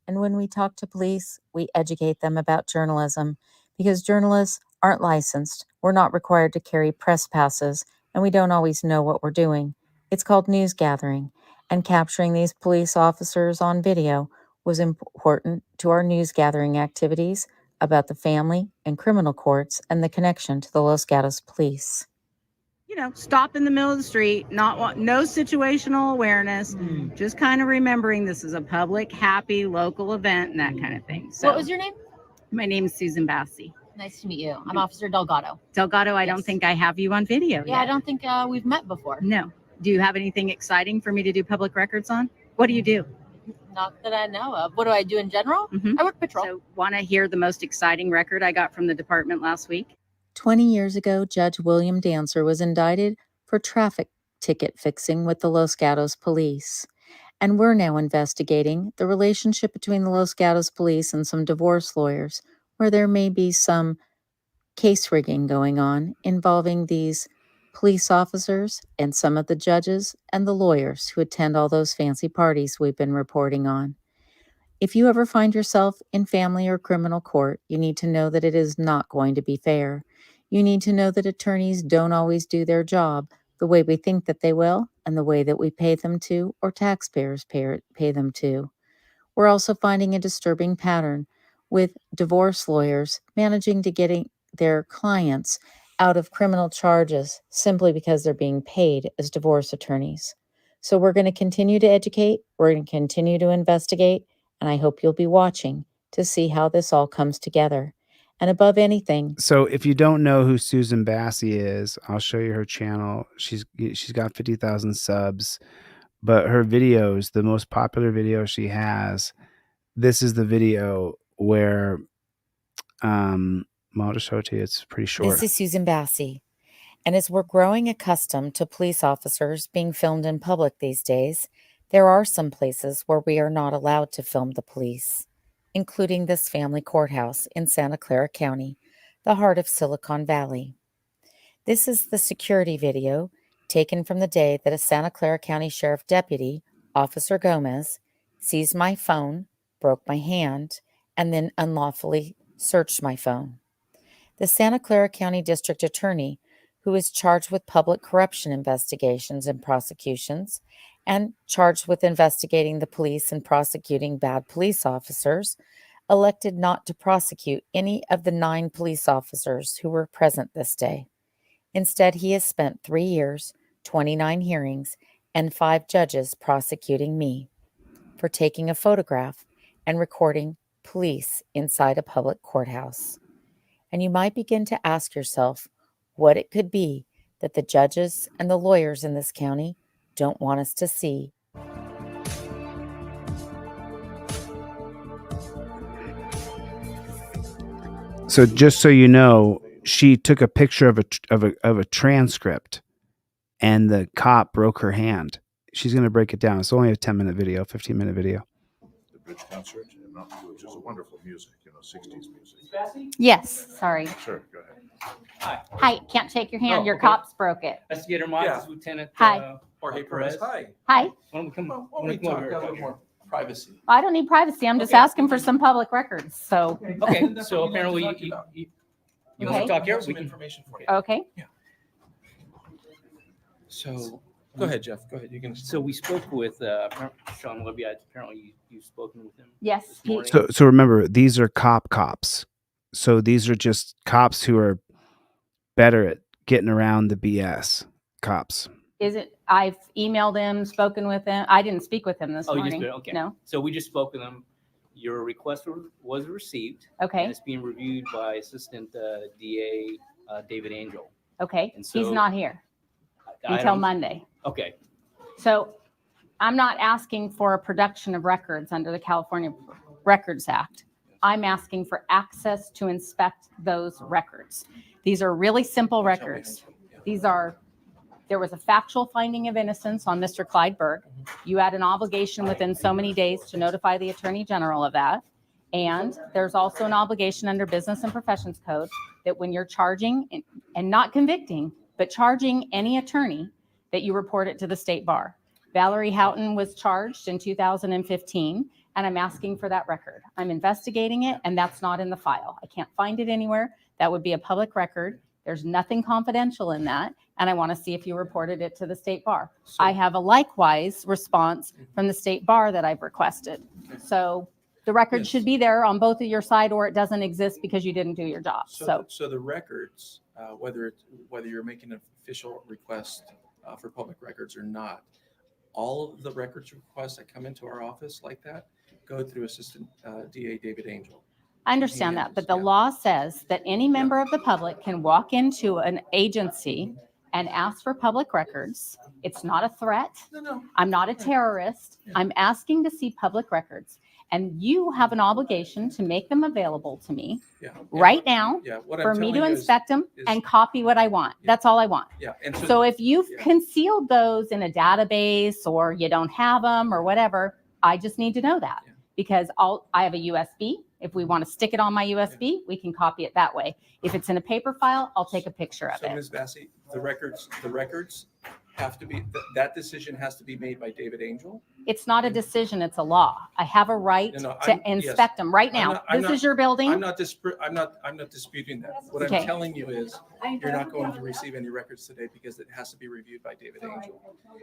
And when we talk to police, we educate them about journalism because journalists aren't licensed. We're not required to carry press passes, and we don't always know what we're doing. It's called news gathering, and capturing these police officers on video was important to our news gathering activities about the family and criminal courts and the connection to the Los Gatos police. You know, stop in the middle of the street, no situational awareness, just kind of remembering this is a public, happy, local event and that kind of thing. So, What was your name? My name is Susan Bassey. Nice to meet you. I'm Officer Delgado. Delgado, I don't think I have you on video Yeah, yet. I don't think we've met before. No. Do you have anything exciting for me to do public records on? What do you do? Not that I know of. What do I do in general? I work patrol. So, want to hear the most exciting record I got from the department last week? 20 years ago, Judge William Dancer was indicted for traffic ticket fixing with the Los Gatos police. And we're now investigating the relationship between the Los Gatos police and some divorce lawyers, where there may be some case rigging going on involving these police officers and some of the judges and the lawyers who attend all those fancy parties we've been reporting on. If you ever find yourself in family or criminal court, you need to know that it is not going to be fair. You need to know that attorneys don't always do their job the way we think that they will and the way that we pay them to or taxpayers pay them to. We're also finding a disturbing pattern with divorce lawyers managing to getting their clients out of criminal charges simply because they're being paid as divorce attorneys. So we're going to continue to educate, we're going to continue to investigate, and I hope you'll be watching to see how this all comes together. And above anything. So if you don't know who Susan Bassey is, I'll show you her channel. She's got 50,000 subs, but her videos, the most popular video she has, this is the video where, I'll just show it to you. It's pretty short. This is Susan Bassey. And as we're growing accustomed to police officers being filmed in public these days, there are some places where we are not allowed to film the police, including this family courthouse in Santa Clara County, the heart of Silicon Valley. This is the security video taken from the day that a Santa Clara County Sheriff Deputy, Officer Gomez, seized my phone, broke my hand, and then unlawfully searched my phone. The Santa Clara County District Attorney, who is charged with public corruption investigations and prosecutions, and charged with investigating the police and prosecuting bad police officers, elected not to prosecute any of the 9 police officers who were present this day. Instead, he has spent 3 years, 29 hearings, and 5 judges prosecuting me for taking a photograph and recording police inside a public courthouse. And you might begin to ask yourself what it could be that the judges and the lawyers in this county don't want us to see. So just so you know, she took a picture of a transcript, and the cop broke her hand. She's going to break it down. It's only a 10-minute video, 15-minute video. The bridge concert, which is a wonderful music, 60s music. Yes, sorry. Sure, go ahead. Hi, can't shake your hand. Your cops broke it. Investigator Mike, this is Lieutenant Hi. Jorge Perez. Hi. Hi. Why don't we come Why don't we talk a little more privacy? I don't need privacy. I'm just asking for some public records. So. Okay, so apparently you want to talk here? Some information for you. Okay. So Go ahead, Jeff. Go ahead. You can. So we spoke with Sean Libby. Apparently, you've spoken with him. Yes, this he- morning. So remember, these are cops. So these are just cops who are better at getting around the BS. Cops. Is it? I've emailed him, spoken with him. I didn't speak with him this Oh, you morning. just did? Okay. No. So we just spoke with him. Your request was received. Okay. And it's being reviewed by Assistant DA David Angel. Okay. And so He's not here I until don't- Monday. Okay. So I'm not asking for a production of records under the California Records Act. I'm asking for access to inspect those records. These are really simple records. There was a factual finding of innocence on Mr. Clyde Berg. You had an obligation within so many days to notify the Attorney General of that. And there's also an obligation under Business and Professions Code that when you're charging and not convicting, but charging any attorney, that you report it to the state bar. Valerie Houghton was charged in 2015, and I'm asking for that record. I'm investigating it, and that's not in the file. I can't find it anywhere. That would be a public record. There's nothing confidential in that, and I want to see if you reported it to the state bar. I have a likewise response from the state bar that I've requested. So the record should be there on both of your side, or it doesn't exist because you didn't do your job. So the records, whether you're making an official request for public records or not, all of the records requests that come into our office like that go through Assistant DA David Angel. I understand that, but the law says that any member of the public can walk into an agency and ask for public records. It's not a threat. No. I'm not a terrorist. I'm asking to see public records. And you have an obligation to make them available to me right now for me to inspect them and copy what I want. That's all I want. Yeah. And So if you've concealed those in a database or you don't have them or whatever, I just need to know that because I have a USB. If we want to stick it on my USB, we can copy it that way. If it's in a paper file, I'll take a picture of So it. Ms. Bassi, the records have to be, that decision has to be made by David Angel. It's not a decision, it's a law. I have a right No, to inspect them right now. This is your building. I'm not disputing that. What I'm Okay. telling you is you're not going to receive any records today because it has to be reviewed by David Angel.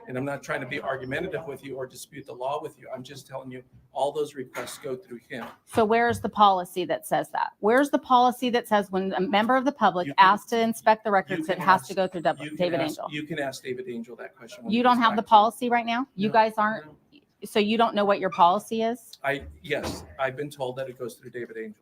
And I'm not trying to be argumentative with you or dispute the law with you. I'm just telling you all those requests go through him. So where's the policy that says that? Where's the policy that says when a member of the public asks to inspect the records, it has to go through David Angel? You can ask David Angel that question. when You he don't gets have back the to you. policy right now? You guys aren't, so you don't know what your policy is? Yes, I've been told that it goes through David Angel.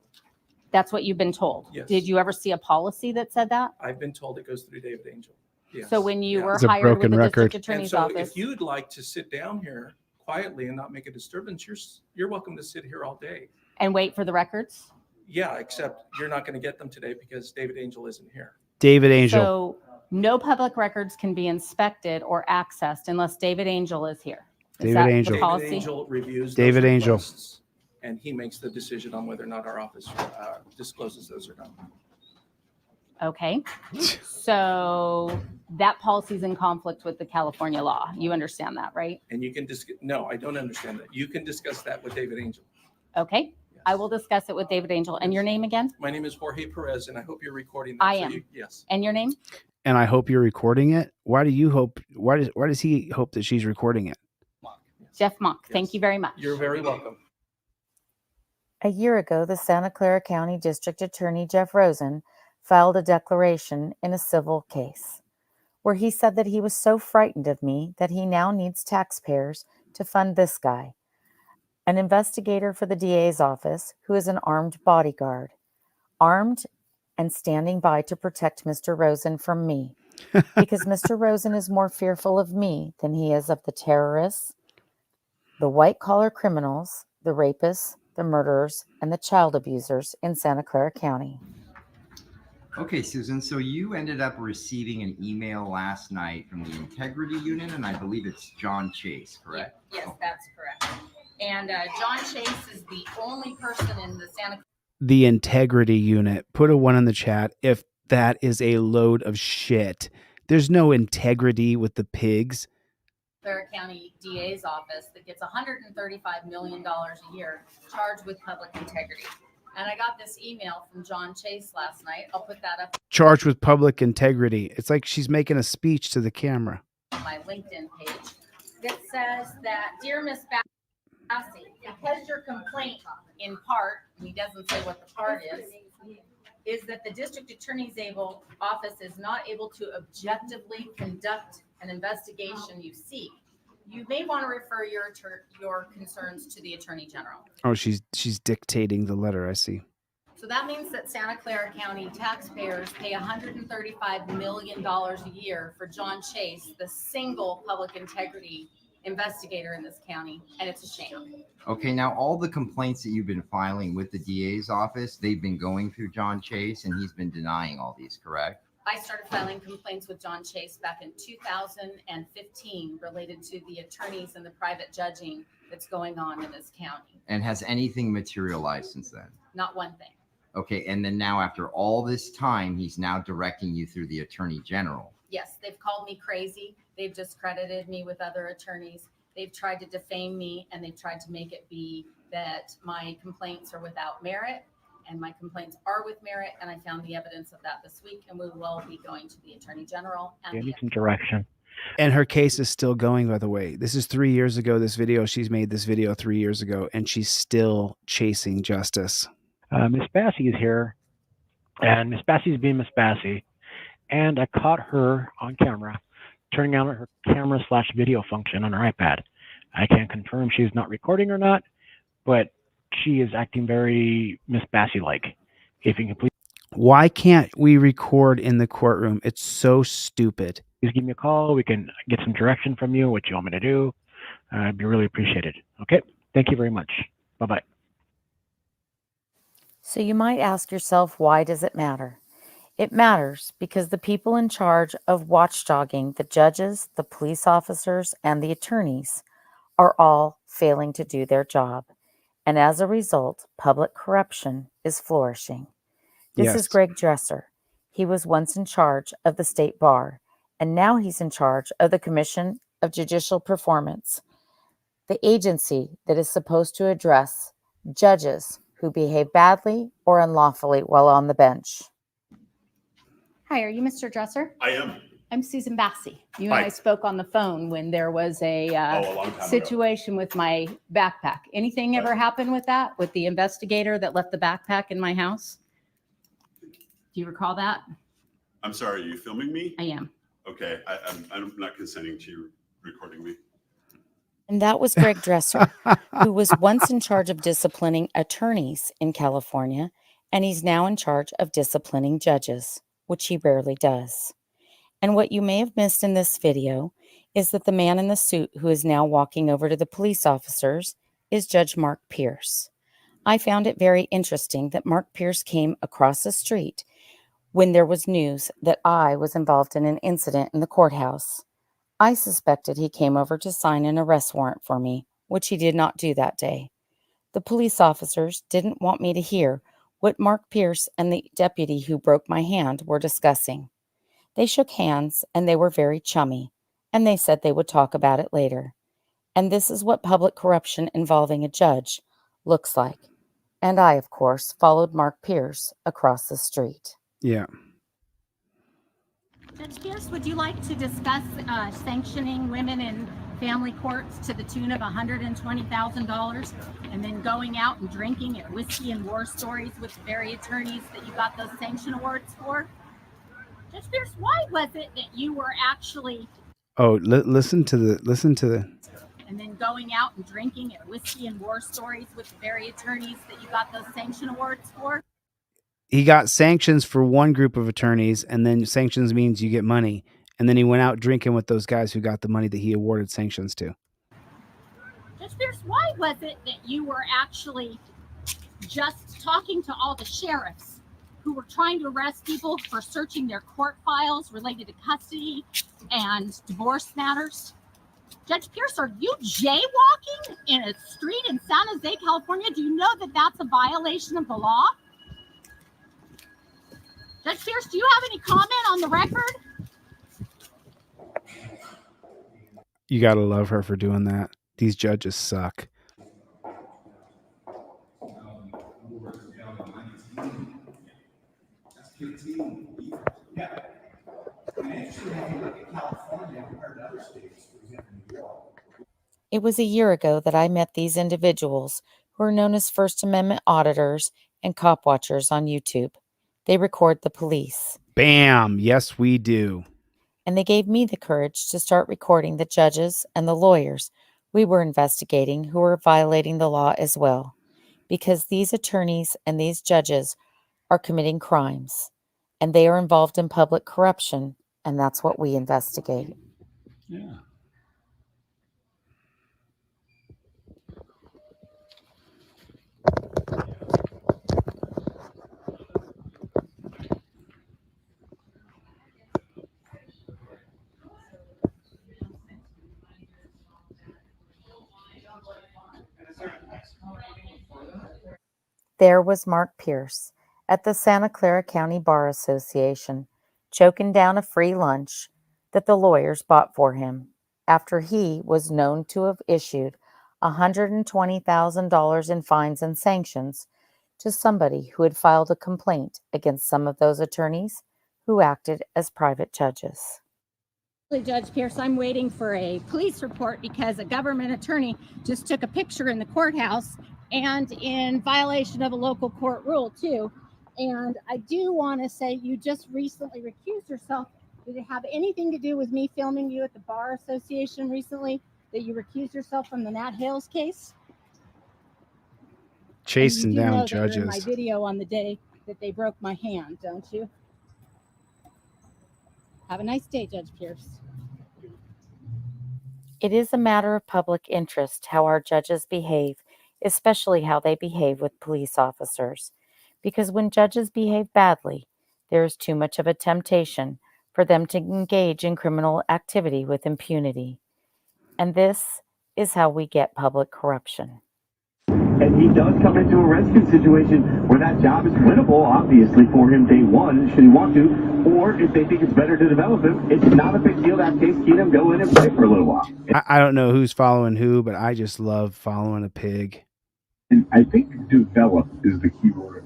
That's what you've been told? Yes. Did you ever see a policy that said that? I've been told it goes through David Angel. Yes. So when you were It's a hired with broken the record. district And attorney's so office? if you'd like to sit down here quietly and not make a disturbance, you're welcome to sit here all day. And wait for the records? Yeah, except you're not going to get them today because David Angel isn't here. David Angel. So no public records can be inspected or accessed unless David Angel is here. Is David that the Angel. policy? David Angel reviews David those Angel. requests, and he makes the decision on whether or not our office discloses those or not. Okay. So that policy is in conflict with the California law. You understand that, right? And you can no, I don't understand that. You can discuss that with David Angel. Okay. I will discuss it with David Angel. And your name again? My name is Jorge Perez, and I hope you're recording that. I so am. Yes. And your name? And I hope you're recording it. Why does he hope that she's recording it? Jeff Monk. Thank you very much. You're very welcome. A year ago, the Santa Clara County District Attorney Jeff Rosen filed a declaration in a civil case where he said that he was so frightened of me that he now needs taxpayers to fund this guy, an investigator for the DA's office who is an armed bodyguard, armed and standing by to protect Mr. Rosen from me, because Mr. Rosen is more fearful of me than he is of the terrorists, the white-collar criminals, the rapists, the murderers, and the child abusers in Santa Clara County. Okay, Susan, so you ended up receiving an email last night from the Integrity Unit, and I believe it's John Chase, correct? Yes, that's correct. And John Chase is the only person in the Santa The Integrity Unit. Put a 1 in the chat if that is a load of shit. There's no integrity with the pigs. Clara County DA's office that gets $135 million a year charged with public integrity. And I got this email from John Chase last night. I'll put that up. Charged with public integrity. It's like she's making a speech to the camera. on my LinkedIn page that says that, Dear Miss Bassey, because your complaint in part, and he doesn't say what the part is that the district attorney's office is not able to objectively conduct an investigation you seek, you may want to refer your concerns to the Attorney General. Oh, she's dictating the letter. I see. So that means that Santa Clara County taxpayers pay $135 million a year for John Chase, the single public integrity investigator in this county, and it's a sham. Okay, now all the complaints that you've been filing with the DA's office, they've been going through John Chase, and he's been denying all these, correct? I started filing complaints with John Chase back in 2015 related to the attorneys and the private judging that's going on in this county. And has anything materialized since then? Not one thing. Okay, and then now after all this time, he's now directing you through the Attorney General. Yes, they've called me crazy. They've discredited me with other attorneys. They've tried to defame me, and they've tried to make it be that my complaints are without merit, and my complaints are with merit, and I found the evidence of that this week, and we will be going to the Attorney General. And need some direction. And her case is still going, by the way. This is 3 years ago, this video. She's made this video 3 years ago, and she's still chasing justice. Miss Bassey is here, and Miss Bassey's being Miss Bassey, and I caught her on camera turning on her camera/video function on her iPad. I can't confirm she's not recording or not, but she is acting very Miss Bassey-like. If you can please. Why can't we record in the courtroom? It's so stupid. Please give me a call. We can get some direction from you, what you want me to do. I'd be really appreciated. Okay? Thank you very much. Bye-bye. So you might ask yourself, why does it matter? It matters because the people in charge of watchdogging the judges, the police officers, and the attorneys are all failing to do their job. And as a result, public corruption is flourishing. This is Greg Dresser. He was once in charge of the state bar, and now he's in charge of the Commission of Judicial Performance, the agency that is supposed to address judges who behave badly or unlawfully while on the bench. Hi, are you Mr. Dresser? I am. I'm Susan Bassey. You and Hi. I spoke on the phone when there was a long time situation with my backpack. Anything ever happen with that, with the investigator that left the backpack in my house? Do you recall that? I'm sorry, are you filming me? I am. Okay, I'm not consenting to you recording me. And that was Greg Dresser, who was once in charge of disciplining attorneys in California, and he's now in charge of disciplining judges, which he rarely does. And what you may have missed in this video is that the man in the suit who is now walking over to the police officers is Judge Mark Pierce. I found it very interesting that Mark Pierce came across the street when there was news that I was involved in an incident in the courthouse. I suspected he came over to sign an arrest warrant for me, which he did not do that day. The police officers didn't want me to hear what Mark Pierce and the deputy who broke my hand were discussing. They shook hands and they were very chummy, and they said they would talk about it later. And this is what public corruption involving a judge looks like. And I, of course, followed Mark Pierce across the street. Yeah. Judge Pierce, would you like to discuss sanctioning women in family courts to the tune of $120,000 and then going out and drinking at whiskey and war stories with the very attorneys that you got those sanction awards for? Judge Pierce, why was it that you were actually... Oh, listen to the. And then going out and drinking at whiskey and war stories with the very attorneys that you got those sanction awards for? He got sanctions for one group of attorneys, and then sanctions means you get money. And then he went out drinking with those guys who got the money that he awarded sanctions to. Judge Pierce, why was it that you were actually just talking to all the sheriffs who were trying to arrest people for searching their court files related to custody and divorce matters? Judge Pierce, are you jaywalking in a street in San Jose, California? Do you know that that's a violation of the law? Judge Pierce, do you have any comment on the record? You got to love her for doing that. These judges suck. It was a year ago that I met these individuals who are known as First Amendment auditors and cop watchers on YouTube. They record the police. Bam. Yes, we do. And they gave me the courage to start recording the judges and the lawyers we were investigating who were violating the law as well. Because these attorneys and these judges are committing crimes, and they are involved in public corruption, and that's what we investigate. Yeah. There was Mark Pierce at the Santa Clara County Bar Association, choking down a free lunch that the lawyers bought for him after he was known to have issued $120,000 in fines and sanctions to somebody who had filed a complaint against some of those attorneys who acted as private judges. Judge Pierce, I'm waiting for a police report because a government attorney just took a picture in the courthouse and in violation of a local court rule too. And I do want to say you just recently recused yourself. Did it have anything to do with me filming you at the Bar Association recently that you recused yourself from the Nat Hales case? Chasing down That you're in my judges. video on the day that they broke my hand, don't you? Have a nice day, Judge Pierce. It is a matter of public interest how our judges behave, especially how they behave with police officers. Because when judges behave badly, there is too much of a temptation for them to engage in criminal activity with impunity. And this is how we get public corruption. And he does come into a rescue situation where that job is winnable, obviously, for him day one, should he want to, or if they think it's better to develop him, it's not a big deal. That case, Keenum, go in and play for a little while. I don't know who's following who, but I just love following a pig. And I think develop is the key word.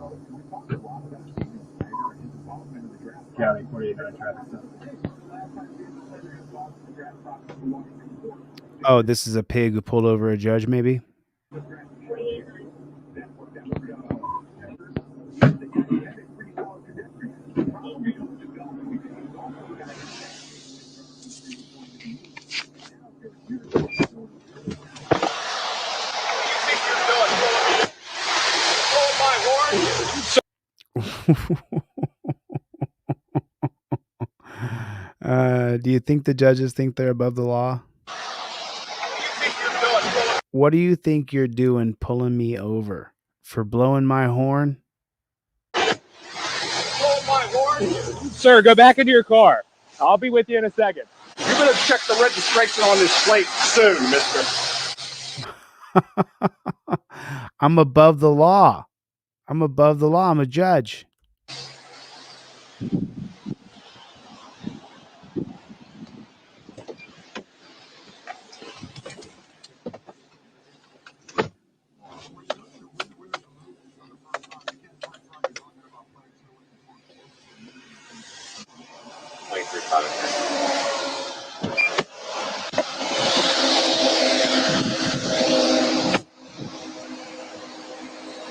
County 49 traffic stop. Oh, this is a pig who pulled over a judge, maybe? Do you think the judges think they're above the law? What do you think you're doing pulling me over? For blowing my horn? Sir, go back into your car. I'll be with you in a second. You better check the registration on this plate soon, mister. I'm above the law. I'm above the law. I'm a judge.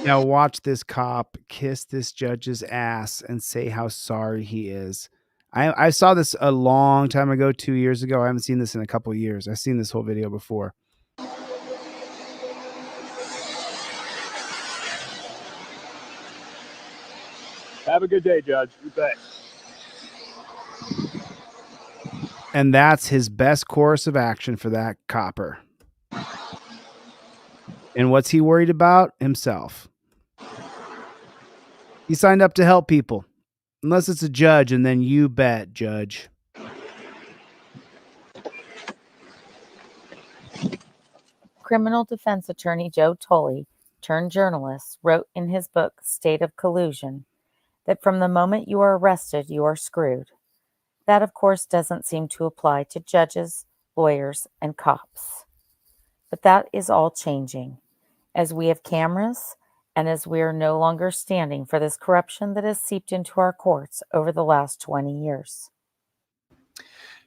Now watch this cop kiss this judge's ass and say how sorry he is. I saw this a long time ago, 2 years ago. I haven't seen this in a couple of years. I've seen this whole video before. Have a good day, Judge. You bet. And that's his best course of action for that copper. And what's he worried about? Himself. He signed up to help people. Unless it's a judge, and then you bet, judge. Criminal defense attorney Joe Tully, turned journalist, wrote in his book, State of Collusion, that from the moment you are arrested, you are screwed. That, of course, doesn't seem to apply to judges, lawyers, and cops. But that is all changing, as we have cameras and as we are no longer standing for this corruption that has seeped into our courts over the last 20 years.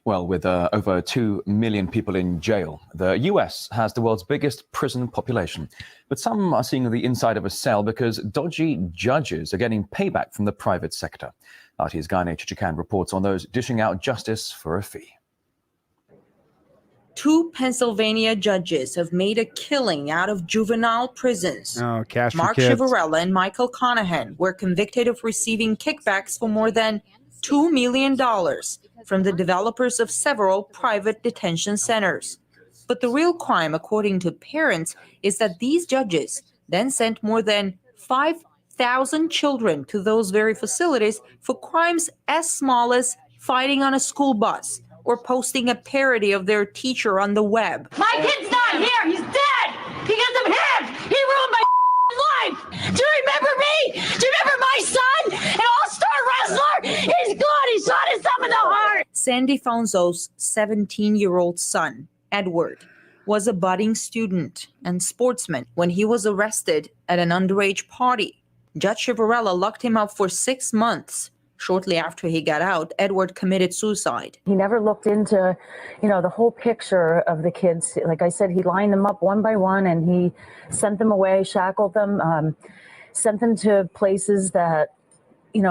Well, with over 2 million people in jail, the US has the world's biggest prison population. But some are seeing the inside of a cell because dodgy judges are getting payback from the private sector. RT's Guy Chichikan reports on those dishing out justice for a fee. 2 Pennsylvania judges have made a killing out of juvenile prisons. Oh, cash for Mark kids. Chivarella and Michael Conahan were convicted of receiving kickbacks for more than $2 million from the developers of several private detention centers. But the real crime, according to parents, is that these judges then sent more than 5,000 children to those very facilities for crimes as small as fighting on a school bus or posting a parody of their teacher on the web. My kid's not here. He's dead because of him. He ruined my life. Do you remember me? Do you remember my son, an all-star wrestler? He's good. He shot himself in the heart. Sandy Fonzo's 17-year-old son, Edward, was a budding student and sportsman when he was arrested at an underage party. Judge Chivarella locked him up for 6 months. Shortly after he got out, Edward committed suicide. He never looked into, the whole picture of the kids. Like I said, he lined them up one by one and he sent them away, shackled them, sent them to places that,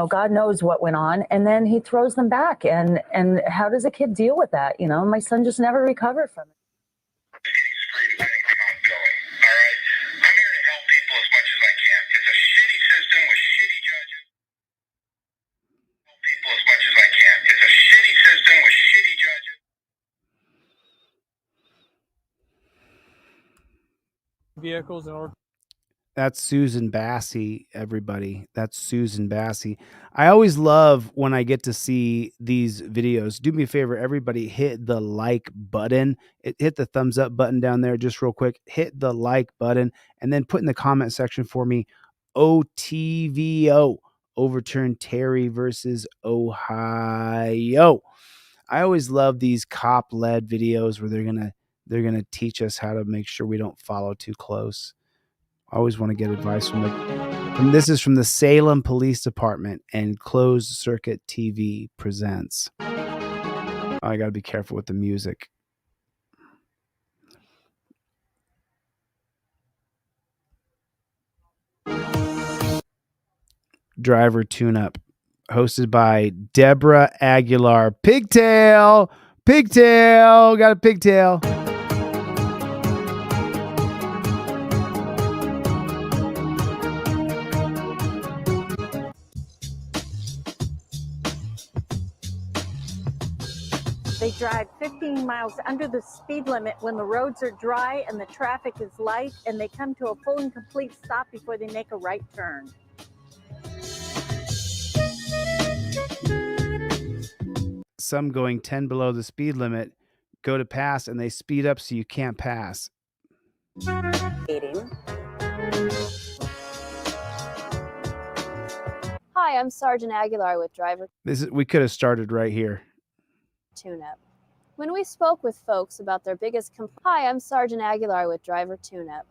God knows what went on. And then he throws them back. And how does a kid deal with that? My son just never recovered from it. Vehicles in order. That's Susan Bassey, everybody. That's Susan Bassey. I always love when I get to see these videos. Do me a favor, everybody, hit the like button. Hit the thumbs up button down there just real quick. Hit the like button and then put in the comment section for me, OTVO, overturn Terry versus Ohio. I always love these cop-led videos where they're gonna teach us how to make sure we don't follow too close. I always want to get advice this is from the Salem Police Department, and Closed Circuit TV presents. Oh, I got to be careful with the music. Driver Tune-Up, hosted by Deborah Aguilar. Pigtail, got a pigtail. They drive 15 miles under the speed limit when the roads are dry and the traffic is light, and they come to a full and complete stop before they make a right turn. Some going 10 below the speed limit go to pass and they speed up so you can't pass. Hi, I'm Sergeant Aguilar with Driver We could have started right here. Tune-Up. When we spoke with folks about their biggest Hi, I'm Sergeant Aguilar with Driver Tune-Up.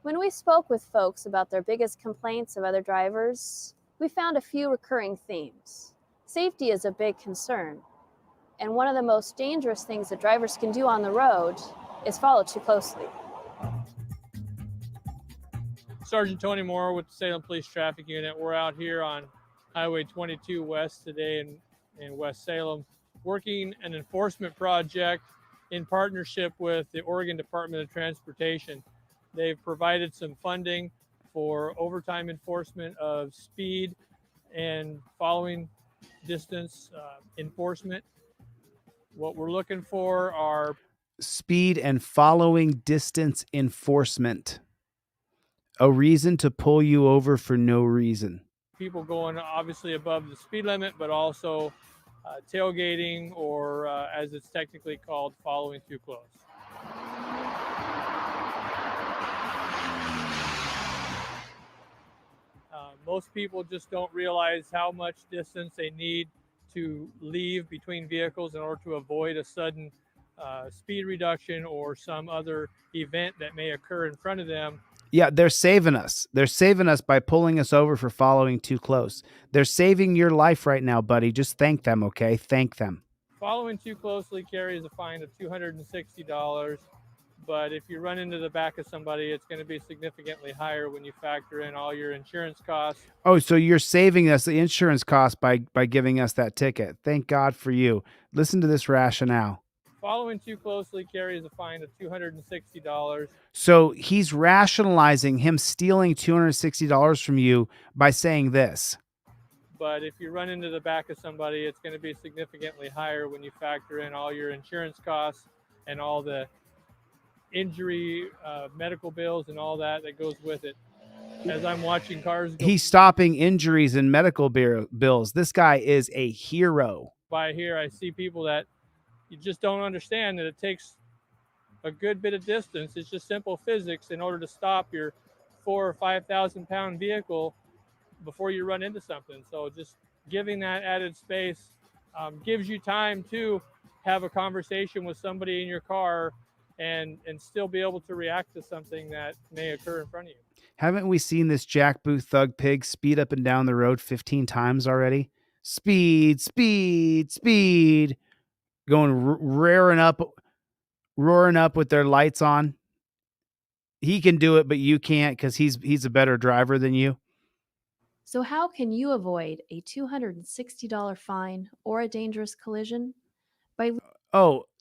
When we spoke with folks about their biggest complaints of other drivers, we found a few recurring themes. Safety is a big concern, and one of the most dangerous things that drivers can do on the road is follow too closely. Sergeant Tony Moore with the Salem Police Traffic Unit. We're out here on Highway 22 West today in West Salem, working an enforcement project in partnership with the Oregon Department of Transportation. They've provided some funding for overtime enforcement of speed and following distance enforcement. What we're looking for are speed and following distance enforcement. A reason to pull you over for no reason. people going obviously above the speed limit, but also tailgating, or as it's technically called, following too close. Most people just don't realize how much distance they need to leave between vehicles in order to avoid a sudden speed reduction or some other event that may occur in front of them. Yeah, they're saving us. They're saving us by pulling us over for following too close. They're saving your life right now, buddy. Just thank them, okay? Thank them. Following too closely carries a fine of $260. But if you run into the back of somebody, it's going to be significantly higher when you factor in all your insurance costs. Oh, so you're saving us the insurance cost by giving us that ticket. Thank God for you. Listen to this rationale. Following too closely carries a fine of $260. So he's rationalizing him stealing $260 from you by saying this. But if you run into the back of somebody, it's going to be significantly higher when you factor in all your insurance costs and all the injury, medical bills, and all that goes with it. As I'm watching cars go He's stopping injuries and medical bills. This guy is a hero. by here, I see people that you just don't understand that it takes a good bit of distance. It's just simple physics in order to stop your 4,000 or 5,000 pound vehicle before you run into something. So just giving that added space gives you time to have a conversation with somebody in your car and still be able to react to something that may occur in front of you. Haven't we seen this jackboot thug pig speed up and down the road 15 times already? Speed, speed, speed. Going roaring up with their lights on. He can do it, but you can't because he's a better driver than you. So how can you avoid a $260 fine or a dangerous collision? By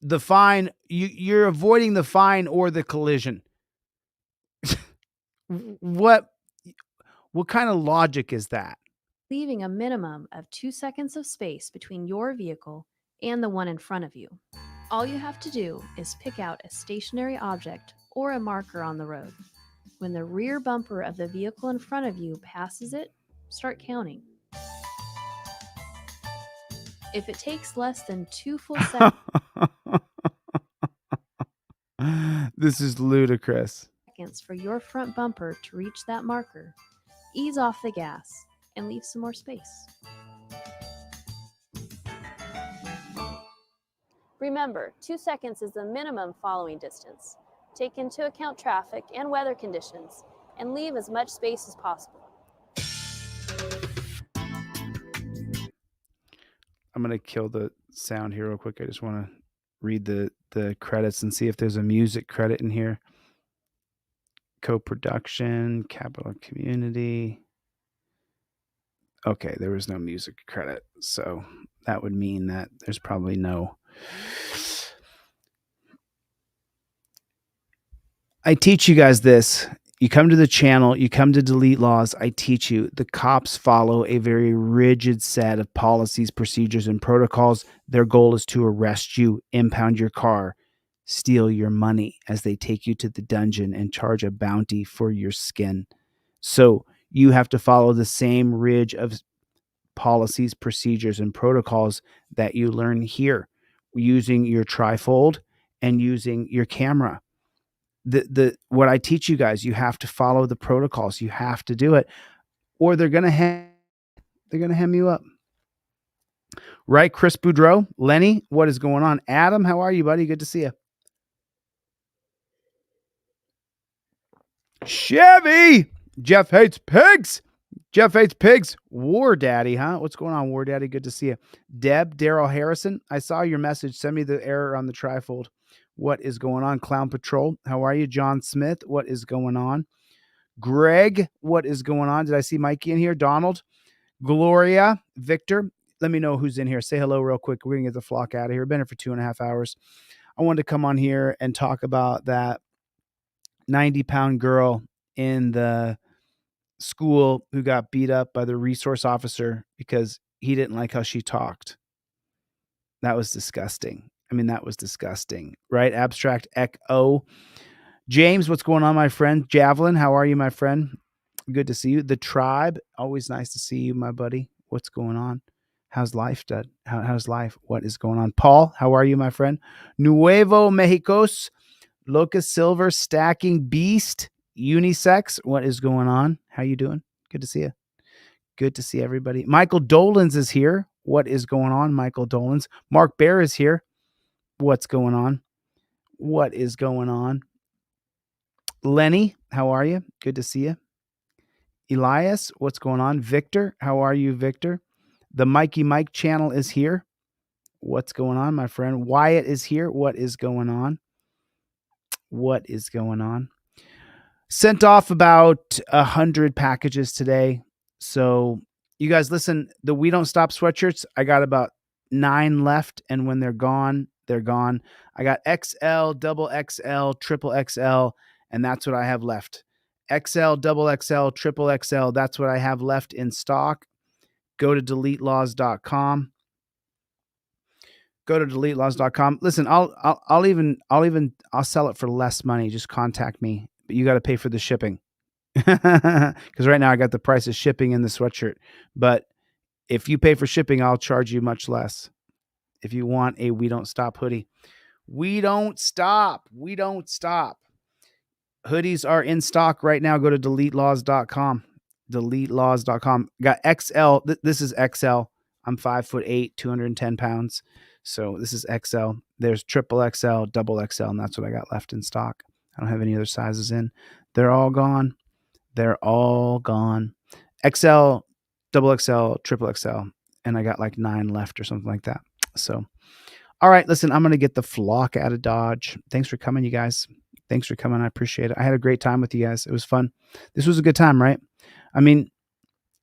The fine, you're avoiding the fine or the collision. What kind of logic is that? leaving a minimum of 2 seconds of space between your vehicle and the one in front of you. All you have to do is pick out a stationary object or a marker on the road. When the rear bumper of the vehicle in front of you passes it, start counting. If it takes less than 2 full This is ludicrous. seconds for your front bumper to reach that marker, ease off the gas and leave some more space. Remember, 2 seconds is the minimum following distance. Take into account traffic and weather conditions, and leave as much space as possible. I'm going to kill the sound here real quick. I just want to read the credits and see if there's a music credit in here. Co-production, Capital Community. Okay, there was no music credit. So that would mean that there's probably no. I teach you guys this. You come to the channel, you come to Delete Laws, I teach you. The cops follow a very rigid set of policies, procedures, and protocols. Their goal is to arrest you, impound your car, steal your money as they take you to the dungeon and charge a bounty for your skin. So you have to follow the same ridge of policies, procedures, and protocols that you learn here using your trifold and using your camera. What I teach you guys, you have to follow the protocols. You have to do it, or they're gonna hem you up. Right, Chris Boudreau, Lenny, what is going on? Adam, how are you, buddy? Good to see you. Chevy, Jeff hates pigs. Jeff hates pigs. War Daddy, huh? What's going on, War Daddy? Good to see you. Deb, Daryl Harrison, I saw your message. Send me the error on the trifold. What is going on? Clown Patrol, how are you? John Smith, what is going on? Greg, what is going on? Did I see Mikey in here? Donald, Gloria, Victor, let me know who's in here. Say hello real quick. We're going to get the flock out of here. Been here for 2.5 hours. I wanted to come on here and talk about that 90-pound girl in the school who got beat up by the resource officer because he didn't like how she talked. That was disgusting. I mean, that was disgusting, right? Abstract Echo. James, what's going on, my friend? Javelin, how are you, my friend? Good to see you. The Tribe, always nice to see you, my buddy. What's going on? How's life, Dud? How's life? What is going on? Paul, how are you, my friend? Nuevo Mexicos, Locust Silver, Stacking Beast, Unisex, what is going on? How you doing? Good to see you. Good to see everybody. Michael Dolans is here. What is going on, Michael Dolans? Mark Bear is here. What's going on? What is going on? Lenny, how are you? Good to see you. Elias, what's going on? Victor, how are you, Victor? The Mikey Mike channel is here. What's going on, my friend? Wyatt is here. What is going on? What is going on? Sent off about 100 packages today. So you guys listen, the We Don't Stop sweatshirts, I got about 9 left. And when they're gone, they're gone. I got XL, double XL, triple XL, and that's what I have left. XL, double XL, triple XL, that's what I have left in stock. Go to deletelaws.com. Go to deletelaws.com. Listen, I'll sell it for less money. Just contact me. But you got to pay for the shipping. Because right now I got the price of shipping in the sweatshirt. But if you pay for shipping, I'll charge you much less. If you want a We Don't Stop hoodie. We don't stop. We don't stop. Hoodies are in stock right now. Go to deletelaws.com. Deletelaws.com. Got XL. This is XL. I'm 5'8", 210 pounds. So this is XL. There's triple XL, double XL, and that's what I got left in stock. I don't have any other sizes in. They're all gone. They're all gone. XL, double XL, triple XL, and I got like 9 left or something like that. So, all right, listen, I'm going to get the flock out of Dodge. Thanks for coming, you guys. Thanks for coming. I appreciate it. I had a great time with you guys. It was fun. This was a good time, right? I mean,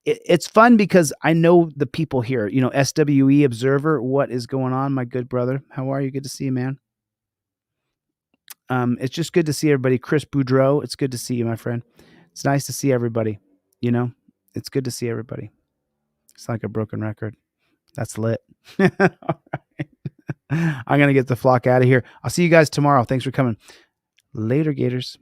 it's fun because I know the people here. You know, SWE Observer, what is going on, my good brother? How are you? Good to see you, man. It's just good to see everybody. Chris Boudreau, it's good to see you, my friend. It's nice to see everybody. You know, it's good to see everybody. It's like a broken record. That's lit. All right. I'm going to get the flock out of here. I'll see you guys tomorrow. Thanks for coming. Later, Gators.